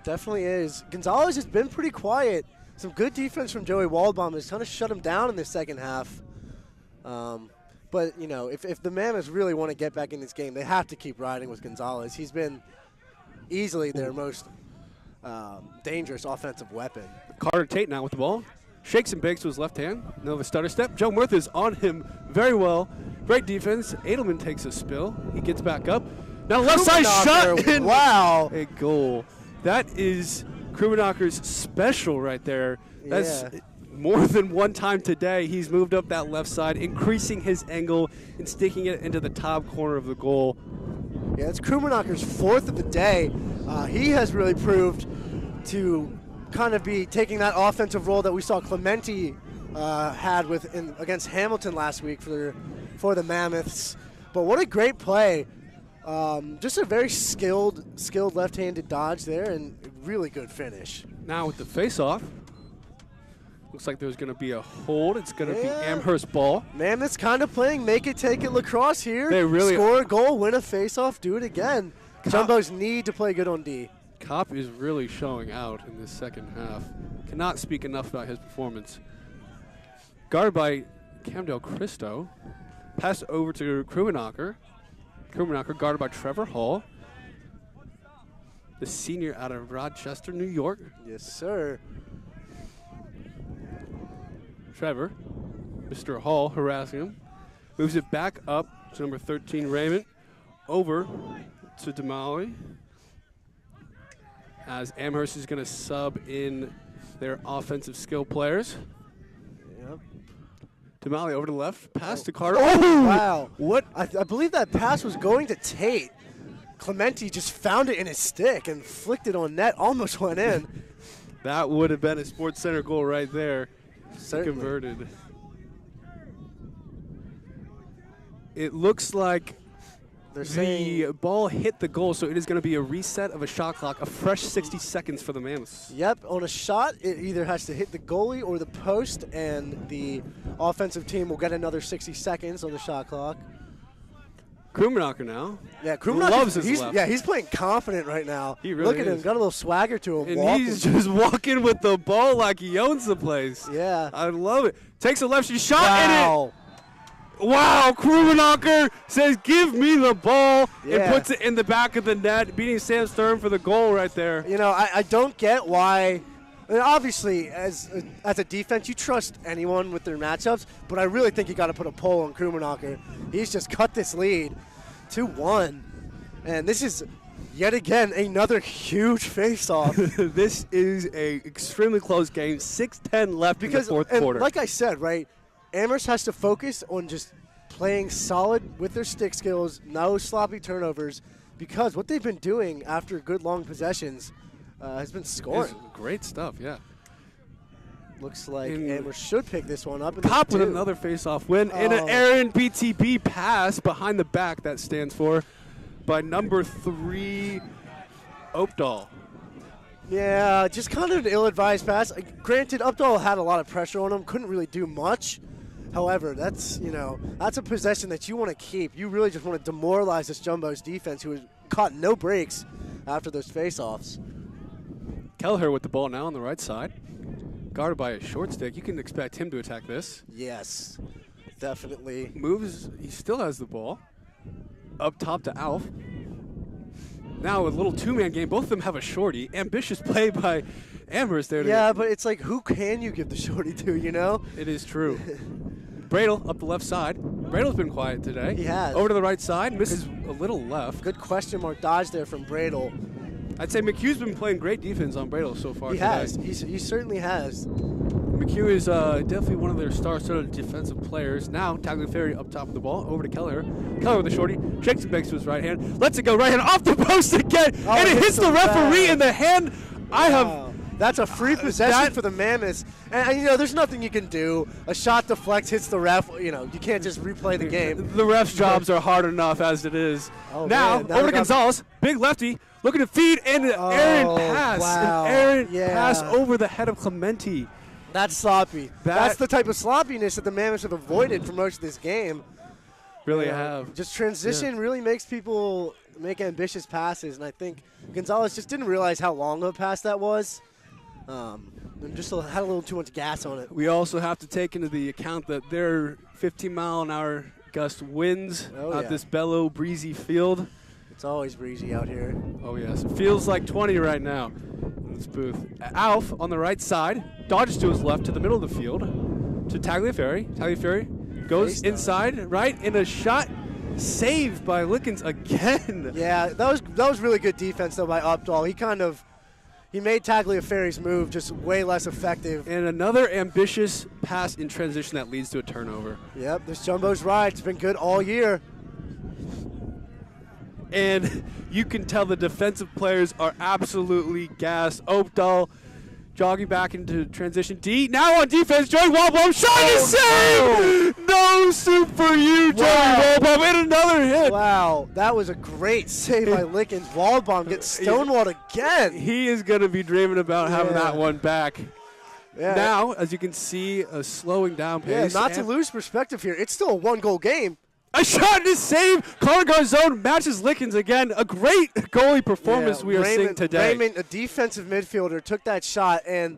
definitely is. Gonzalez has been pretty quiet. Some good defense from Joey Waldbaum has kind of shut him down in the second half. But, you know, if the Mammoths really want to get back in this game, they have to keep riding with Gonzalez. He's been easily their most dangerous offensive weapon. Carter Tate now with the ball. Shakes and bakes to his left hand. Another stutter step. Joe Murtha is on him very well. Great defense. Edelman takes a spill. He gets back up. Now left side shot. And wow. A goal. That is Krumennacker's special right there. That's more than one time today. He's moved up that left side, increasing his angle and sticking it into the top corner of the goal. Yeah, it's Krumennacker's fourth of the day. He has really proved to kind of be taking that offensive role that we saw Clementi had against Hamilton last week for the Mammoths. But what a great play. Just a very skilled left-handed dodge there and really good finish. Now with the face-off, looks like there's going to be a hold. It's going to be Amherst ball. Mammoths kind of playing make it, take it lacrosse here. They really score a goal, win a face-off, do it again. Jumbos need to play good on D. Kopp is really showing out in this second half. Cannot speak enough about his performance. Guarded by Camdale Christo. Passed over to Krummenacker. Krummenacker guarded by Trevor Hall, the senior out of Rochester, New York. Yes, sir. Trevor, Mr. Hall harassing him. Moves it back up to number 13, Raymond. Over to Damali. As Amherst is going to sub in their offensive skill players. Yep. Damali over to the left. Pass to Carter. Oh, wow. What? I believe that pass was going to Tate. Clementi just found it in his stick and flicked it on net. Almost went in. That would have been a Sports Center goal right there. Certainly. Converted. It looks like the ball hit the goal, so it is going to be a reset of a shot clock, a fresh 60 seconds for the Mammoths. Yep, on a shot, it either has to hit the goalie or the post, and the offensive team will get another 60 seconds on the shot clock. Krummenacher now. Yeah, Krummenacher loves his left. Yeah, he's playing confident right now. He really Look at him, is. got a little swagger to him. And he's just walking with the ball like he owns the place. Yeah. I love it. Takes a left shot Wow. in it. Wow, Krummenacher says, give me the ball, Yeah. and puts it in the back of the net, beating Sam Stern for the goal right there. You know, I don't get why. I mean, obviously, as a defense, you trust anyone with their matchups, but I really think you got to put a pull on Krummenacher. He's just cut this lead 2-1, and this is yet again another huge face-off. This is a extremely close game. 6:10 left in the fourth quarter. Like I said, right, Amherst has to focus on just playing solid with their stick skills, no sloppy turnovers, because what they've been doing after good long possessions has been scoring. It's great stuff, yeah. Looks like In- Amherst should pick this one up. Cop with another face-off win, and an Aaron BTB pass behind the back that stands for by number 3, Oakdal. Yeah, just kind of an ill-advised pass. Granted, Updahl had a lot of pressure on him, couldn't really do much. However, that's a possession that you want to keep. You really just want to demoralize this Jumbo's defense, who has caught no breaks after those face-offs. Kelleher with the ball now on the right side, guarded by a short stick. You can expect him to attack this. Yes, definitely. Moves, he still has the ball. Up top to Alf. Now a little two-man game. Both of them have a shorty. Ambitious play by Amherst there. Yeah, but it's like, who can you give the shorty to, you know? It is true. Bradle up the left side. Bradle's been quiet today. He has. Over to the right side. Misses a little left. Good question mark dodge there from Bradle. I'd say McHugh's been playing great defense on Bradle so far He today. has. He certainly has. McHugh is definitely one of their star-studded defensive players. Now, Tagliaferri up top of the ball, over to Kelleher. Kelleher with the shorty, shakes and bakes to his right hand, lets it go right hand off the post again, and it hits the referee in the hand. That's a free possession for the Mammoths. And, you know, there's nothing you can do. A shot deflects, hits the ref. You know, you can't just replay the game. The ref's jobs are hard enough as it is. Oh, now, man, now over we to got- Gonzalez, big lefty, looking to feed, and an errant pass. wow. An errant Yeah. pass over the head of Clementi. That's sloppy. That- That's the type of sloppiness that the Mammoths have avoided for most of this game. Really You know, have. Just transition really makes people make ambitious passes, and I think Gonzalez just didn't realize how long of a pass that was. And just had a little too much gas on it. We also have to take into the account that their 15-mile-an-hour gust winds out this Bellow breezy field. It's always breezy out here. Oh, yes. It feels like 20 right now in this booth. Alf on the right side, dodges to his left to the middle of the field to Tagliaferri. Tagliaferri goes inside, right, and a shot saved by Lickens again. Yeah, that was really good defense, though, by Updahl. He made Tagliaferri's move just way less effective. And another ambitious pass in transition that leads to a turnover. Yep, this Jumbo's ride. It's been good all year. And you can tell the defensive players are absolutely gassed. Oakdal jogging back into transition D. Now on defense, Joey Walbaum shot to save! No soup for you, Joey Walbaum, and another hit. Wow, that was a great save by Lickens. Waldbaum gets stonewalled again. He is going to be dreaming about having that one back. Yeah. Now, as you can see, a slowing down pace. Yeah, not to lose perspective here. It's still a one-goal game. A shot to save. Connor Garzone matches Lickens again. A great goalie performance we are seeing today. Raymond, a defensive midfielder, took that shot, and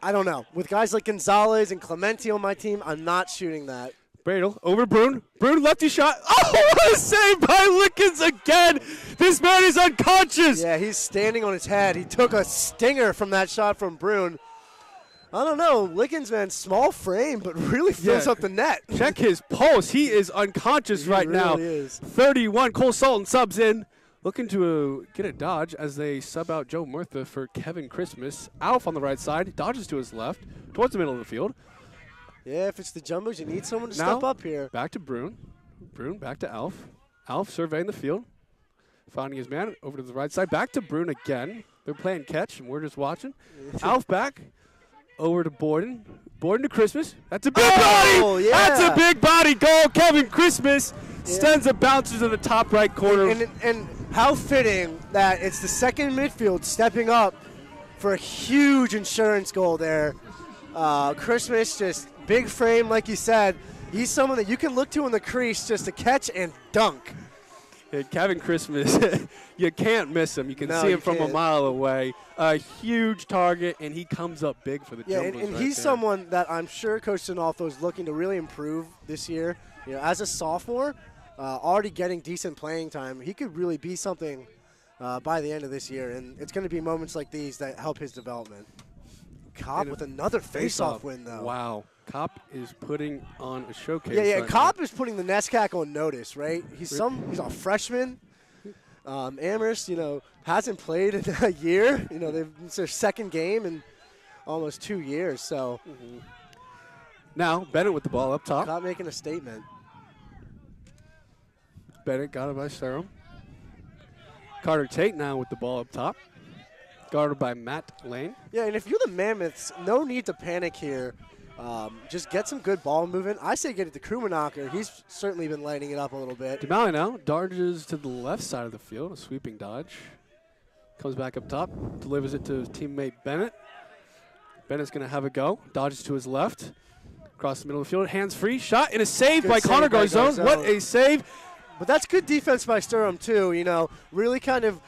I don't know. With guys like Gonzalez and Clementi on my team, I'm not shooting that. Bradle over to Brune. Brune lefty shot. Oh, what a save by Lickens again. This man is unconscious. Yeah, he's standing on his head. He took a stinger from that shot from Brune. I don't know. Lickens, man, small frame, but really fills up the net. Check his pulse. He is unconscious right now. Is. 31. Cole Sultan subs in. Looking to get a dodge as they sub out Joe Murtha for Kevin Christmas. Alf on the right side. Dodges to his left. Towards the middle of the field. Yeah, if it's the Jumbos, you need someone to Now, step up here. Back to Brune. Brune back to Alf. Alf surveying the field. Finding his man over to the right side. Back to Brune again. They're playing catch, and we're just watching. Alf back. Over to Borden. Borden to Christmas. That's a big body! Yeah. That's a big body goal. Kevin Christmas sends a bouncer to the top right corner. And how fitting that it's the second midfield stepping up for a huge insurance goal there. Christmas, just big frame, like you said. He's someone that you can look to in the crease just to catch and dunk. Yeah, Kevin Christmas, you can't miss him. You can No, see him you from a can't. mile away. A huge target, and he comes up big for the Yeah, Jumbos and right he's there. someone that I'm sure Coach Dinolfo is looking to really improve this year. You know, as a sophomore, already getting decent playing time, he could really be something by the end of this year, and it's going to be moments like these that help his development. Cobb And with another face-off win, though. Wow. Kopp is putting on a showcase. Yeah, right Cobb now. is putting the NESCAC on notice, right? He's a freshman. Amherst, hasn't played in a year. It's their second game in almost 2 years. So Now, Bennett with the ball up top. Cobb making a statement. Bennett got it by Serum. Carter Tate now with the ball up top. Guarded by Matt Lane. Yeah, and if you're the Mammoths, no need to panic here. Just get some good ball movement. I say get it to Krumanacher. He's certainly been lighting it up a little bit. DeMalley now dodges to the left side of the field, a sweeping dodge. Comes back up top, delivers it to his teammate Bennett. Bennett's going to have a go. Dodges to his left. Across the middle of the field, hands free. Shot and a save Good by save Connor by Garzone. Garzone. What a save. But that's good defense by Sturm, too. Really kind of,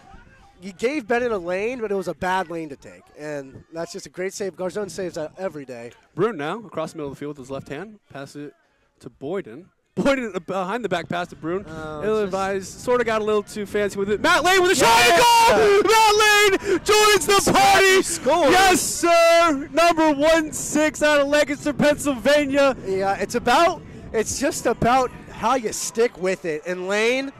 you gave Bennett a lane, but it was a bad lane to take. And that's just a great save. Garzone saves that every day. Bruin now across the middle of the field with his left hand. Pass it to Boyden. Boyden behind the back pass to Bruin. Ill-advised, sort of got a little too fancy with it. Matt Lane with a shot and goal! Matt Lane joins the party! Score. Yes, sir! Number 16 out of Lancaster, Pennsylvania. Yeah, it's just about how you stick with it. And Lane,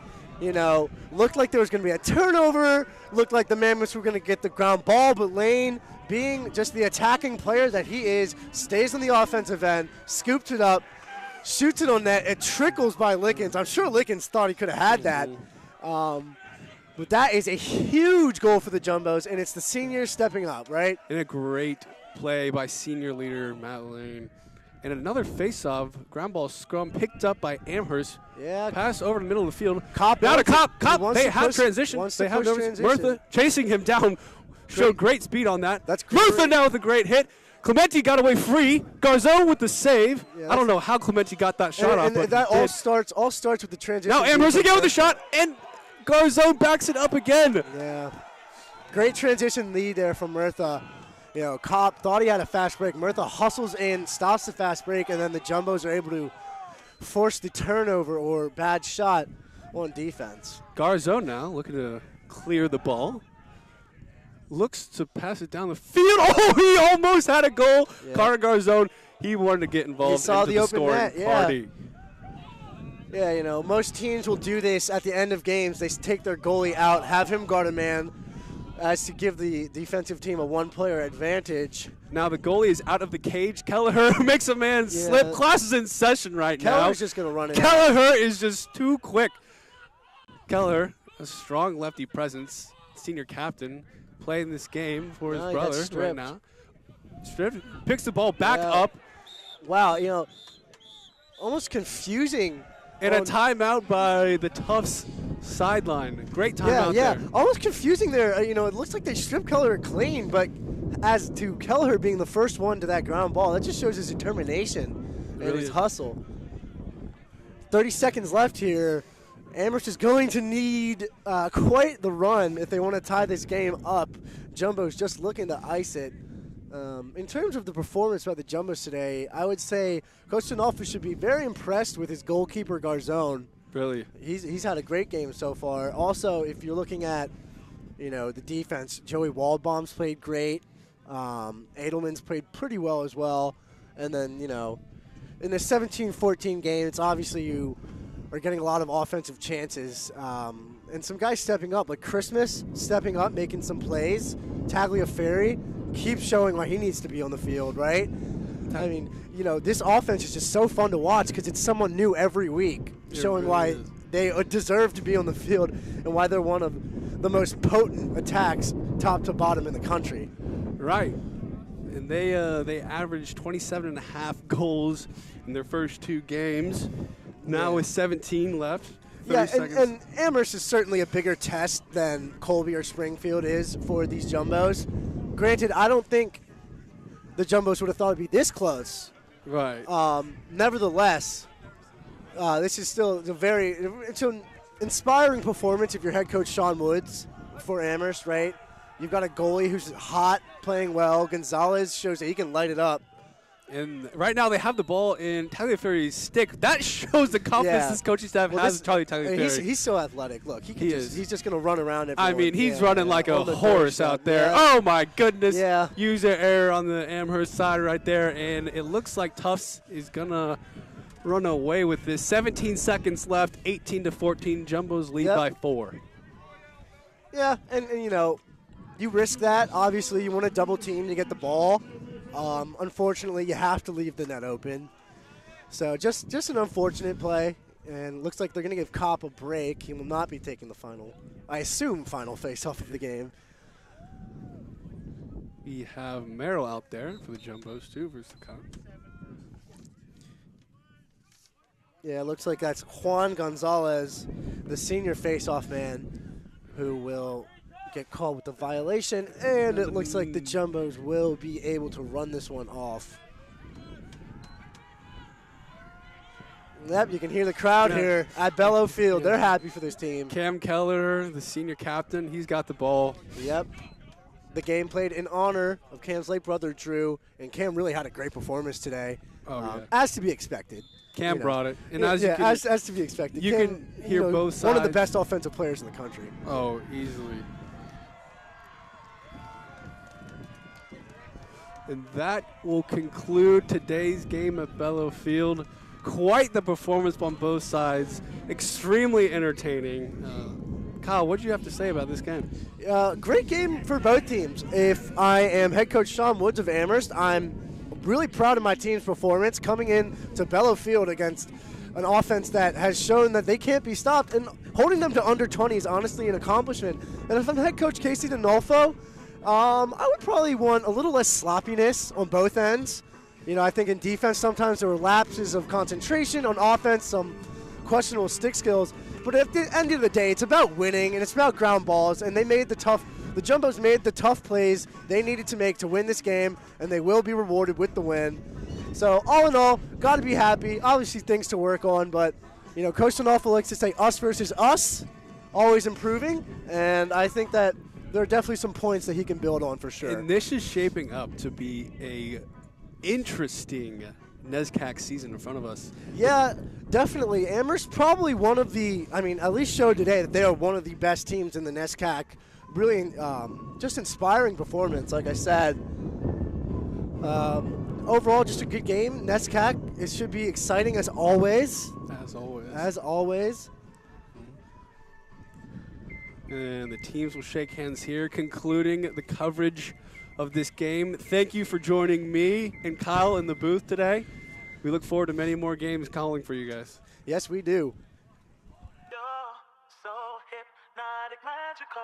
looked like there was going to be a turnover, looked like the Mammoths were going to get the ground ball, but Lane, being just the attacking player that he is, stays on the offensive end, scoops it up, shoots it on net. It trickles by Lickens. I'm sure Lickens thought he could have had that. But that is a huge goal for the Jumbos, and it's the seniors stepping up, right? And a great play by senior leader Matt Lane. And another face-off, ground ball scrum picked up by Amherst. Yeah. Pass over the middle of the field. Cobb Now to wants to- Cobb. he Cobb. wants They to have push- transition. wants They to have push numbers. transition. Murtha chasing him down. Showed great speed on that. That's great. Murtha now with a great hit. Clementi got away free. Garzone with the save. Yeah, I don't know how Clementi got that shot off, And but that he all did. starts with the transition. Now Amherst again with the shot, and Garzone backs it up again. Yeah. Great transition lead there from Murtha. Cobb thought he had a fast break. Murtha hustles in, stops the fast break, and then the Jumbos are able to force the turnover or bad shot on defense. Garzone now looking to clear the ball. Looks to pass it down the field. Oh, he almost had a goal. Yeah. Carter Garzone, he wanted to get involved saw into the the open scoring net, yeah. party. Yeah, most teams will do this at the end of games. They take their goalie out, have him guard a man, as to give the defensive team a one-player advantage. Now the goalie is out of the cage. Kelleher makes a man slip. Class is in session right now. Keller's just going to run it out. Kelleher is just too quick. Kelleher, a strong lefty presence, senior captain, playing this game for his he got brother right stripped. now. Stripped, picks the ball back Yeah. up, Wow, almost confusing. and a on- timeout by the Tufts sideline. Great timeout Yeah, there. almost confusing there. It looks like they stripped Kelleher clean, but as to Kelleher being the first one to that ground ball, that just shows his determination and Really his is. hustle. 30 seconds left here. Amherst is going to need quite the run if they want to tie this game up. Jumbo's just looking to ice it. In terms of the performance by the Jumbos today, I would say Coach Dinolfo should be very impressed with his goalkeeper, Garzone. Really. He's had a great game so far. Also, if you're looking at, the defense, Joey Waldbaum's played great. Edelman's played pretty well as well. And then, in the 17-14 game, it's obviously you are getting a lot of offensive chances. And some guys stepping up, like Christmas stepping up, making some plays. Tagliaferri keeps showing why he needs to be on the field, right? I mean, this offense is just so fun to watch because it's someone new every week, showing really why is. they deserve to be on the field and why they're one of the most potent attacks top to bottom in the country. Right. And they averaged 27.5 goals in their first two games. Now with 17 left. 30 Yeah, seconds. and Amherst is certainly a bigger test than Colby or Springfield is for these Jumbos. Granted, I don't think the Jumbos would have thought it'd be this close. Right. Nevertheless, this is still it's inspiring performance if you're head coach Sean Woods for Amherst, right? You've got a goalie who's hot, playing well. Gonzalez shows that he can light it up. And right now they have the ball in Tyler Ferry's stick. That shows the confidence this coaching staff has in Tyler Ferry. He's so athletic. Look, he's just going to run around everywhere. I mean, he's running like a horse out there. Yeah. Oh, my goodness. Yeah. User error on the Amherst side right there. And it looks like Tufts is going to run away with this. 17 seconds left, 18-14. Jumbos lead by 4. Yeah, and you know, you risk that. Obviously, you want to double team to get the ball. Unfortunately, you have to leave the net open. So just an unfortunate play, and looks like they're going to give Kopp a break. He will not be taking the final face-off of the game. We have Merrill out there for the Jumbos, too, versus the Kopp. Yeah, it looks like that's Juan Gonzalez, the senior face-off man, who will get called with the violation, and it looks like the Jumbos will be able to run this one off. Yep, you can hear the crowd here at Bellow Field. They're happy for this team. Cam Keller, the senior captain, he's got the ball. Yep. The game played in honor of Cam's late brother, Drew, and Cam really had a great performance today, as to be expected. Cam brought it. And as to be expected. You Cam, can hear both sides. One of the best offensive players in the country. Oh, easily. And that will conclude today's game at Bellow Field. Quite the performance on both sides. Extremely entertaining. Kyle, what did you have to say about this game? Great game for both teams. If I am head coach Sean Woods of Amherst, I'm really proud of my team's performance coming in to Bellow Field against an offense that has shown that they can't be stopped. And holding them to under 20 is honestly an accomplishment. And if I'm head coach Casey DeNolfo, I would probably want a little less sloppiness on both ends. You know, I think in defense sometimes there were lapses of concentration. On offense, some questionable stick skills. But at the end of the day, it's about winning, and it's about ground balls. And the Jumbos made the tough plays they needed to make to win this game, and they will be rewarded with the win. So all in all, got to be happy. Obviously things to work on, but, you know, Coach DeNolfo likes to say us versus us, always improving. And I think that there are definitely some points that he can build on for sure. And this is shaping up to be a interesting NESCAC season in front of us. Yeah, definitely. Amherst probably one of the, at least showed today that they are one of the best teams in the NESCAC. Really just inspiring performance, like I said. Overall, just a good game. NESCAC, it should be exciting as always. As always. And the teams will shake hands here, concluding the coverage of this game. Thank you for joining me and Kyle in the booth today. We look forward to many more games calling for you guys. Yes, we do. You're so hypnotic, magical.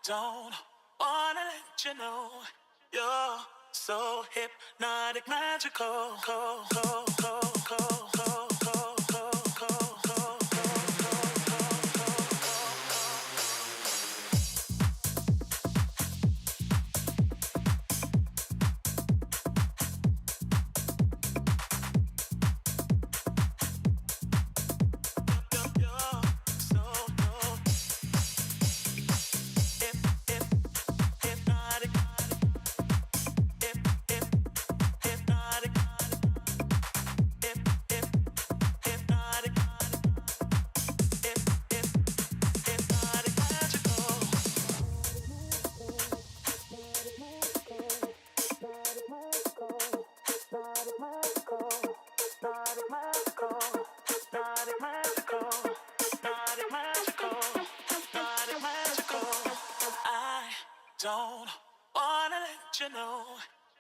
Don't wanna let you know you're so hypnotic, magical. you know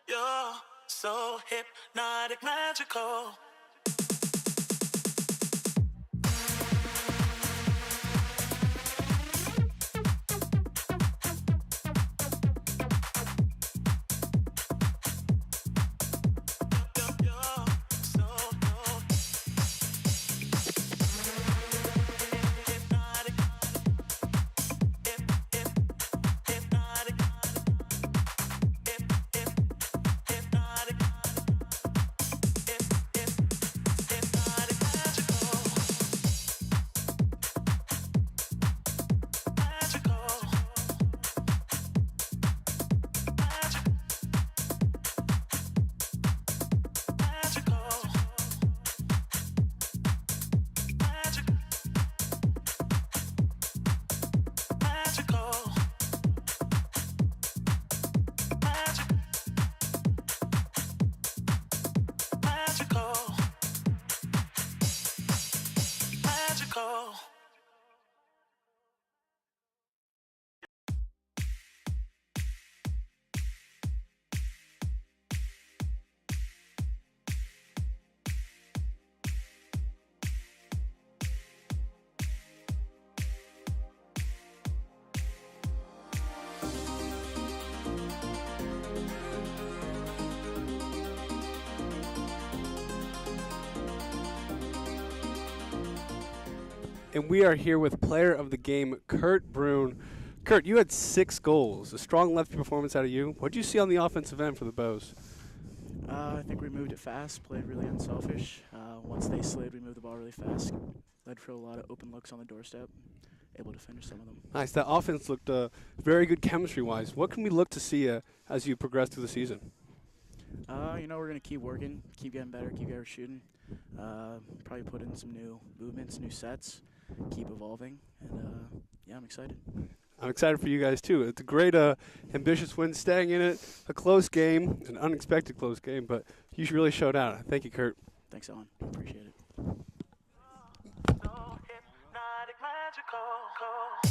you're so hypnotic, magical. And we are here with player of the game, Kurt Brune. Kurt, you had 6 goals, a strong lefty performance out of you. What did you see on the offensive end for the Bows? I think we moved it fast, played really unselfish. Once they slid, we moved the ball really fast. Led for a lot of open looks on the doorstep, able to finish some of them. Nice. That offense looked very good chemistry-wise. What can we look to see as you progress through the season? We're going to keep working, keep getting better, keep getting shooting. Probably put in some new movements, new sets, keep evolving, and I'm excited. I'm excited for you guys, too. It's a great, ambitious win, staying in it, a close game, an unexpected close game, but you really showed out. Thank you, Kurt. Thanks, Alan. Appreciate it. So hypnotic, magical.